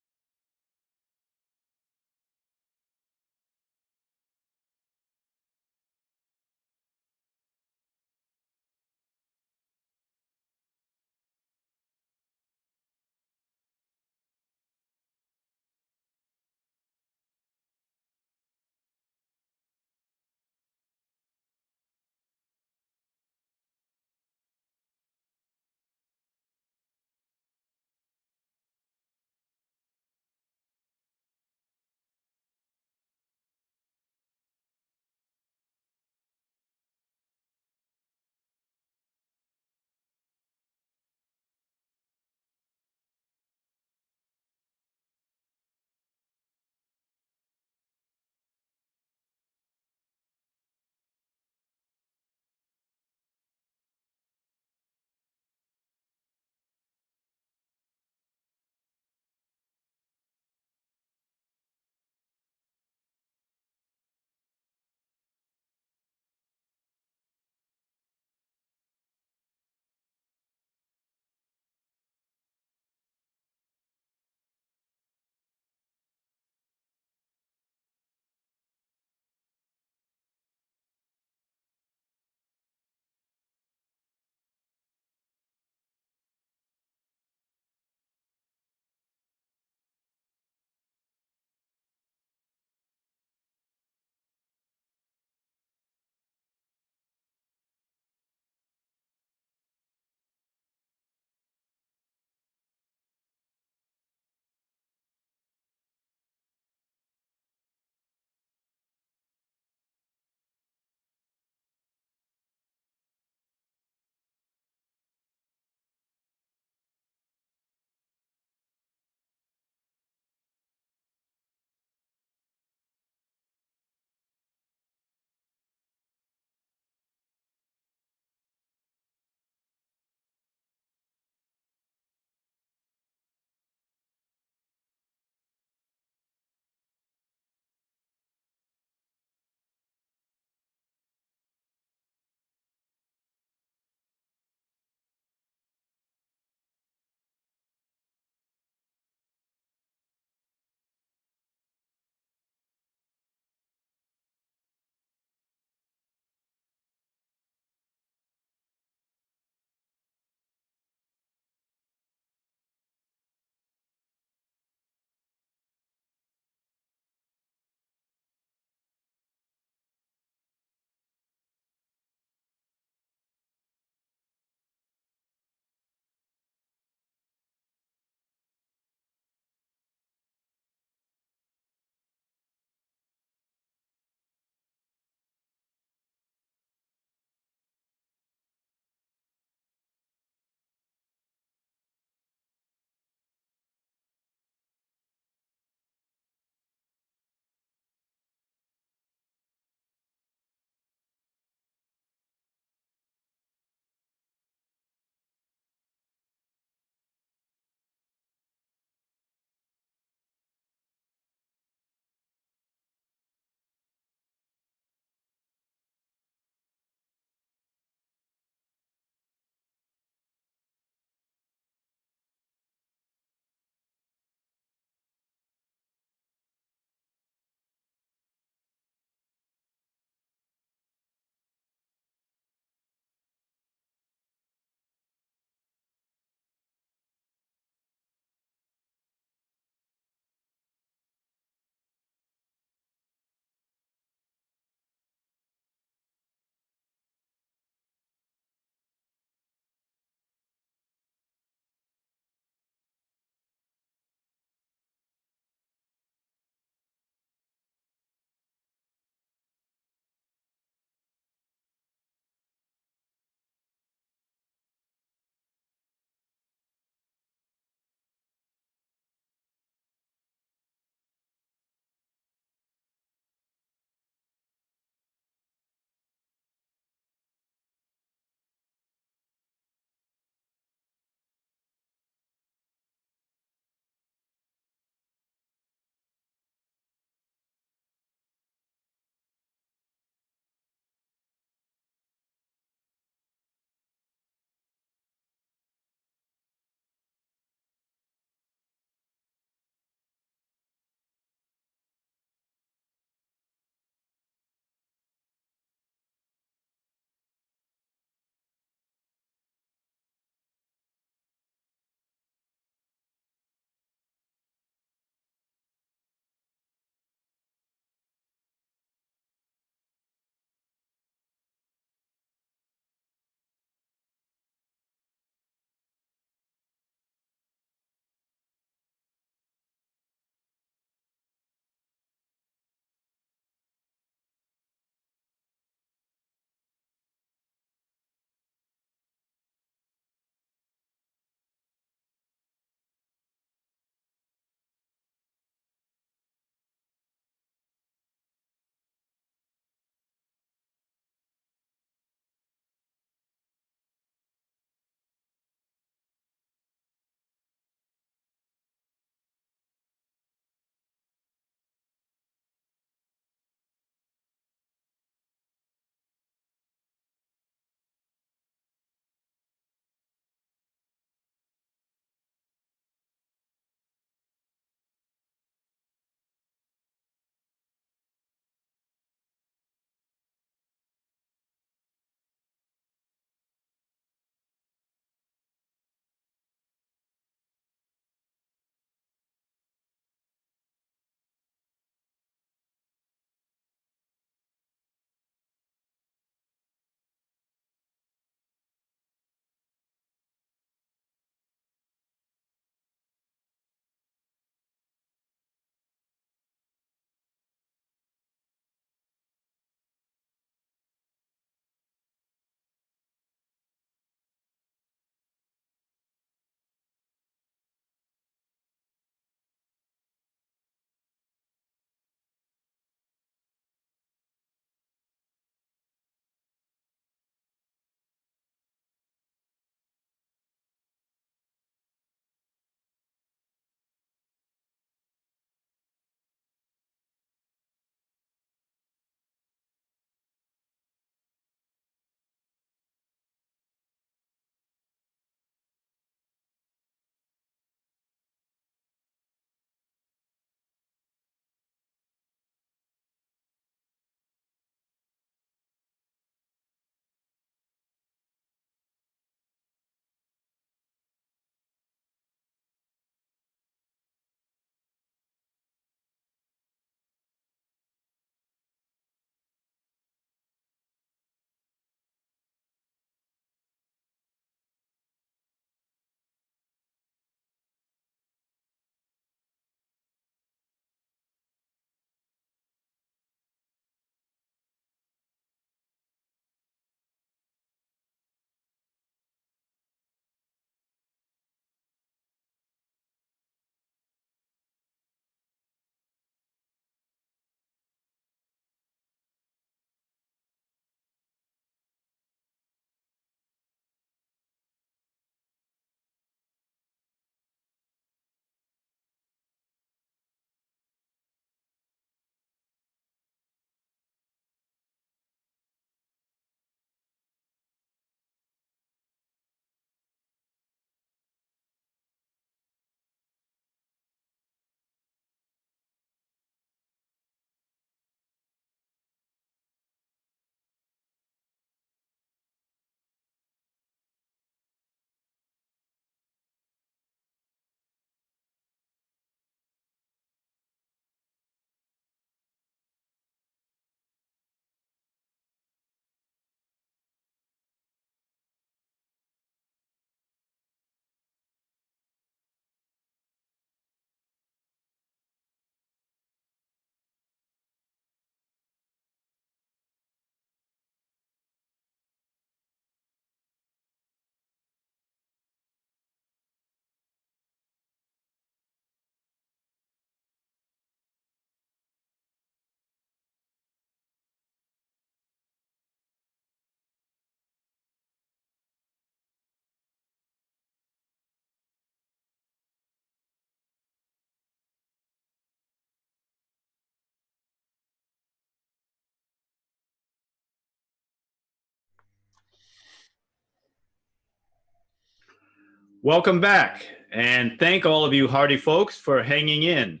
Welcome back, and thank all of you hardy folks for hanging in,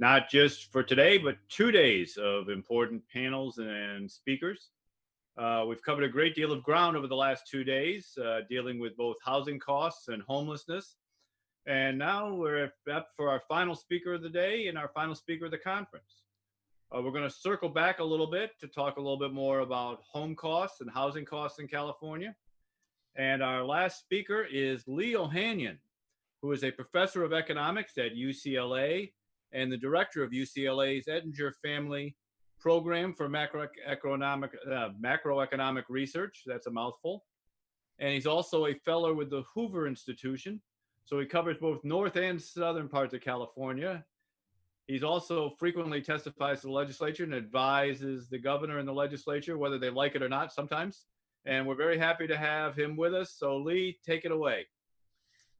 not just for today, but 2 days of important panels and speakers. We've covered a great deal of ground over the last 2 days, dealing with both housing costs and homelessness. And now we're up for our final speaker of the day and our final speaker of the conference. We're going to circle back a little bit to talk a little bit more about home costs and housing costs in California. And our last speaker is Lee Ohanian, who is a professor of economics at UCLA and the director of UCLA's Ettinger Family Program for Macroeconomic Research. That's a mouthful. And he's also a fellow with the Hoover Institution. So he covers both north and southern parts of California. He's also frequently testifies to the legislature and advises the governor and the legislature, whether they like it or not sometimes. And we're very happy to have him with us. So Lee, take it away.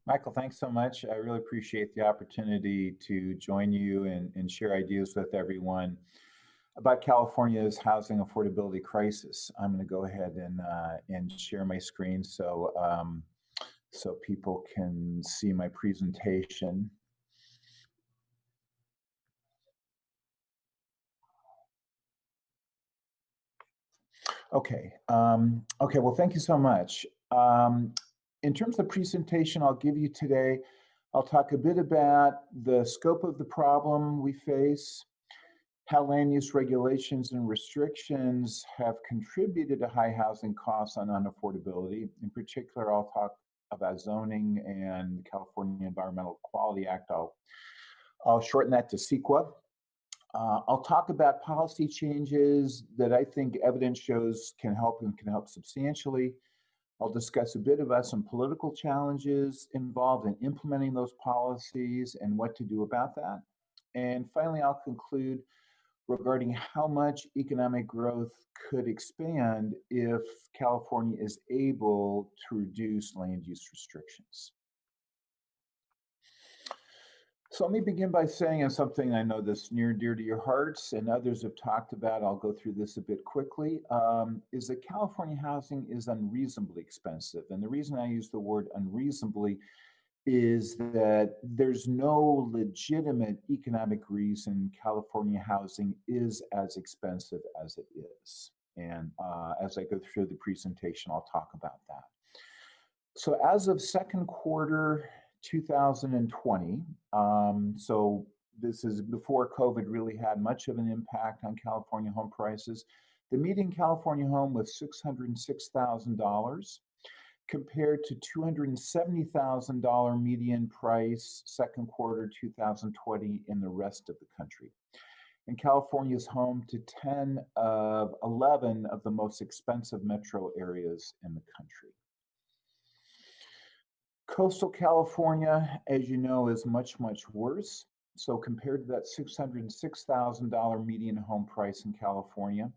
Michael, thanks so much. I really appreciate the opportunity to join you and share ideas with everyone about California's housing affordability crisis. I'm going to go ahead and share my screen so so people can see my presentation. Okay. Okay. Well, thank you so much. In terms of the presentation I'll give you today, I'll talk a bit about the scope of the problem we face, how land use regulations and restrictions have contributed to high housing costs and unaffordability. In particular, I'll talk about zoning and the California Environmental Quality Act. I'll shorten that to CEQA. I'll talk about policy changes that I think evidence shows can help and can help substantially. I'll discuss a bit about some political challenges involved in implementing those policies and what to do about that. And finally, I'll conclude regarding how much economic growth could expand if California is able to reduce land use restrictions. So let me begin by saying something I know that's near and dear to your hearts and others have talked about. I'll go through this a bit quickly, is that California housing is unreasonably expensive. And the reason I use the word unreasonably is that there's no legitimate economic reason California housing is as expensive as it is. And as I go through the presentation, I'll talk about that. So as of second quarter 2020, so this is before COVID really had much of an impact on California home prices, the median California home was $606,000 compared to $270,000 median price second quarter 2020 in the rest of the country. And California is home to 10 of 11 of the most expensive metro areas in the country. Coastal California, as you know, is much, much worse. So compared to that $606,000 median home price in California,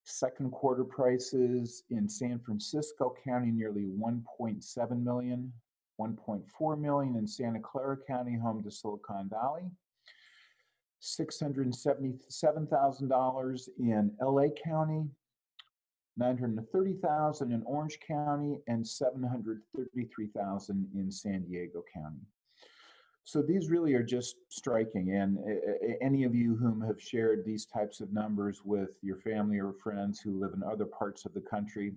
second quarter prices in San Francisco County nearly 1.7 million, 1.4 million in Santa Clara County, home to Silicon Valley, $677,000 in LA County, $930,000 in Orange County, and $733,000 in San Diego County. So these really are just striking. And any of you whom have shared these types of numbers with your family or friends who live in other parts of the country,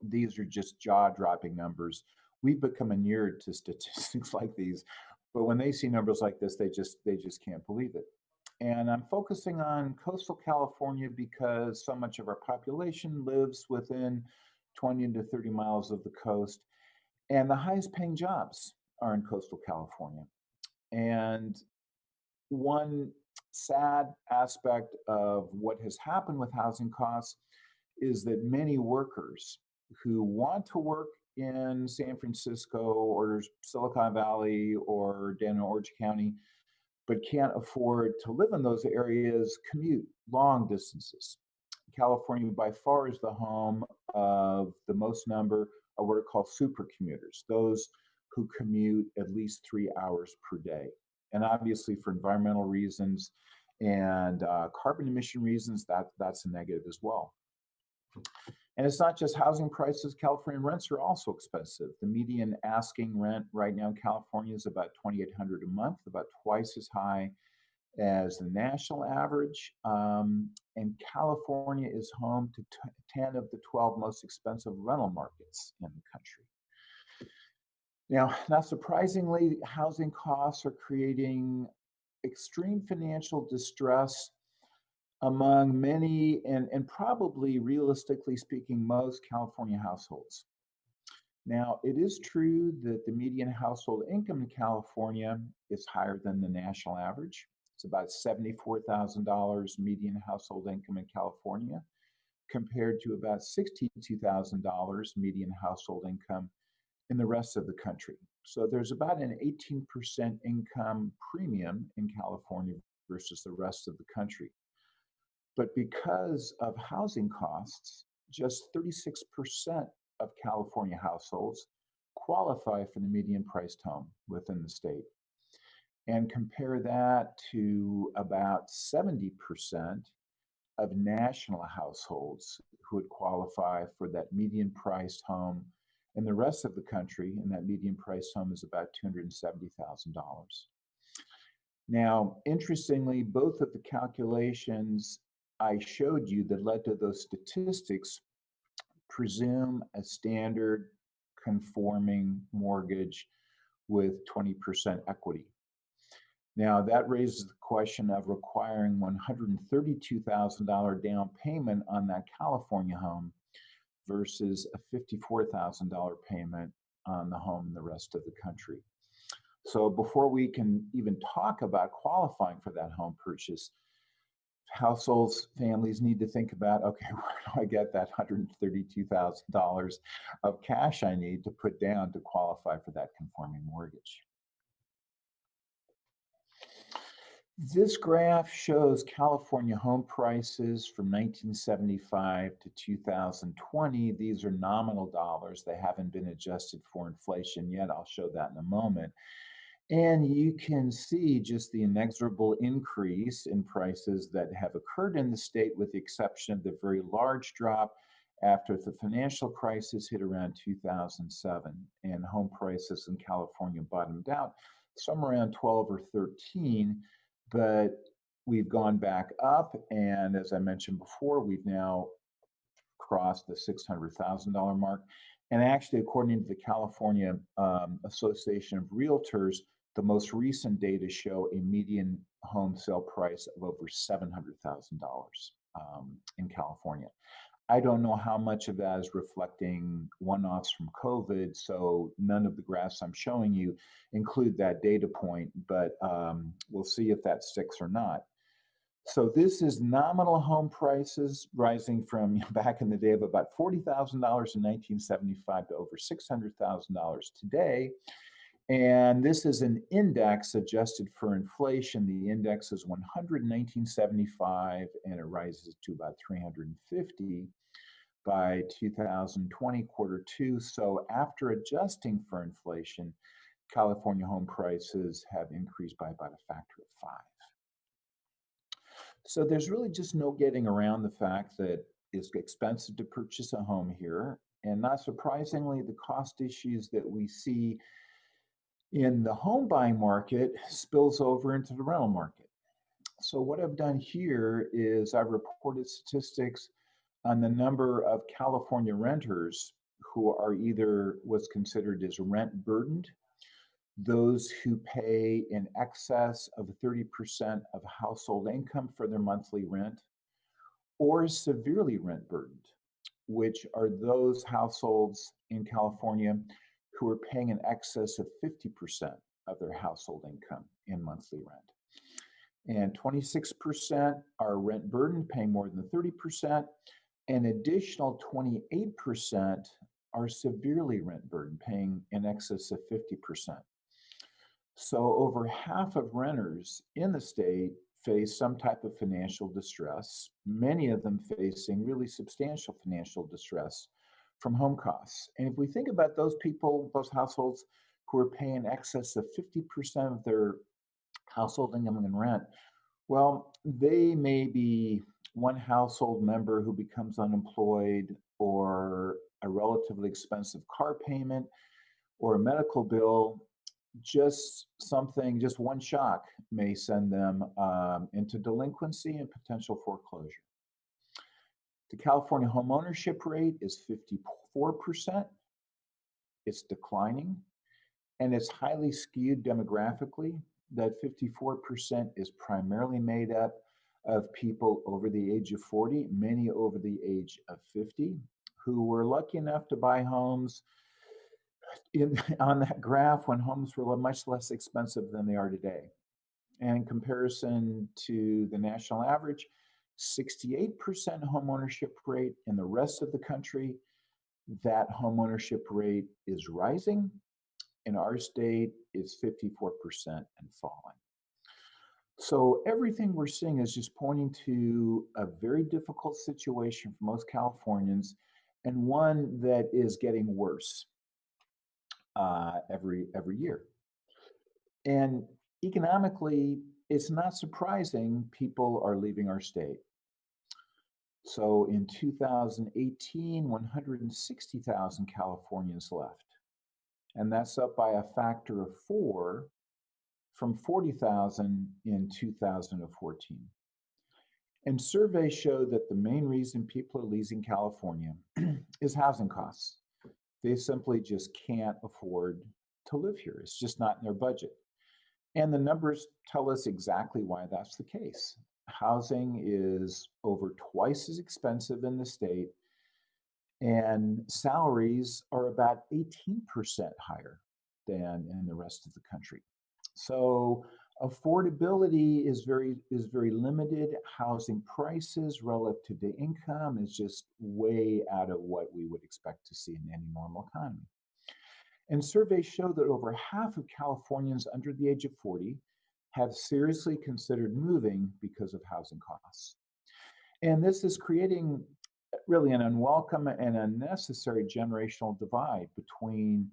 these are just jaw-dropping numbers. We've become inured to statistics like these, but when they see numbers like this, they just can't believe it. And I'm focusing on coastal California because so much of our population lives within 20 to 30 miles of the coast. And the highest paying jobs are in coastal California. And one sad aspect of what has happened with housing costs is that many workers who want to work in San Francisco or Silicon Valley or down in Orange County but can't afford to live in those areas, commute long distances. California by far is the home of the most number of what are called super commuters, those who commute at least 3 hours per day. And obviously for environmental reasons and carbon emission reasons, that's a negative as well. And it's not just housing prices. California rents are also expensive. The median asking rent right now in California is about $2,800 a month, about twice as high as the national average. And California is home to 10 of the 12 most expensive rental markets in the country. Now, not surprisingly, housing costs are creating extreme financial distress among many, and probably realistically speaking, most California households. Now, it is true that the median household income in California is higher than the national average. It's about $74,000 median household income in California, compared to about $62,000 median household income in the rest of the country. So there's about an 18% income premium in California versus the rest of the country. But because of housing costs, just 36% of California households qualify for the median priced home within the state. And compare that to about 70% of national households who would qualify for that median priced home in the rest of the country, and that median priced home is about $270,000. Now, interestingly, both of the calculations I showed you that led to those statistics presume a standard conforming mortgage with 20% equity. Now, that raises the question of requiring $132,000 down payment on that California home versus a $54,000 payment on the home in the rest of the country. So before we can even talk about qualifying for that home purchase, households, families need to think about, okay, where do I get that $132,000 of cash I need to put down to qualify for that conforming mortgage? This graph shows California home prices from 1975 to 2020. These are nominal dollars. They haven't been adjusted for inflation yet. I'll show that in a moment. And you can see just the inexorable increase in prices that have occurred in the state, with the exception of the very large drop after the financial crisis hit around 2007. And home prices in California bottomed out somewhere around 12 or 13. But we've gone back up, and as I mentioned before, we've now crossed the $600,000 mark. And actually, according to the California Association of Realtors, the most recent data show a median home sale price of over $700,000 in California. I don't know how much of that is reflecting one-offs from COVID, so none of the graphs I'm showing you include that data point, but we'll see if that sticks or not. So this is nominal home prices rising from back in the day of about $40,000 in 1975 to over $600,000 today. And this is an index adjusted for inflation. The index is 100 in 1975, and it rises to about 350 by 2020 Q2. So after adjusting for inflation, California home prices have increased by about a factor of 5. So there's really just no getting around the fact that it's expensive to purchase a home here. And not surprisingly, the cost issues that we see in the home buying market spills over into the rental market. So what I've done here is I've reported statistics on the number of California renters who are either what's considered as rent burdened, those who pay in excess of 30% of household income for their monthly rent, or severely rent burdened, which are those households in California who are paying in excess of 50% of their household income in monthly rent. And 26% are rent burdened, paying more than 30%. An additional 28% are severely rent burdened, paying in excess of 50%. So over half of renters in the state face some type of financial distress, many of them facing really substantial financial distress from home costs. And if we think about those people, those households who are paying excess of 50% of their household income in rent, Well, they may be one household member who becomes unemployed, or a relatively expensive car payment, or a medical bill. Just one shock may send them into delinquency and potential foreclosure. The California homeownership rate is 54%. It's declining, and it's highly skewed demographically. That 54% is primarily made up of people over the age of 40, many over the age of 50, who were lucky enough to buy homes on that graph when homes were much less expensive than they are today. And in comparison to the national average, 68% homeownership rate in the rest of the country, that homeownership rate is rising. In our state, it's 54% and falling. So everything we're seeing is just pointing to a very difficult situation for most Californians, and one that is getting worse every year. And economically, it's not surprising people are leaving our state. So in 2018, 160,000 Californians left. And that's up by a factor of 4 from 40,000 in 2014. And surveys show that the main reason people are leaving California is housing costs. They simply just can't afford to live here. It's just not in their budget. And the numbers tell us exactly why that's the case. Housing is over twice as expensive in the state, and salaries are about 18% higher than in the rest of the country. So affordability is very limited. Housing prices relative to income is just way out of what we would expect to see in any normal economy. And surveys show that over half of Californians under the age of 40 have seriously considered moving because of housing costs. And this is creating really an unwelcome and unnecessary generational divide between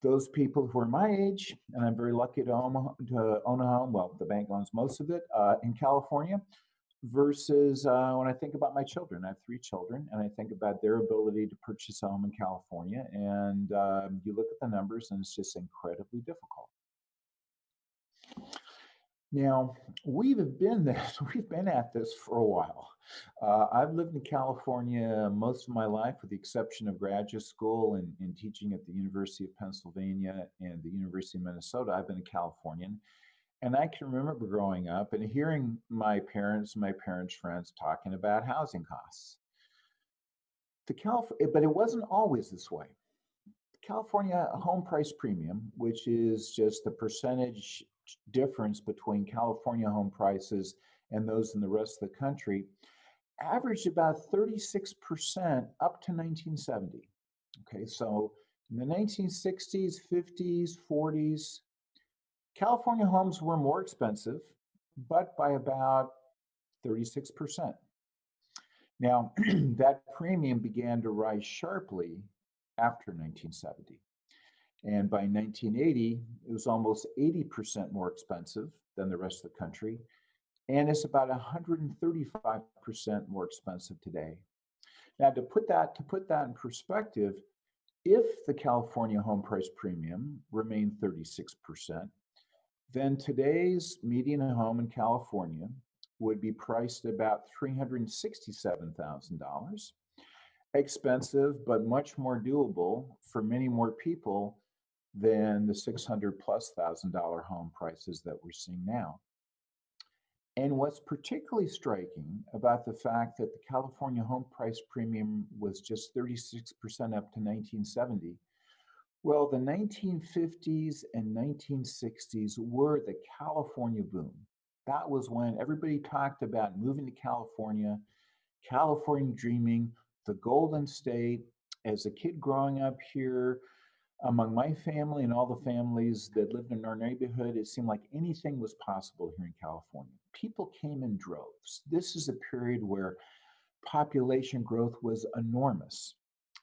those people who are my age, and I'm very lucky to own a home. Well, the bank owns most of it in California, versus when I think about my children. I have 3 children, and I think about their ability to purchase a home in California, and you look at the numbers, and it's just incredibly difficult. Now, we've been at this for a while. I've lived in California most of my life, with the exception of graduate school and teaching at the University of Pennsylvania and the University of Minnesota. I've been a Californian. And I can remember growing up and hearing my parents' friends talking about housing costs. But it wasn't always this way. The California home price premium, which is just the percentage difference between California home prices and those in the rest of the country, averaged about 36% up to 1970. Okay, so in the 1960s, 50s, 40s, California homes were more expensive, but by about 36%. Now, that premium began to rise sharply after 1970. And by 1980, it was almost 80% more expensive than the rest of the country. And it's about 135% more expensive today. Now, to put that in perspective, if the California home price premium remained 36%, then today's median home in California would be priced at about $367,000. Expensive, but much more doable for many more people than the $600,000+ home prices that we're seeing now. And what's particularly striking about the fact that the California home price premium was just 36% up to 1970, well, the 1950s and 1960s were the California boom. That was when everybody talked about moving to California, California dreaming, the Golden State. As a kid growing up here, among my family and all the families that lived in our neighborhood, it seemed like anything was possible here in California. People came in droves. This is a period where population growth was enormous.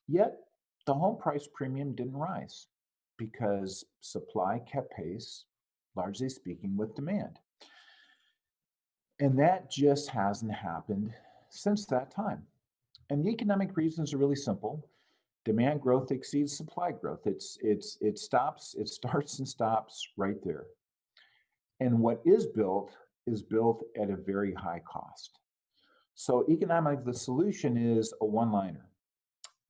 Yet, the home price premium didn't rise because supply kept pace, largely speaking, with demand. And that just hasn't happened since that time. And the economic reasons are really simple. Demand growth exceeds supply growth. It starts and stops right there. And what is built at a very high cost. So the solution is a one-liner.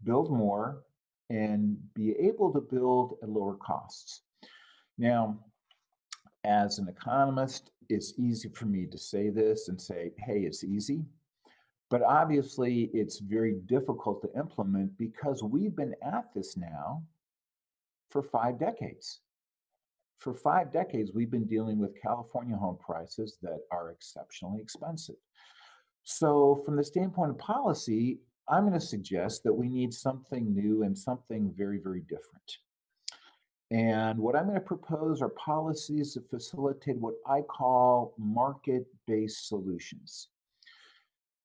Build more and be able to build at lower costs. Now, as an economist, it's easy for me to say this and say, hey, it's easy. But obviously, it's very difficult to implement because we've been at this now for 5 decades. For 5 decades, we've been dealing with California home prices that are exceptionally expensive. So from the standpoint of policy, I'm going to suggest that we need something new and something very, very different. And what I'm going to propose are policies that facilitate what I call market-based solutions.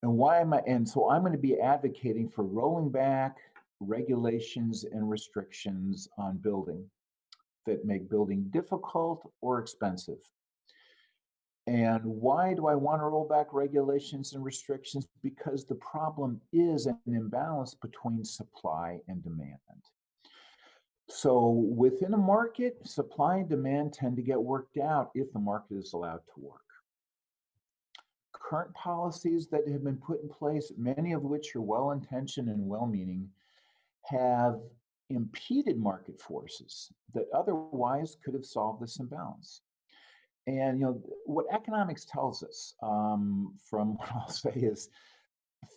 And so I'm going to be advocating for rolling back regulations and restrictions on building that make building difficult or expensive. And why do I want to roll back regulations and restrictions? Because the problem is an imbalance between supply and demand. So within a market, supply and demand tend to get worked out if the market is allowed to work. Current policies that have been put in place, many of which are well-intentioned and well-meaning, have impeded market forces that otherwise could have solved this imbalance. And what economics tells us, from what I'll say is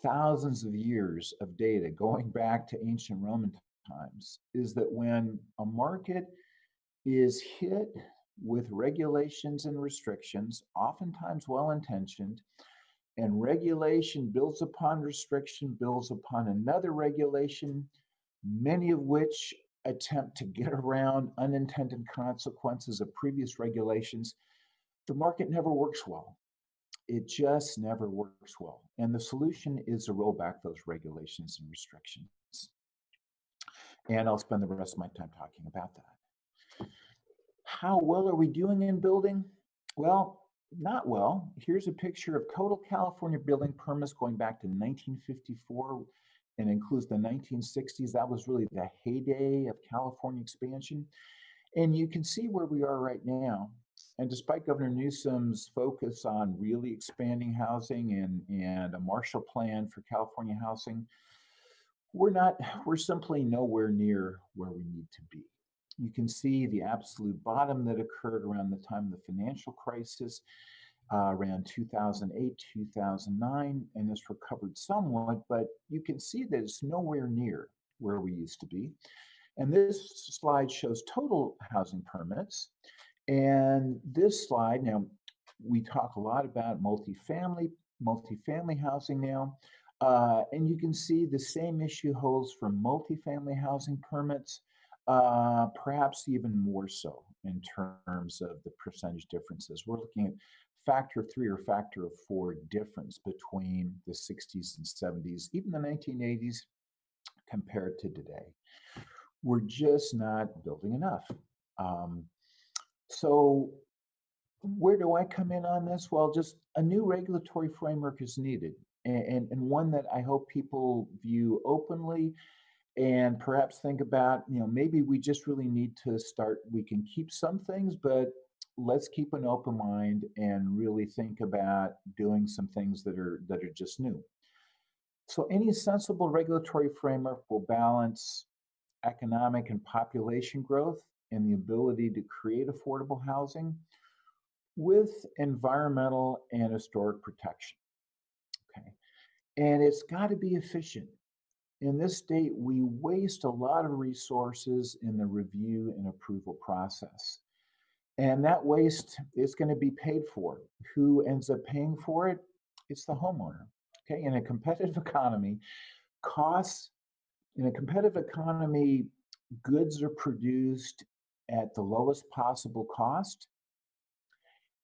thousands of years of data going back to ancient Roman times, is that when a market is hit with regulations and restrictions, oftentimes well-intentioned, and regulation builds upon restriction, builds upon another regulation, many of which attempt to get around unintended consequences of previous regulations, the market never works well. It just never works well. And the solution is to roll back those regulations and restrictions. And I'll spend the rest of my time talking about that. How well are we doing in building? Well, not well. Here's a picture of total California building permits going back to 1954 and includes the 1960s. That was really the heyday of California expansion. And you can see where we are right now. And despite Governor Newsom's focus on really expanding housing and a Marshall Plan for California housing, we're simply nowhere near where we need to be. You can see the absolute bottom that occurred around the time of the financial crisis, around 2008, 2009, and it's recovered somewhat, but you can see that it's nowhere near where we used to be. And this slide shows total housing permits. And this slide, now we talk a lot about multifamily housing now, and you can see the same issue holds for multifamily housing permits, perhaps even more so in terms of the percentage differences. We're looking at factor of 3 or factor of 4 difference between the 60s and 70s, even the 1980s compared to today. We're just not building enough. So where do I come in on this? Well, just a new regulatory framework is needed, and one that I hope people view openly and perhaps think about, maybe we just really need to start, we can keep some things, but let's keep an open mind and really think about doing some things that are just new. So any sensible regulatory framework will balance economic and population growth and the ability to create affordable housing with environmental and historic protection. Okay, and it's got to be efficient. In this state, we waste a lot of resources in the review and approval process. And that waste is going to be paid for. Who ends up paying for it? It's the homeowner. Okay, in a competitive economy, goods are produced at the lowest possible cost,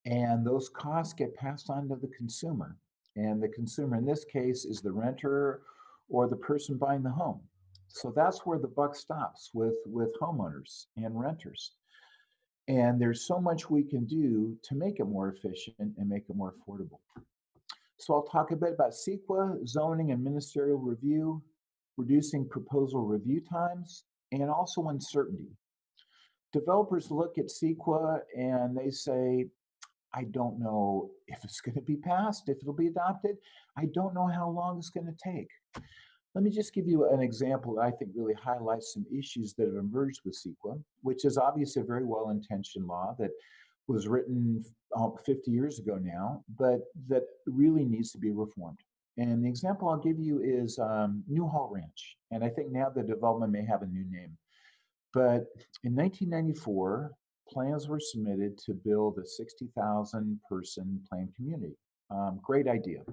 and those costs get passed on to the consumer. And the consumer in this case is the renter or the person buying the home. So that's where the buck stops with homeowners and renters. And there's so much we can do to make it more efficient and make it more affordable. So I'll talk a bit about CEQA, zoning and ministerial review, reducing proposal review times, and also uncertainty. Developers look at CEQA and they say, I don't know if it's going to be passed, if it'll be adopted. I don't know how long it's going to take. Let me just give you an example that I think really highlights some issues that have emerged with CEQA, which is obviously a very well-intentioned law that was written 50 years ago now, but that really needs to be reformed. And the example I'll give you is Newhall Ranch. And I think now the development may have a new name. But in 1994, plans were submitted to build a 60,000 person planned community. Great idea.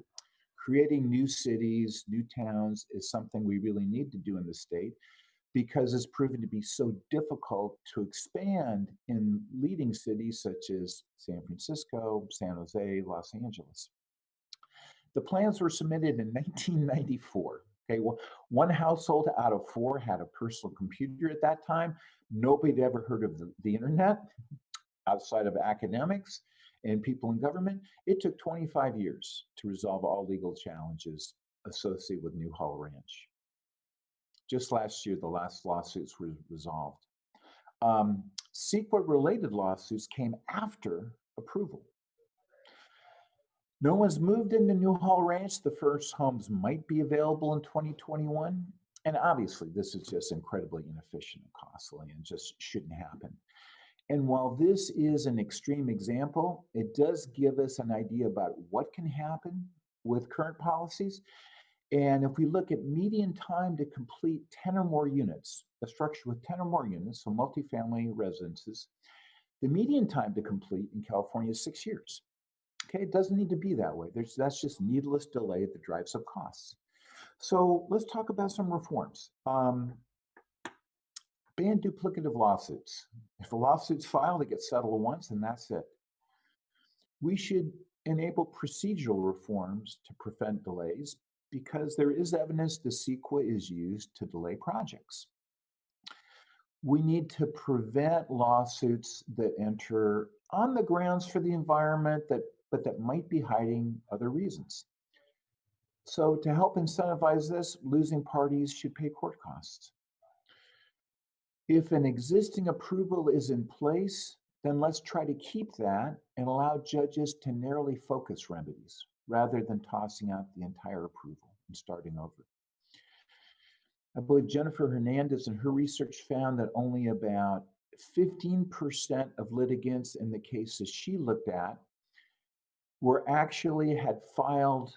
Creating new cities, new towns is something we really need to do in the state because it's proven to be so difficult to expand in leading cities such as San Francisco, San Jose, Los Angeles. The plans were submitted in 1994. Okay, well, one household out of 4 had a personal computer at that time. Nobody had ever heard of the internet outside of academics and people in government. It took 25 years to resolve all legal challenges associated with Newhall Ranch. Just last year, the last lawsuits were resolved. CEQA-related lawsuits came after approval. No one's moved into Newhall Ranch. The first homes might be available in 2021. And obviously, this is just incredibly inefficient and costly and just shouldn't happen. And while this is an extreme example, it does give us an idea about what can happen with current policies. And if we look at median time to complete 10 or more units, a structure with 10 or more units, so multifamily residences, the median time to complete in California is 6 years. Okay, it doesn't need to be that way. That's just needless delay that drives up costs. So let's talk about some reforms. Ban duplicative lawsuits. If a lawsuit's filed, it gets settled once and that's it. We should enable procedural reforms to prevent delays because there is evidence the CEQA is used to delay projects. We need to prevent lawsuits that enter on the grounds for the environment but that might be hiding other reasons. So to help incentivize this, losing parties should pay court costs. If an existing approval is in place, then let's try to keep that and allow judges to narrowly focus remedies rather than tossing out the entire approval and starting over. I believe Jennifer Hernandez in her research found that only about 15% of litigants in the cases she looked at were actually had filed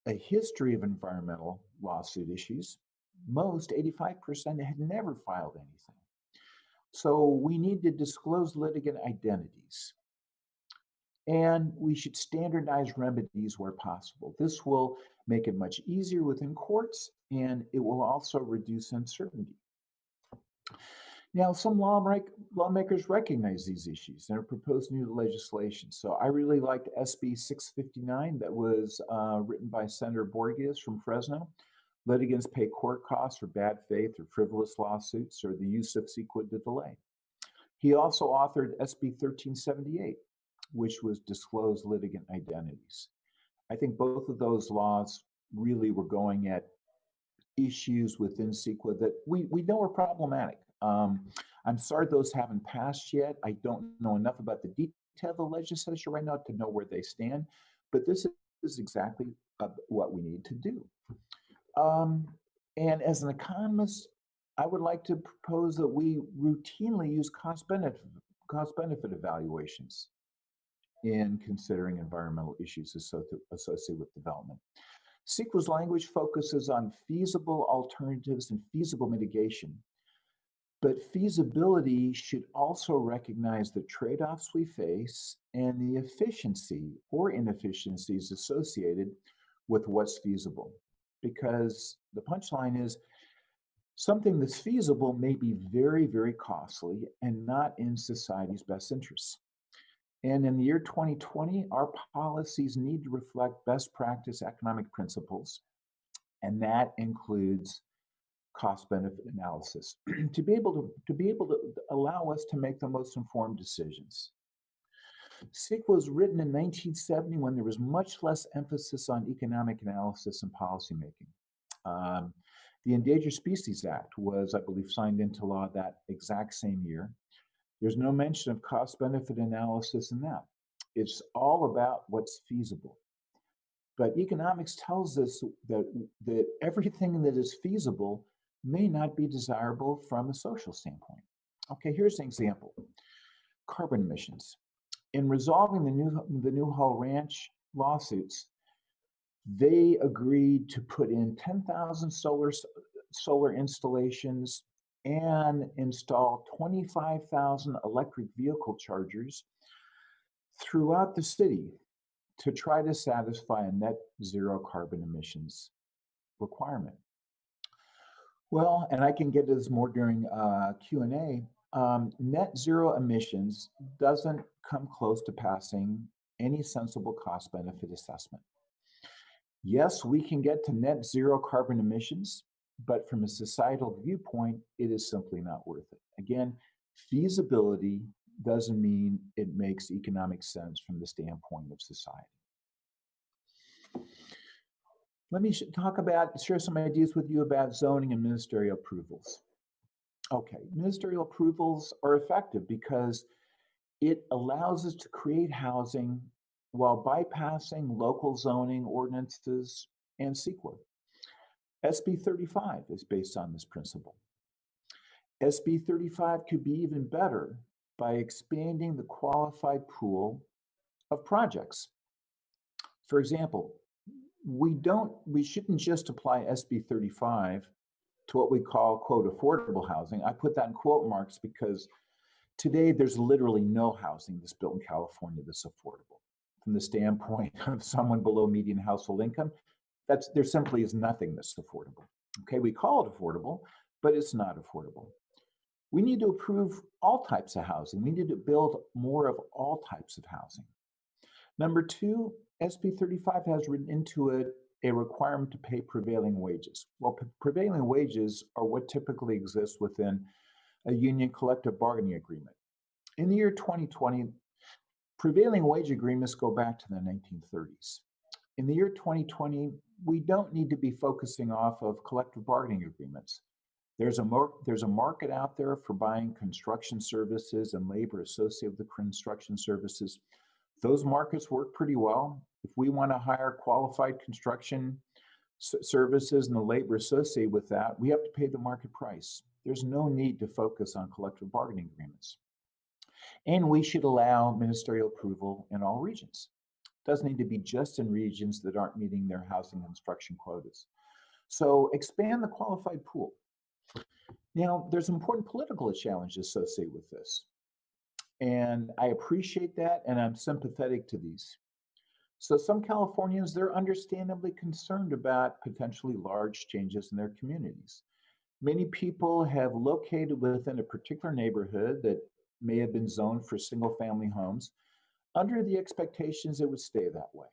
a history of environmental lawsuit issues. Most, 85%, had never filed anything. So we need to disclose litigant identities. And we should standardize remedies where possible. This will make it much easier within courts, and it will also reduce uncertainty. Now, some lawmakers recognize these issues and have proposed new legislation. So I really liked SB 659 that was written by Senator Borges from Fresno. Litigants pay court costs for bad faith or frivolous lawsuits or the use of CEQA to delay. He also authored SB 1378, which was disclosed litigant identities. I think both of those laws really were going at issues within CEQA that we know are problematic. I'm sorry those haven't passed yet. I don't know enough about the detail of the legislature right now to know where they stand, but this is exactly what we need to do. And as an economist, I would like to propose that we routinely use cost-benefit evaluations in considering environmental issues associated with development. CEQA's language focuses on feasible alternatives and feasible mitigation, but feasibility should also recognize the trade-offs we face and the efficiency or inefficiencies associated with what's feasible. Because the punchline is something that's feasible may be very, very costly and not in society's best interests. And in the year 2020, our policies need to reflect best practice economic principles, and that includes cost-benefit analysis to be able to allow us to make the most informed decisions. CEQA was written in 1970 when there was much less emphasis on economic analysis and policymaking. The Endangered Species Act was, I believe, signed into law that exact same year. There's no mention of cost-benefit analysis in that. It's all about what's feasible. But economics tells us that everything that is feasible may not be desirable from a social standpoint. Okay, here's an example. Carbon emissions. In resolving the Newhall Ranch lawsuits, they agreed to put in 10,000 solar installations and install 25,000 electric vehicle chargers throughout the city to try to satisfy a net zero carbon emissions requirement. Well, and I can get to this more during Q&A, net zero emissions doesn't come close to passing any sensible cost benefit assessment. Yes, we can get to net zero carbon emissions, but from a societal viewpoint, it is simply not worth it. Again, feasibility doesn't mean it makes economic sense from the standpoint of society. Let me share some ideas with you about zoning and ministerial approvals. Okay, ministerial approvals are effective because it allows us to create housing while bypassing local zoning ordinances and CEQA. SB 35 is based on this principle. SB 35 could be even better by expanding the qualified pool of projects. For example, we shouldn't just apply SB 35 to what we call, quote, affordable housing. I put that in quote marks because today there's literally no housing that's built in California that's affordable. From the standpoint of someone below median household income, there simply is nothing that's affordable. Okay, we call it affordable, but it's not affordable. We need to approve all types of housing. We need to build more of all types of housing. Number two, SB 35 has written into it a requirement to pay prevailing wages. Well, prevailing wages are what typically exists within a union collective bargaining agreement. In the year 2020, prevailing wage agreements go back to the 1930s. In the year 2020, we don't need to be focusing off of collective bargaining agreements. There's a market out there for buying construction services and labor associated with the construction services. Those markets work pretty well. If we want to hire qualified construction services and the labor associated with that, we have to pay the market price. There's no need to focus on collective bargaining agreements. And we should allow ministerial approval in all regions. It doesn't need to be just in regions that aren't meeting their housing construction quotas. So expand the qualified pool. Now, there's important political challenges associated with this. And I appreciate that, and I'm sympathetic to these. So some Californians, they're understandably concerned about potentially large changes in their communities. Many people have located within a particular neighborhood that may have been zoned for single-family homes under the expectations it would stay that way.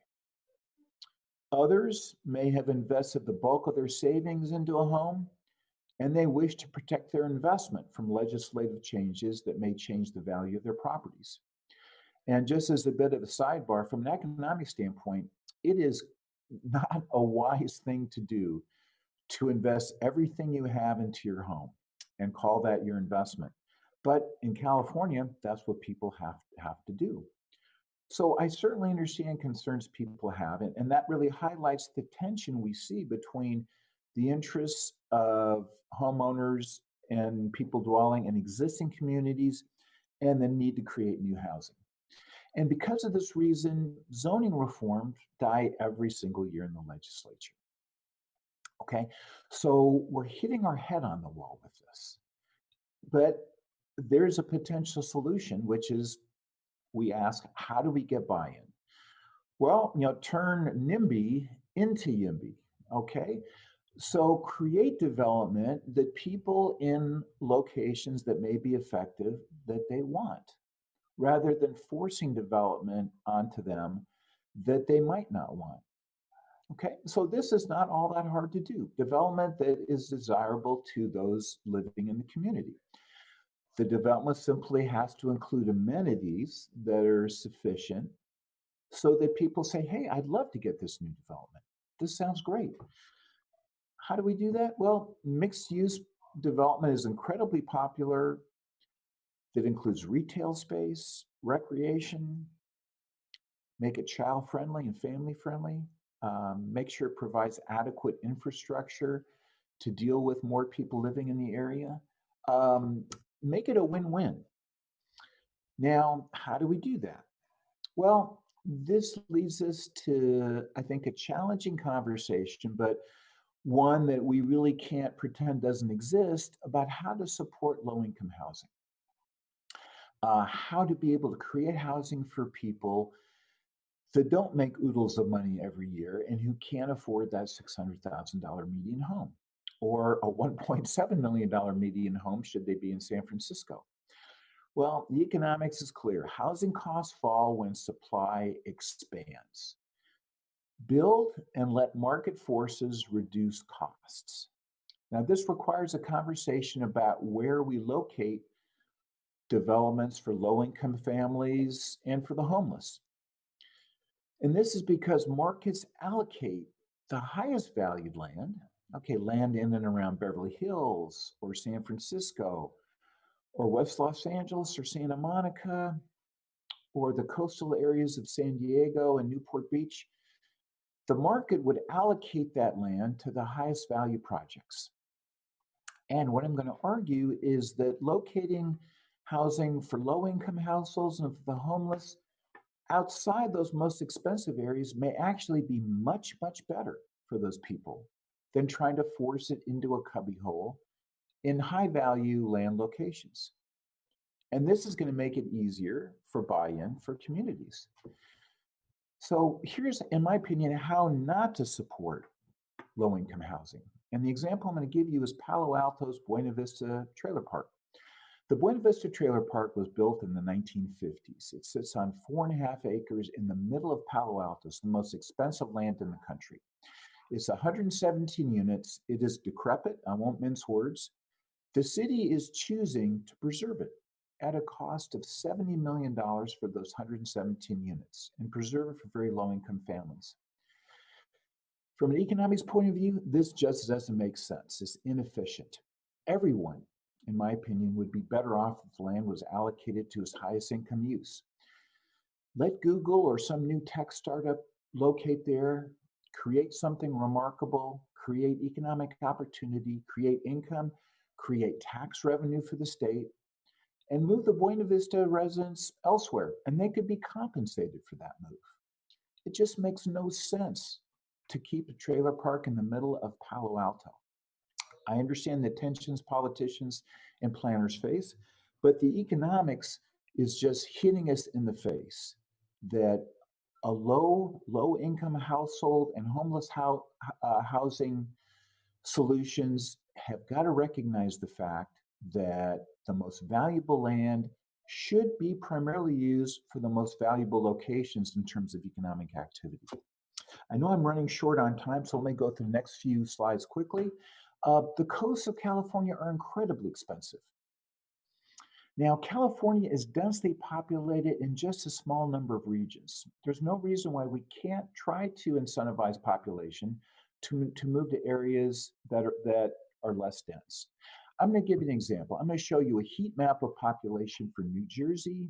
Others may have invested the bulk of their savings into a home, and they wish to protect their investment from legislative changes that may change the value of their properties. And just as a bit of a sidebar, from an economic standpoint, it is not a wise thing to do to invest everything you have into your home and call that your investment. But in California, that's what people have to do. So I certainly understand concerns people have, and that really highlights the tension we see between the interests of homeowners and people dwelling in existing communities and the need to create new housing. And because of this reason, zoning reforms die every single year in the legislature. Okay, so we're hitting our head on the wall with this. But there's a potential solution, which is we ask, how do we get buy-in? Well, turn NIMBY into YIMBY, okay? So create development that people in locations that may be effective, that they want, rather than forcing development onto them that they might not want. Okay, so this is not all that hard to do. Development that is desirable to those living in the community. The development simply has to include amenities that are sufficient so that people say, hey, I'd love to get this new development. This sounds great. How do we do that? Well, mixed use development is incredibly popular. That includes retail space, recreation, make it child friendly and family friendly, make sure it provides adequate infrastructure to deal with more people living in the area, make it a win-win. Now, how do we do that? Well, this leads us to, I think, a challenging conversation, but one that we really can't pretend doesn't exist about how to support low-income housing. How to be able to create housing for people that don't make oodles of money every year and who can't afford that $600,000 median home or a $1.7 million median home should they be in San Francisco. Well, the economics is clear. Housing costs fall when supply expands. Build and let market forces reduce costs. Now, this requires a conversation about where we locate developments for low-income families and for the homeless. And this is because markets allocate the highest valued land, land in and around Beverly Hills or San Francisco or West Los Angeles or Santa Monica or the coastal areas of San Diego and Newport Beach. The market would allocate that land to the highest value projects. And what I'm going to argue is that locating housing for low-income households and for the homeless outside those most expensive areas may actually be much, much better for those people than trying to force it into a cubbyhole in high-value land locations. And this is going to make it easier for buy-in for communities. So here's, in my opinion, how not to support low-income housing. And the example I'm going to give you is Palo Alto's Buena Vista Trailer Park. The Buena Vista Trailer Park was built in the 1950s. It sits on 4.5 acres in the middle of Palo Alto. It's the most expensive land in the country. It's 117 units. It is decrepit. I won't mince words. The city is choosing to preserve it at a cost of $70 million for those 117 units and preserve it for very low-income families. From an economics point of view, this just doesn't make sense. It's inefficient. Everyone, in my opinion, would be better off if land was allocated to its highest income use. Let Google or some new tech startup locate there, create something remarkable, create economic opportunity, create income, create tax revenue for the state, and move the Buena Vista residents elsewhere, and they could be compensated for that move. It just makes no sense to keep a trailer park in the middle of Palo Alto. I understand the tensions politicians and planners face, but the economics is just hitting us in the face that a low-income household and homeless housing solutions have got to recognize the fact that the most valuable land should be primarily used for the most valuable locations in terms of economic activity. I know I'm running short on time, so let me go through the next few slides quickly. The coasts of California are incredibly expensive. Now, California is densely populated in just a small number of regions. There's no reason why we can't try to incentivize population to move to areas that are less dense. I'm going to give you an example. I'm going to show you a heat map of population for New Jersey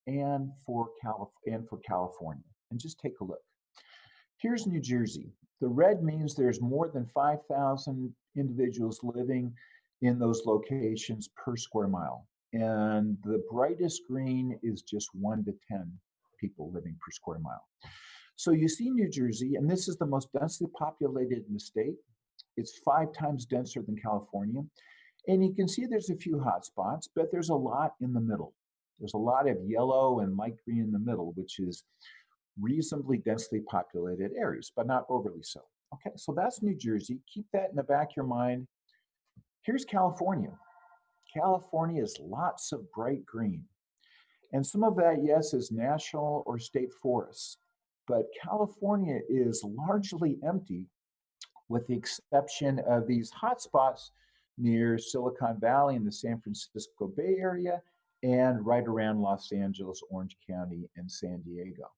and for California, and just take a look. Here's New Jersey. The red means there's more than 5,000 individuals living in those locations per square mile. And the brightest green is just 1 to 10 people living per square mile. So you see New Jersey, and this is the most densely populated in the state. It's 5 times denser than California. And you can see there's a few hot spots, but there's a lot in the middle. There's a lot of yellow and light green in the middle, which is reasonably densely populated areas, but not overly so. Okay, so that's New Jersey. Keep that in the back of your mind. Here's California. California is lots of bright green. And some of that, yes, is national or state forests. But California is largely empty with the exception of these hotspots near Silicon Valley in the San Francisco Bay Area, and right around Los Angeles, Orange County, and San Diego.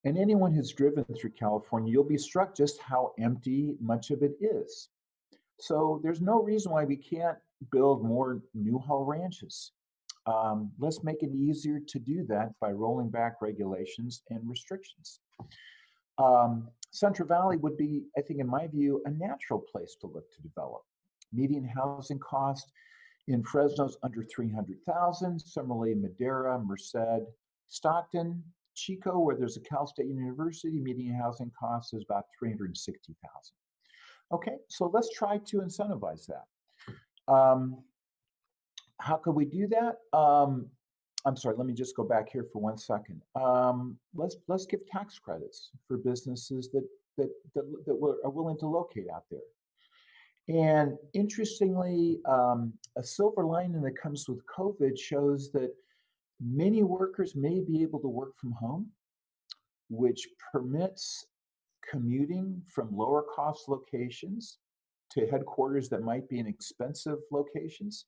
And anyone who's driven through California, you'll be struck just how empty much of it is. So there's no reason why we can't build more new haul ranches. Let's make it easier to do that by rolling back regulations and restrictions. Central Valley would be, I think, in my view, a natural place to look to develop. Median housing cost in Fresno's under 300,000. Similarly, Madera, Merced, Stockton, Chico, where there's a Cal State University, median housing cost is about 360,000. Okay, so let's try to incentivize that. How could we do that? I'm sorry, let me just go back here for 1 second. Let's give tax credits for businesses that are willing to locate out there. And interestingly, a silver lining that comes with COVID shows that many workers may be able to work from home, which permits commuting from lower cost locations to headquarters that might be in expensive locations.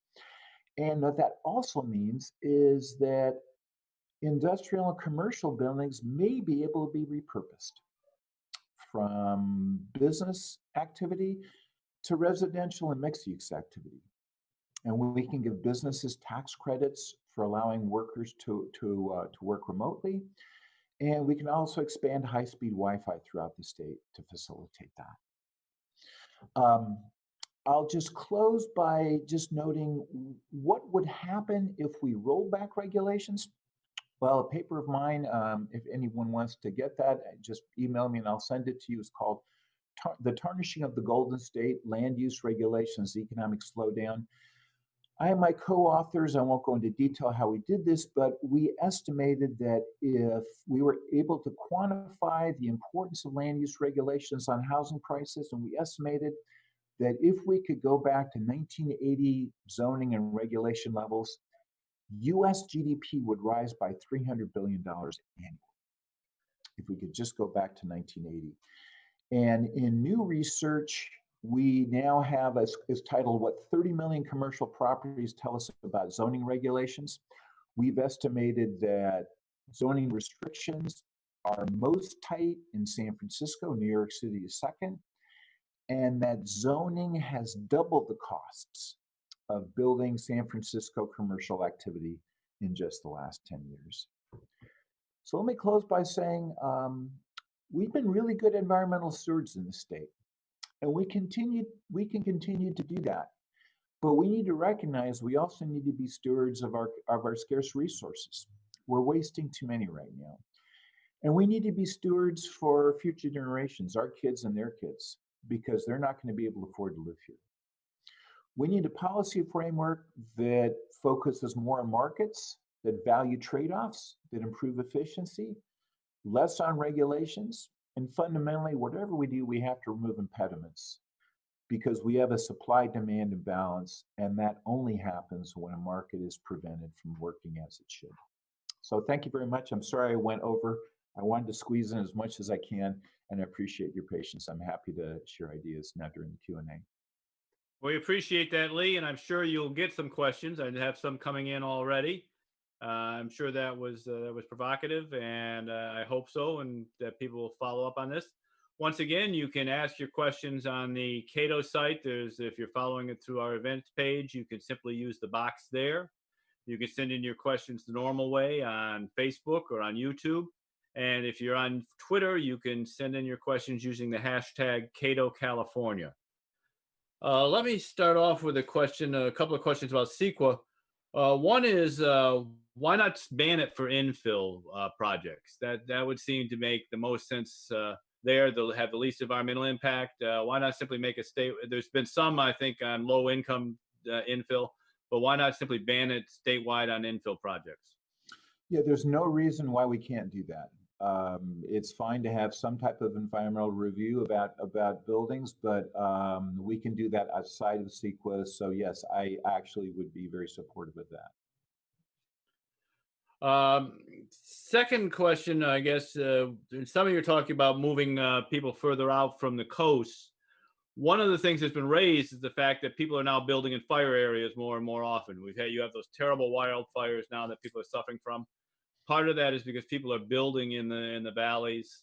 And what that also means is that industrial and commercial buildings may be able to be repurposed from business activity to residential and mixed use activity. And we can give businesses tax credits for allowing workers to work remotely. And we can also expand high-speed Wi-Fi throughout the state to facilitate that. I'll just close by just noting what would happen if we roll back regulations. Well, a paper of mine, if anyone wants to get that, just email me and I'll send it to you. It's called The Tarnishing of the Golden State, Land Use Regulations, Economic Slowdown. I and my co-authors, I won't go into detail how we did this, but we estimated that if we were able to quantify the importance of land use regulations on housing prices, and we estimated that if we could go back to 1980 zoning and regulation levels, US GDP would rise by $300 billion annually if we could just go back to 1980. And in new research, we now have, as titled, What 30 Million Commercial Properties Tell Us About Zoning Regulations. We've estimated that zoning restrictions are most tight in San Francisco. New York City is second. And that zoning has doubled the costs of building San Francisco commercial activity in just the last 10 years. So let me close by saying we've been really good environmental stewards in the state, and we can continue to do that. But we need to recognize we also need to be stewards of our scarce resources. We're wasting too many right now. And we need to be stewards for future generations, our kids and their kids, because they're not going to be able to afford to live here. We need a policy framework that focuses more on markets, that value trade-offs, that improve efficiency, less on regulations, and fundamentally, whatever we do, we have to remove impediments because we have a supply-demand imbalance, and that only happens when a market is prevented from working as it should. So thank you very much. I'm sorry I went over. I wanted to squeeze in as much as I can, and I appreciate your patience. I'm happy to share ideas now during the Q&A.
We appreciate that, Lee, and I'm sure you'll get some questions. I have some coming in already. I'm sure that was provocative, and I hope so, and that people will follow up on this. Once again, you can ask your questions on the Cato site. If you're following it through our events page, you can simply use the box there. You can send in your questions the normal way on Facebook or on YouTube. And if you're on Twitter, you can send in your questions using the hashtag CatoCalifornia. Let me start off with a couple of questions about CEQA. One is, why not ban it for infill projects? That would seem to make the most sense there. They'll have the least environmental impact. Why not simply make a state? There's been some, I think, on low income infill, but why not simply ban it statewide on infill projects?
Yeah, there's no reason why we can't do that. It's fine to have some type of environmental review about buildings, but we can do that outside of CEQA. So yes, I actually would be very supportive of that.
Second question, I guess, some of you are talking about moving people further out from the coast. One of the things that's been raised is the fact that people are now building in fire areas more and more often. You have those terrible wildfires now that people are suffering from. Part of that is because people are building in the valleys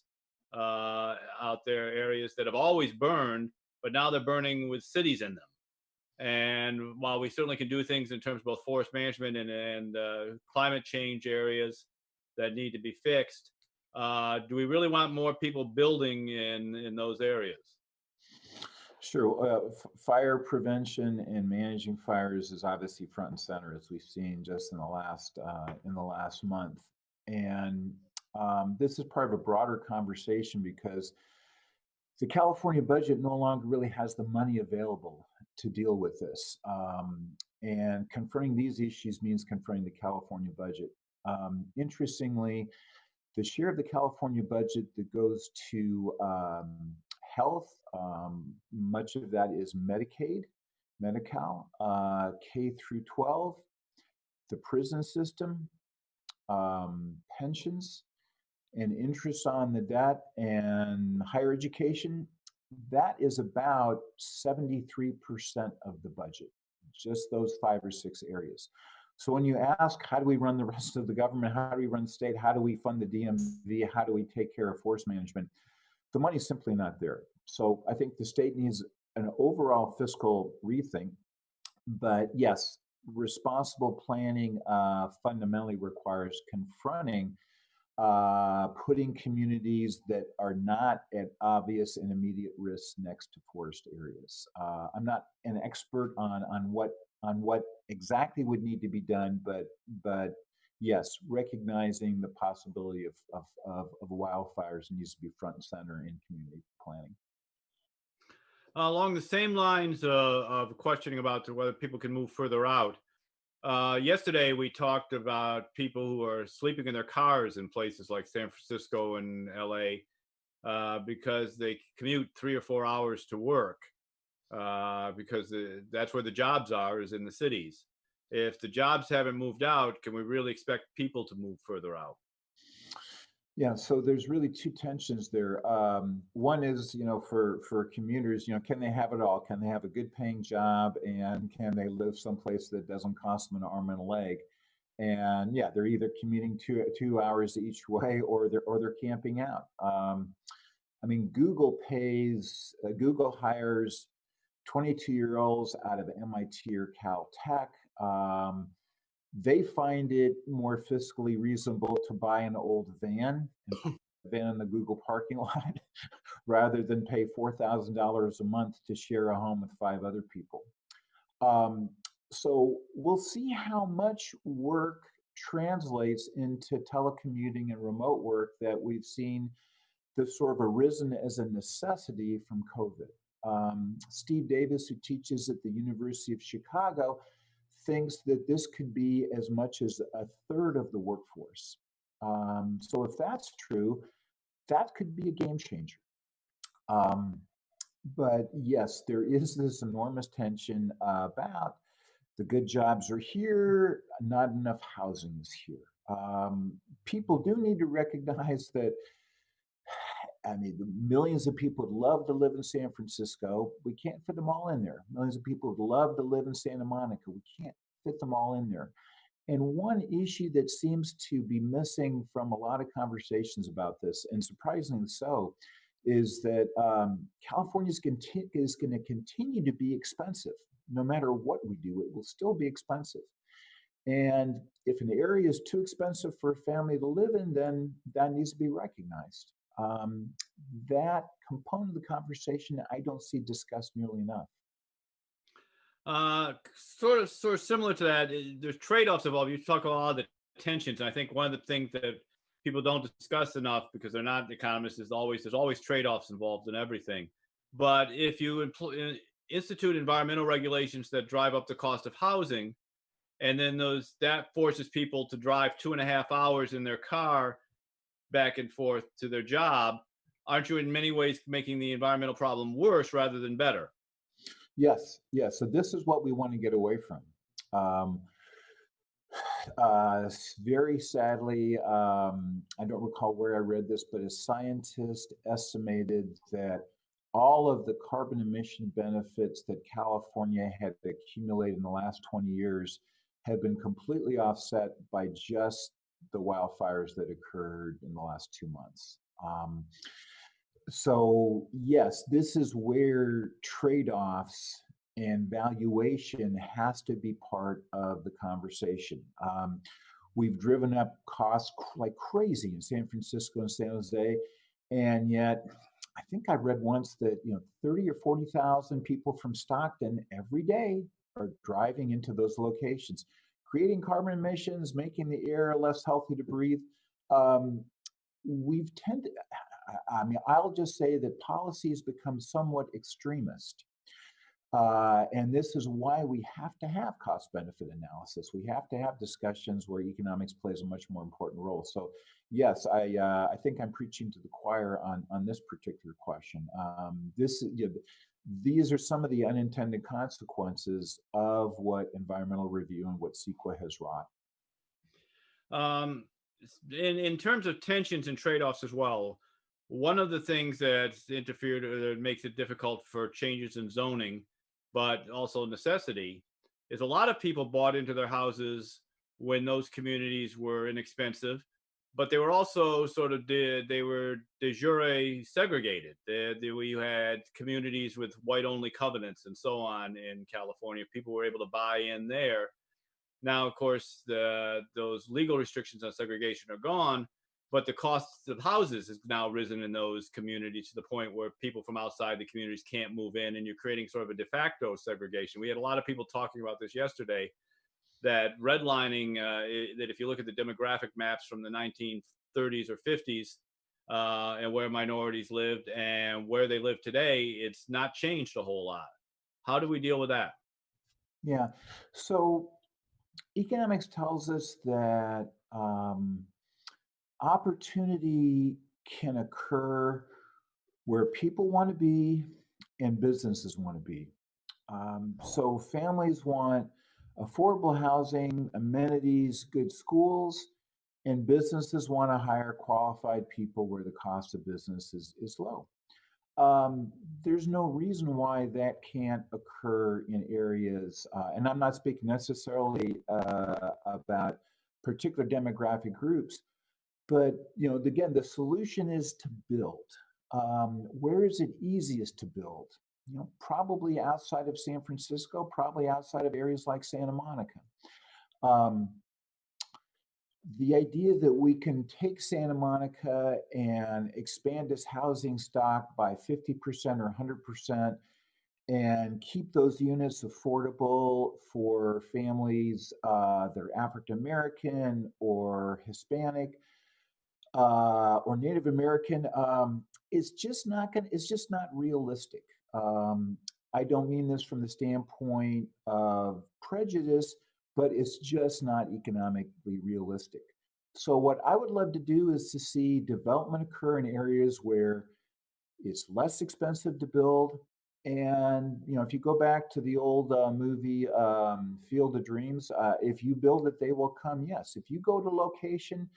out there, areas that have always burned, but now they're burning with cities in them. And while we certainly can do things in terms of both forest management and climate change areas that need to be fixed, do we really want more people building in those areas?
Sure. Fire prevention and managing fires is obviously front and center, as we've seen just in the last month. And this is part of a broader conversation because the California budget no longer really has the money available to deal with this. And confronting these issues means confronting the California budget. Interestingly, the share of the California budget that goes to health, much of that is Medicaid, Medi-Cal, K through 12, the prison system, pensions, and interest on the debt, and higher education. That is about 73% of the budget, just those 5 or 6 areas. So when you ask, how do we run the rest of the government? How do we run the state? How do we fund the DMV? How do we take care of forest management? The money's simply not there. So I think the state needs an overall fiscal rethink. But yes, responsible planning fundamentally requires confronting putting communities that are not at obvious and immediate risk next to forest areas. I'm not an expert on what exactly would need to be done, but yes, recognizing the possibility of wildfires needs to be front and center in community planning.
Along the same lines of questioning about whether people can move further out, yesterday we talked about people who are sleeping in their cars in places like San Francisco and LA because they commute 3 or 4 hours to work because that's where the jobs are, is in the cities. If the jobs haven't moved out, can we really expect people to move further out?
Yeah, so there's really 2 tensions there. One is, for commuters, can they have it all? Can they have a good paying job, and can they live someplace that doesn't cost them an arm and a leg? And yeah, they're either commuting 2 hours each way, or they're camping out. I mean, Google hires 22-year-olds out of MIT or Caltech. They find it more fiscally reasonable to buy an old van and put the van in the Google parking lot rather than pay $4,000 a month to share a home with 5 other people. So we'll see how much work translates into telecommuting and remote work that we've seen that's sort of arisen as a necessity from COVID. Steve Davis, who teaches at the University of Chicago, thinks that this could be as much as a third of the workforce. So if that's true, that could be a game changer. But yes, there is this enormous tension about the good jobs are here, not enough housing is here. People do need to recognize that, I mean, millions of people would love to live in San Francisco. We can't fit them all in there. Millions of people would love to live in Santa Monica. We can't fit them all in there. And one issue that seems to be missing from a lot of conversations about this, and surprisingly so, is that California is going to continue to be expensive. No matter what we do, it will still be expensive. And if an area is too expensive for a family to live in, then that needs to be recognized. That component of the conversation I don't see discussed nearly enough.
Sort of similar to that, there's trade-offs involved. You talk a lot of the tensions, and I think one of the things that people don't discuss enough because they're not economists there's always trade-offs involved in everything. But if you institute environmental regulations that drive up the cost of housing, and then that forces people to drive 2.5 hours in their car back and forth to their job, aren't you in many ways making the environmental problem worse rather than better?
Yes. So this is what we want to get away from. Very sadly, I don't recall where I read this, but a scientist estimated that all of the carbon emission benefits that California had accumulated in the last 20 years have been completely offset by just the wildfires that occurred in the last 2 months. So yes, this is where trade-offs and valuation has to be part of the conversation. We've driven up costs like crazy in San Francisco and San Jose, and yet I think I read once that 30 or 40,000 people from Stockton every day are driving into those locations, creating carbon emissions, making the air less healthy to breathe. We've tended, I mean, I'll just say that policy has become somewhat extremist. And this is why we have to have cost benefit analysis. We have to have discussions where economics plays a much more important role. So yes, I think I'm preaching to the choir on this particular question. These are some of the unintended consequences of what environmental review and what CEQA has wrought.
In terms of tensions and trade-offs as well, one of the things that's interfered or that makes it difficult for changes in zoning, but also necessity, is a lot of people bought into their houses when those communities were inexpensive, but they were also sort of they were de jure segregated. We had communities with white-only covenants and so on in California. People were able to buy in there. Now, of course, those legal restrictions on segregation are gone, but the costs of houses has now risen in those communities to the point where people from outside the communities can't move in, and you're creating sort of a de facto segregation. We had a lot of people talking about this yesterday, that redlining, that if you look at the demographic maps from the 1930s or 50s and where minorities lived and where they live today, it's not changed a whole lot. How do we deal with that?
Yeah, so economics tells us that opportunity can occur where people want to be and businesses want to be. So families want affordable housing, amenities, good schools, and businesses want to hire qualified people where the cost of business is low. There's no reason why that can't occur in areas, and I'm not speaking necessarily about particular demographic groups, but again, the solution is to build. Where is it easiest to build? Probably outside of San Francisco, probably outside of areas like Santa Monica. The idea that we can take Santa Monica and expand its housing stock by 50% or 100% and keep those units affordable for families that are African American or Hispanic or Native American is just not realistic. I don't mean this from the standpoint of prejudice, but it's just not economically realistic. So what I would love to do is to see development occur in areas where it's less expensive to build. And if you go back to the old movie Field of Dreams, if you build it, they will come. Yes, if you go to a location,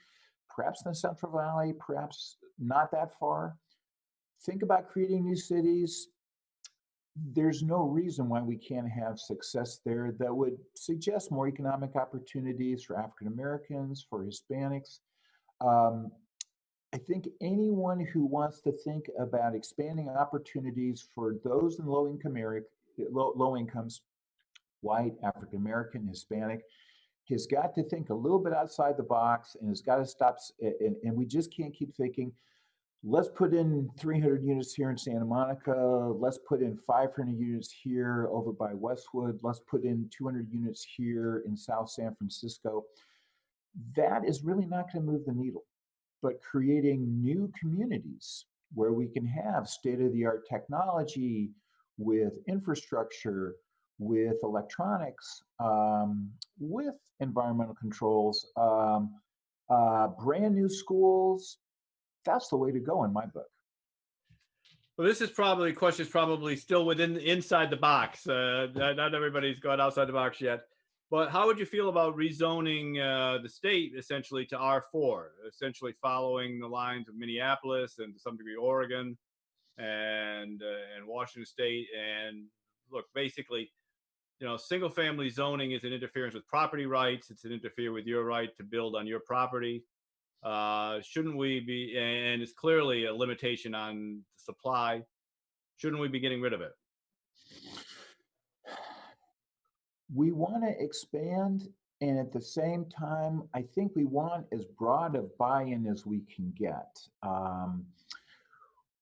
perhaps in the Central Valley, perhaps not that far, think about creating new cities. There's no reason why we can't have success there that would suggest more economic opportunities for African Americans, for Hispanics. I think anyone who wants to think about expanding opportunities for those in low incomes, white, African American, Hispanic, has got to think a little bit outside the box and has got to stop. And we just can't keep thinking, let's put in 300 units here in Santa Monica. Let's put in 500 units here over by Westwood. Let's put in 200 units here in South San Francisco. That is really not going to move the needle. But creating new communities where we can have state-of-the-art technology with infrastructure, with electronics, with environmental controls, brand new schools, that's the way to go in my book.
Well, this is probably questions probably still inside the box. Not everybody's gone outside the box yet. But how would you feel about rezoning the state essentially to R4, essentially following the lines of Minneapolis and to some degree Oregon? and Washington State. And look, basically, single family zoning is an interference with property rights. It's an interfere with your right to build on your property. Shouldn't we be, and it's clearly a limitation on supply, shouldn't we be getting rid of it?
We want to expand, and at the same time, I think we want as broad of buy-in as we can get.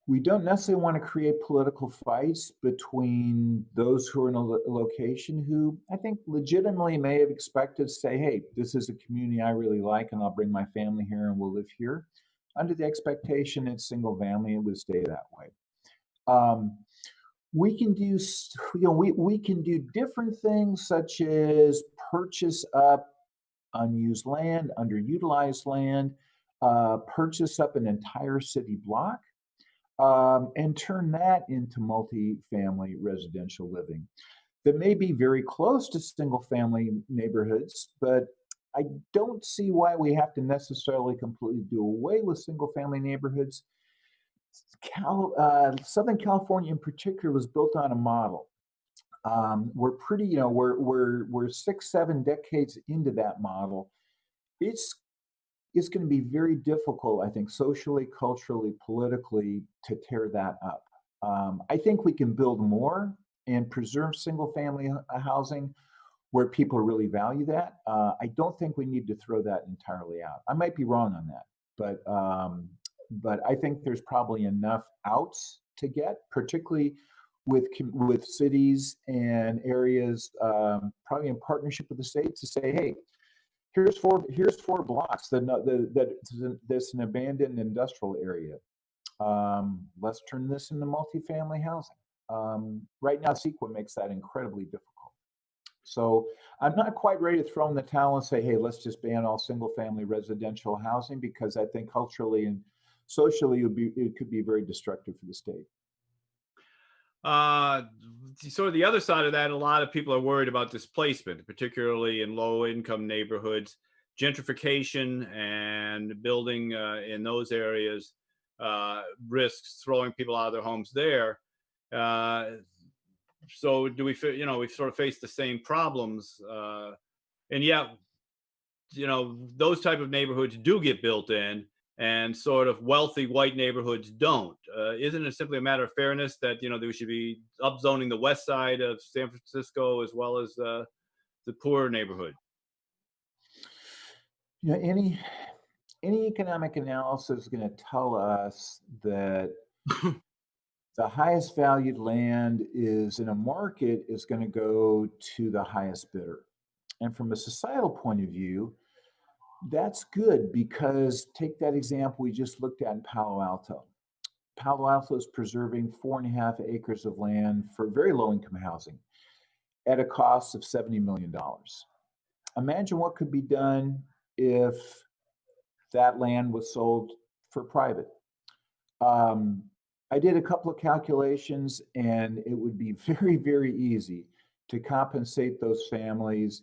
We don't necessarily want to create political fights between those who are in a location who I think legitimately may have expected to say, hey, this is a community I really like, and I'll bring my family here and we'll live here. Under the expectation it's single family, it would stay that way. We can do, we can do different things such as purchase up unused land, underutilized land, purchase up an entire city block, and turn that into multi-family residential living that may be very close to single-family neighborhoods, but I don't see why we have to necessarily completely do away with single-family neighborhoods. Southern California in particular was built on a model. We're pretty, we're 6-7 decades into that model. It's going to be very difficult, I think, socially, culturally, politically, to tear that up. I think we can build more and preserve single-family housing where people really value that. I don't think we need to throw that entirely out. I might be wrong on that, but I think there's probably enough outs to get, particularly with cities and areas, probably in partnership with the state, to say, hey, here's four blocks that's an abandoned industrial area. Let's turn this into multifamily housing. Right now, CEQA makes that incredibly difficult. So I'm not quite ready to throw in the towel and say, hey, let's just ban all single-family residential housing, because I think culturally and socially it could be very destructive for the state.
Sort of the other side of that, a lot of people are worried about displacement, particularly in low-income neighborhoods, gentrification and building in those areas risks throwing people out of their homes there. So do we, we sort of face the same problems, and yet, those type of neighborhoods do get built in, and sort of wealthy white neighborhoods don't. Isn't it simply a matter of fairness that, we should be upzoning the west side of San Francisco as well as the poorer neighborhood?
Any economic analysis is going to tell us that the highest valued land is in a market is going to go to the highest bidder. And from a societal point of view, that's good, because take that example we just looked at in Palo Alto. Palo Alto is preserving 4.5 acres of land for very low income housing at a cost of $70 million. Imagine what could be done if that land was sold for private. I did a couple of calculations, and it would be very, very easy to compensate those families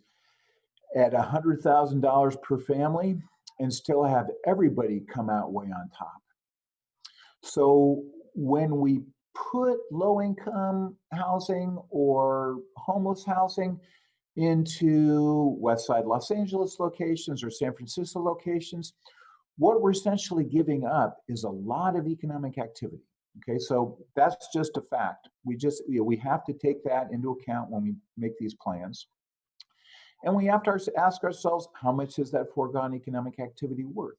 at $100,000 per family and still have everybody come out way on top. So when we put low-income housing or homeless housing into West Side Los Angeles locations or San Francisco locations, what we're essentially giving up is a lot of economic activity. Okay, so that's just a fact. We have to take that into account when we make these plans. And we have to ask ourselves, how much is that foregone economic activity worth?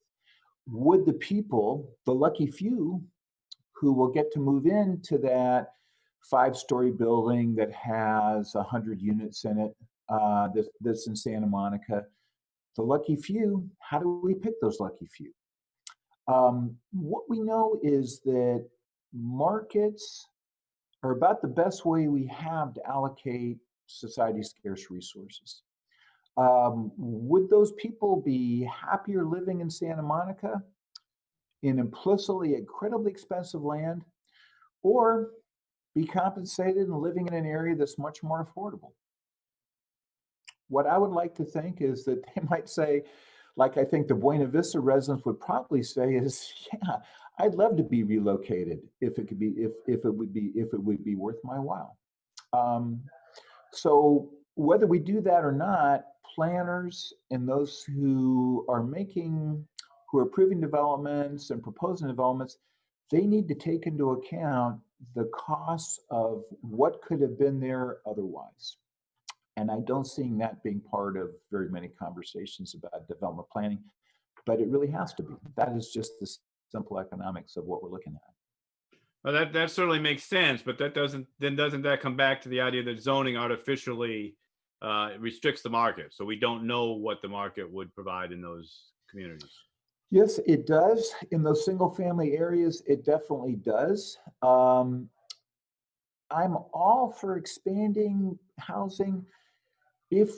Would the people, the lucky few, who will get to move into that 5-story building that has 100 units in it, that's in Santa Monica, the lucky few, how do we pick those lucky few? What we know is that markets are about the best way we have to allocate society's scarce resources. Would those people be happier living in Santa Monica in implicitly incredibly expensive land, or be compensated and living in an area that's much more affordable? What I would like to think is that they might say, like I think the Buena Vista residents would probably say, is, yeah, I'd love to be relocated if it could be, if it would be worth my while. So whether we do that or not, planners and those who are approving developments and proposing developments, they need to take into account the costs of what could have been there otherwise. And I don't see that being part of very many conversations about development planning, but it really has to be. That is just the simple economics of what we're looking at.
Well, that certainly makes sense, but doesn't that come back to the idea that zoning artificially restricts the market, so we don't know what the market would provide in those communities?
Yes, it does. In those single family areas, it definitely does. I'm all for expanding housing. If,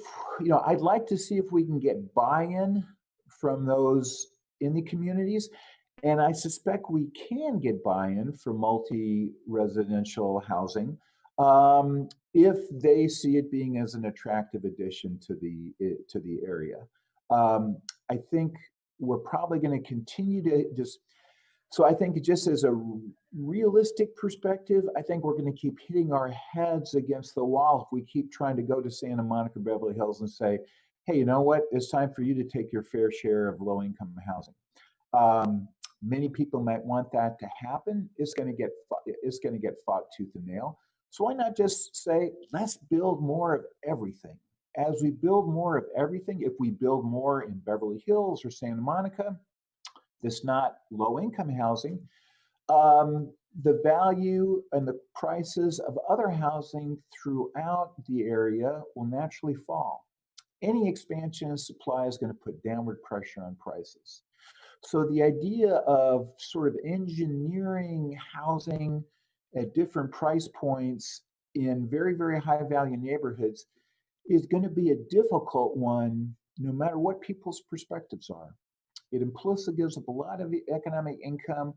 I'd like to see if we can get buy-in from those in the communities. And I suspect we can get buy-in for multi-residential housing if they see it being as an attractive addition to the area. I think we're probably going to continue to so I think just as a realistic perspective, I think we're going to keep hitting our heads against the wall if we keep trying to go to Santa Monica, Beverly Hills and say, hey, you know what? It's time for you to take your fair share of low-income housing. Many people might want that to happen. It's going to get fought tooth and nail. So why not just say, let's build more of everything? As we build more of everything, if we build more in Beverly Hills or Santa Monica, that's not low-income housing, the value and the prices of other housing throughout the area will naturally fall. Any expansion in supply is going to put downward pressure on prices. So the idea of sort of engineering housing at different price points in very, very high value neighborhoods is going to be a difficult one, no matter what people's perspectives are. It implicitly gives up a lot of economic income.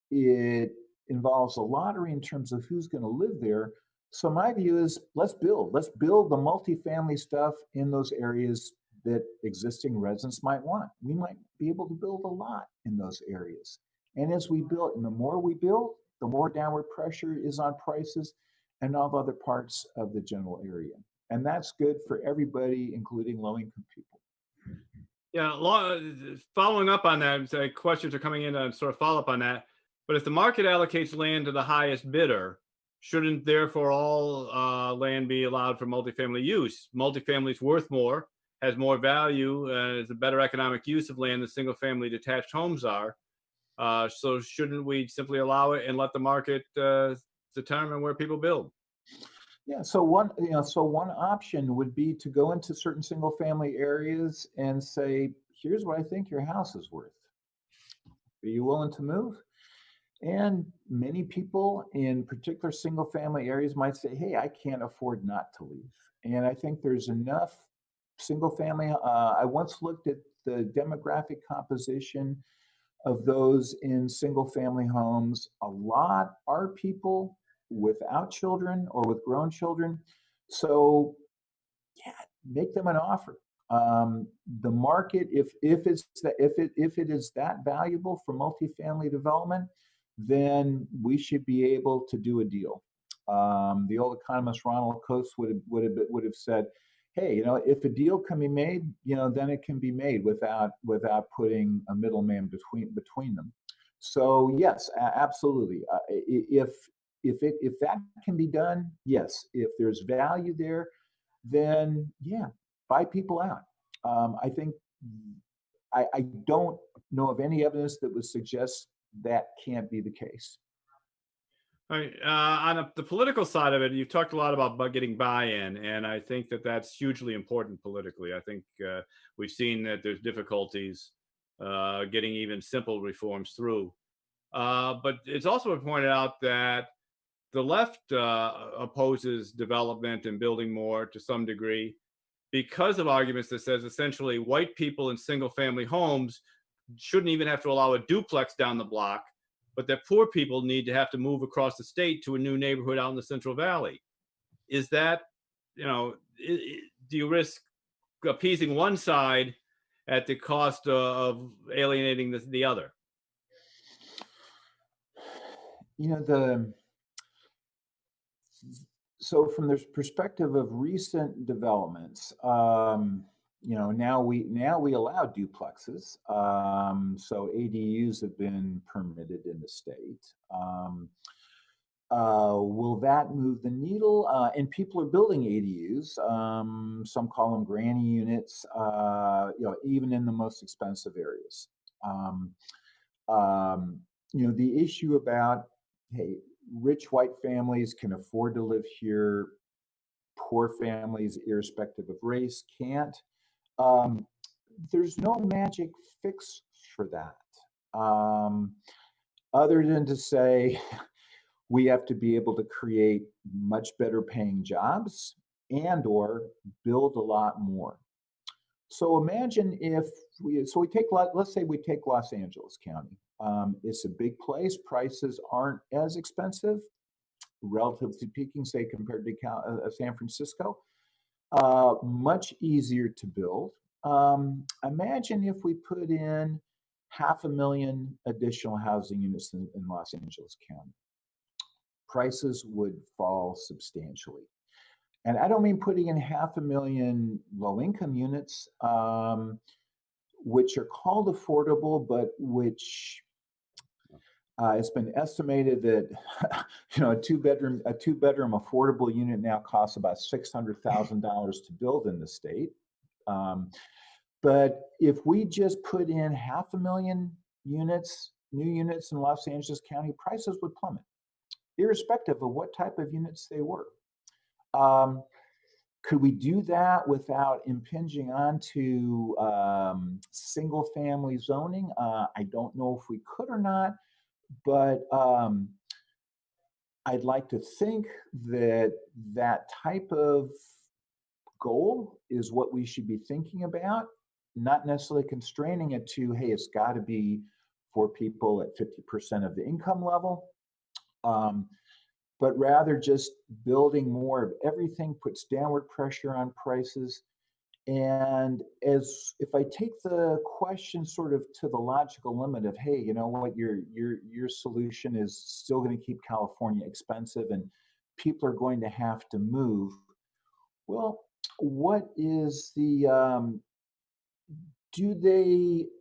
It involves a lottery in terms of who's going to live there. So my view is let's build the multifamily stuff in those areas that existing residents might want. We might be able to build a lot in those areas. And as we build, and the more we build, the more downward pressure is on prices and all other parts of the general area. And that's good for everybody, including low-income people.
Yeah, following up on that, questions are coming in to sort of follow up on that. But if the market allocates land to the highest bidder, shouldn't therefore all land be allowed for multifamily use? Multifamily is worth more, has more value, is a better economic use of land than single family detached homes are. So shouldn't we simply allow it and let the market determine where people build?
Yeah, so one option would be to go into certain single family areas and say, here's what I think your house is worth. Are you willing to move? And many people in particular single family areas might say, hey, I can't afford not to leave. And I think there's enough single family. I once looked at the demographic composition of those in single family homes. A lot are people without children or with grown children. So yeah, make them an offer. The market, if it is that valuable for multifamily development, then we should be able to do a deal. The old economist Ronald Coase would have said, hey, if a deal can be made, then it can be made without putting a middleman between them. So yes, absolutely. If that can be done, yes. If there's value there, then yeah, buy people out. I think I don't know of any evidence that would suggest that can't be the case.
All right. On the political side of it, you've talked a lot about getting buy-in, and I think that that's hugely important politically. I think we've seen that there's difficulties getting even simple reforms through. But it's also been pointed out that the left opposes development and building more to some degree because of arguments that says essentially white people in single-family homes shouldn't even have to allow a duplex down the block, but that poor people need to have to move across the state to a new neighborhood out in the Central Valley. Is that, do you risk appeasing one side at the cost of alienating the other?
So from the perspective of recent developments, now we allow duplexes. So ADUs have been permitted in the state. Will that move the needle? And people are building ADUs. Some call them granny units. Even in the most expensive areas. The issue about, hey, rich white families can afford to live here. Poor families, irrespective of race, can't. There's no magic fix for that, other than to say we have to be able to create much better paying jobs and or build a lot more. So imagine if let's say we take Los Angeles County. It's a big place. Prices aren't as expensive, relatively speaking, say compared to San Francisco. Much easier to build. Imagine if we put in 500,000 additional housing units in Los Angeles County. Prices would fall substantially. And I don't mean putting in 500,000 low-income units, which are called affordable, but which it's been estimated that a two-bedroom affordable unit now costs about $600,000 to build in the state. But if we just put in 500,000 units, new units in Los Angeles County, prices would plummet, irrespective of what type of units they were. Could we do that without impinging onto single-family zoning? I don't know if we could or not, but I'd like to think that that type of goal is what we should be thinking about, not necessarily constraining it to, hey, it's got to be for people at 50% of the income level. But rather just building more of everything puts downward pressure on prices. And if I take the question sort of to the logical limit of, hey, you know what, your solution is still going to keep California expensive and people are going to have to move. Well, what is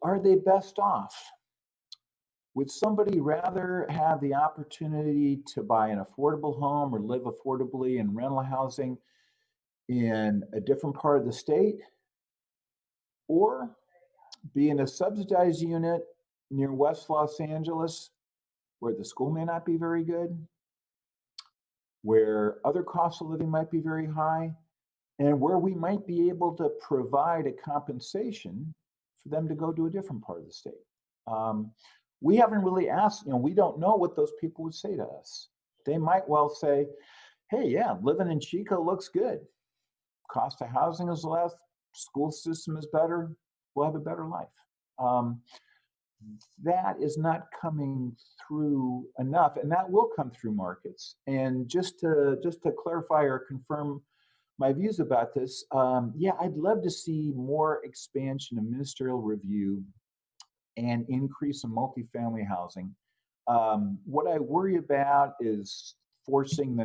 are they best off? Would somebody rather have the opportunity to buy an affordable home or live affordably in rental housing in a different part of the state, or be in a subsidized unit near West Los Angeles where the school may not be very good, where other costs of living might be very high, and where we might be able to provide a compensation for them to go to a different part of the state? We haven't really asked, we don't know what those people would say to us. They might well say, hey, yeah, living in Chico looks good. Cost of housing is less, school system is better, we'll have a better life. That is not coming through enough, and that will come through markets. And just to clarify or confirm my views about this, I'd love to see more expansion of ministerial review and increase in multifamily housing. What I worry about is forcing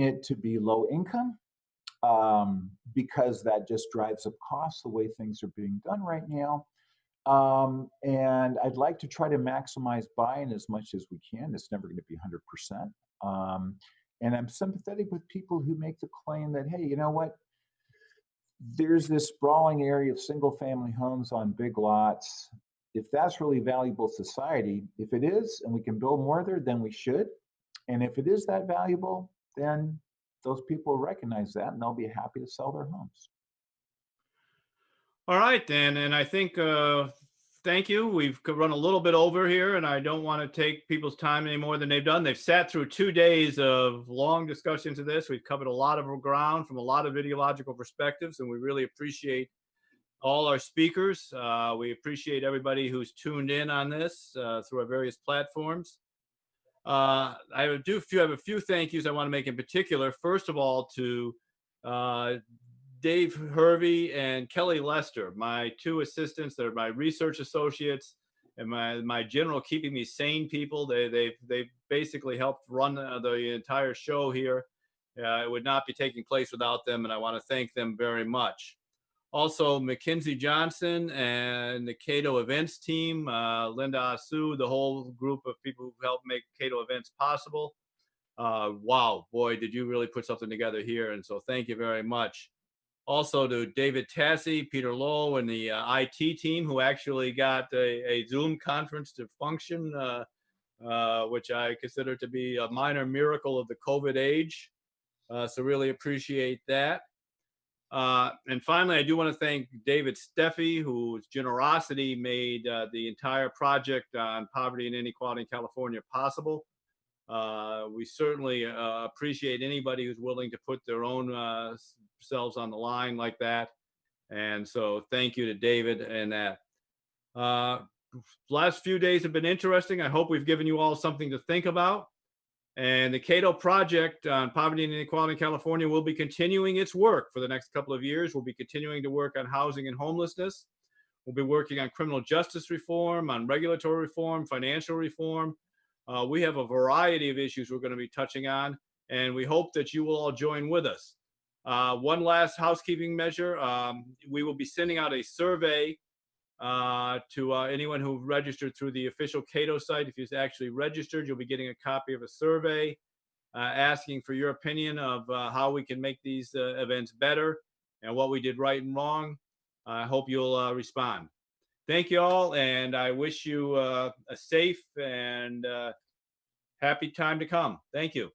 it to be low income, because that just drives up costs the way things are being done right now. And I'd like to try to maximize buy-in as much as we can. It's never going to be 100%. And I'm sympathetic with people who make the claim that, hey, you know what? There's this sprawling area of single-family homes on big lots. If that's really valuable to society, if it is, and we can build more there, then we should. And if it is that valuable, then those people recognize that and they'll be happy to sell their homes.
All right, then. And I think, thank you. We've run a little bit over here, and I don't want to take people's time any more than they've done. They've sat through 2 days of long discussions of this. We've covered a lot of ground from a lot of ideological perspectives, and we really appreciate all our speakers. We appreciate everybody who's tuned in on this through our various platforms. I have a few thank yous I want to make in particular. First of all, to Dave Hervey and Kelly Lester, my two assistants. They're my research associates, and my general keeping me sane people. They basically helped run the entire show here. It would not be taking place without them, and I want to thank them very much. Also, Mackenzie Johnson and the Cato Events team, Linda Asu, the whole group of people who helped make Cato Events possible. Wow, boy, did you really put something together here. And so thank you very much. Also to David Tassi, Peter Lowe, and the IT team who actually got a Zoom conference to function, which I consider to be a minor miracle of the COVID age. So really appreciate that. And finally, I do want to thank David Steffi, whose generosity made the entire project on poverty and inequality in California possible. We certainly appreciate anybody who's willing to put their own selves on the line like that. And so thank you to David and that. Last few days have been interesting. I hope we've given you all something to think about. And the Cato Project on Poverty and Inequality in California will be continuing its work for the next couple of years. We'll be continuing to work on housing and homelessness. We'll be working on criminal justice reform, on regulatory reform, financial reform. We have a variety of issues we're going to be touching on, and we hope that you will all join with us. One last housekeeping measure. We will be sending out a survey to anyone who registered through the official Cato site. If you've actually registered, you'll be getting a copy of a survey asking for your opinion of how we can make these events better and what we did right and wrong. I hope you'll respond. Thank you all, and I wish you a safe and happy time to come. Thank you.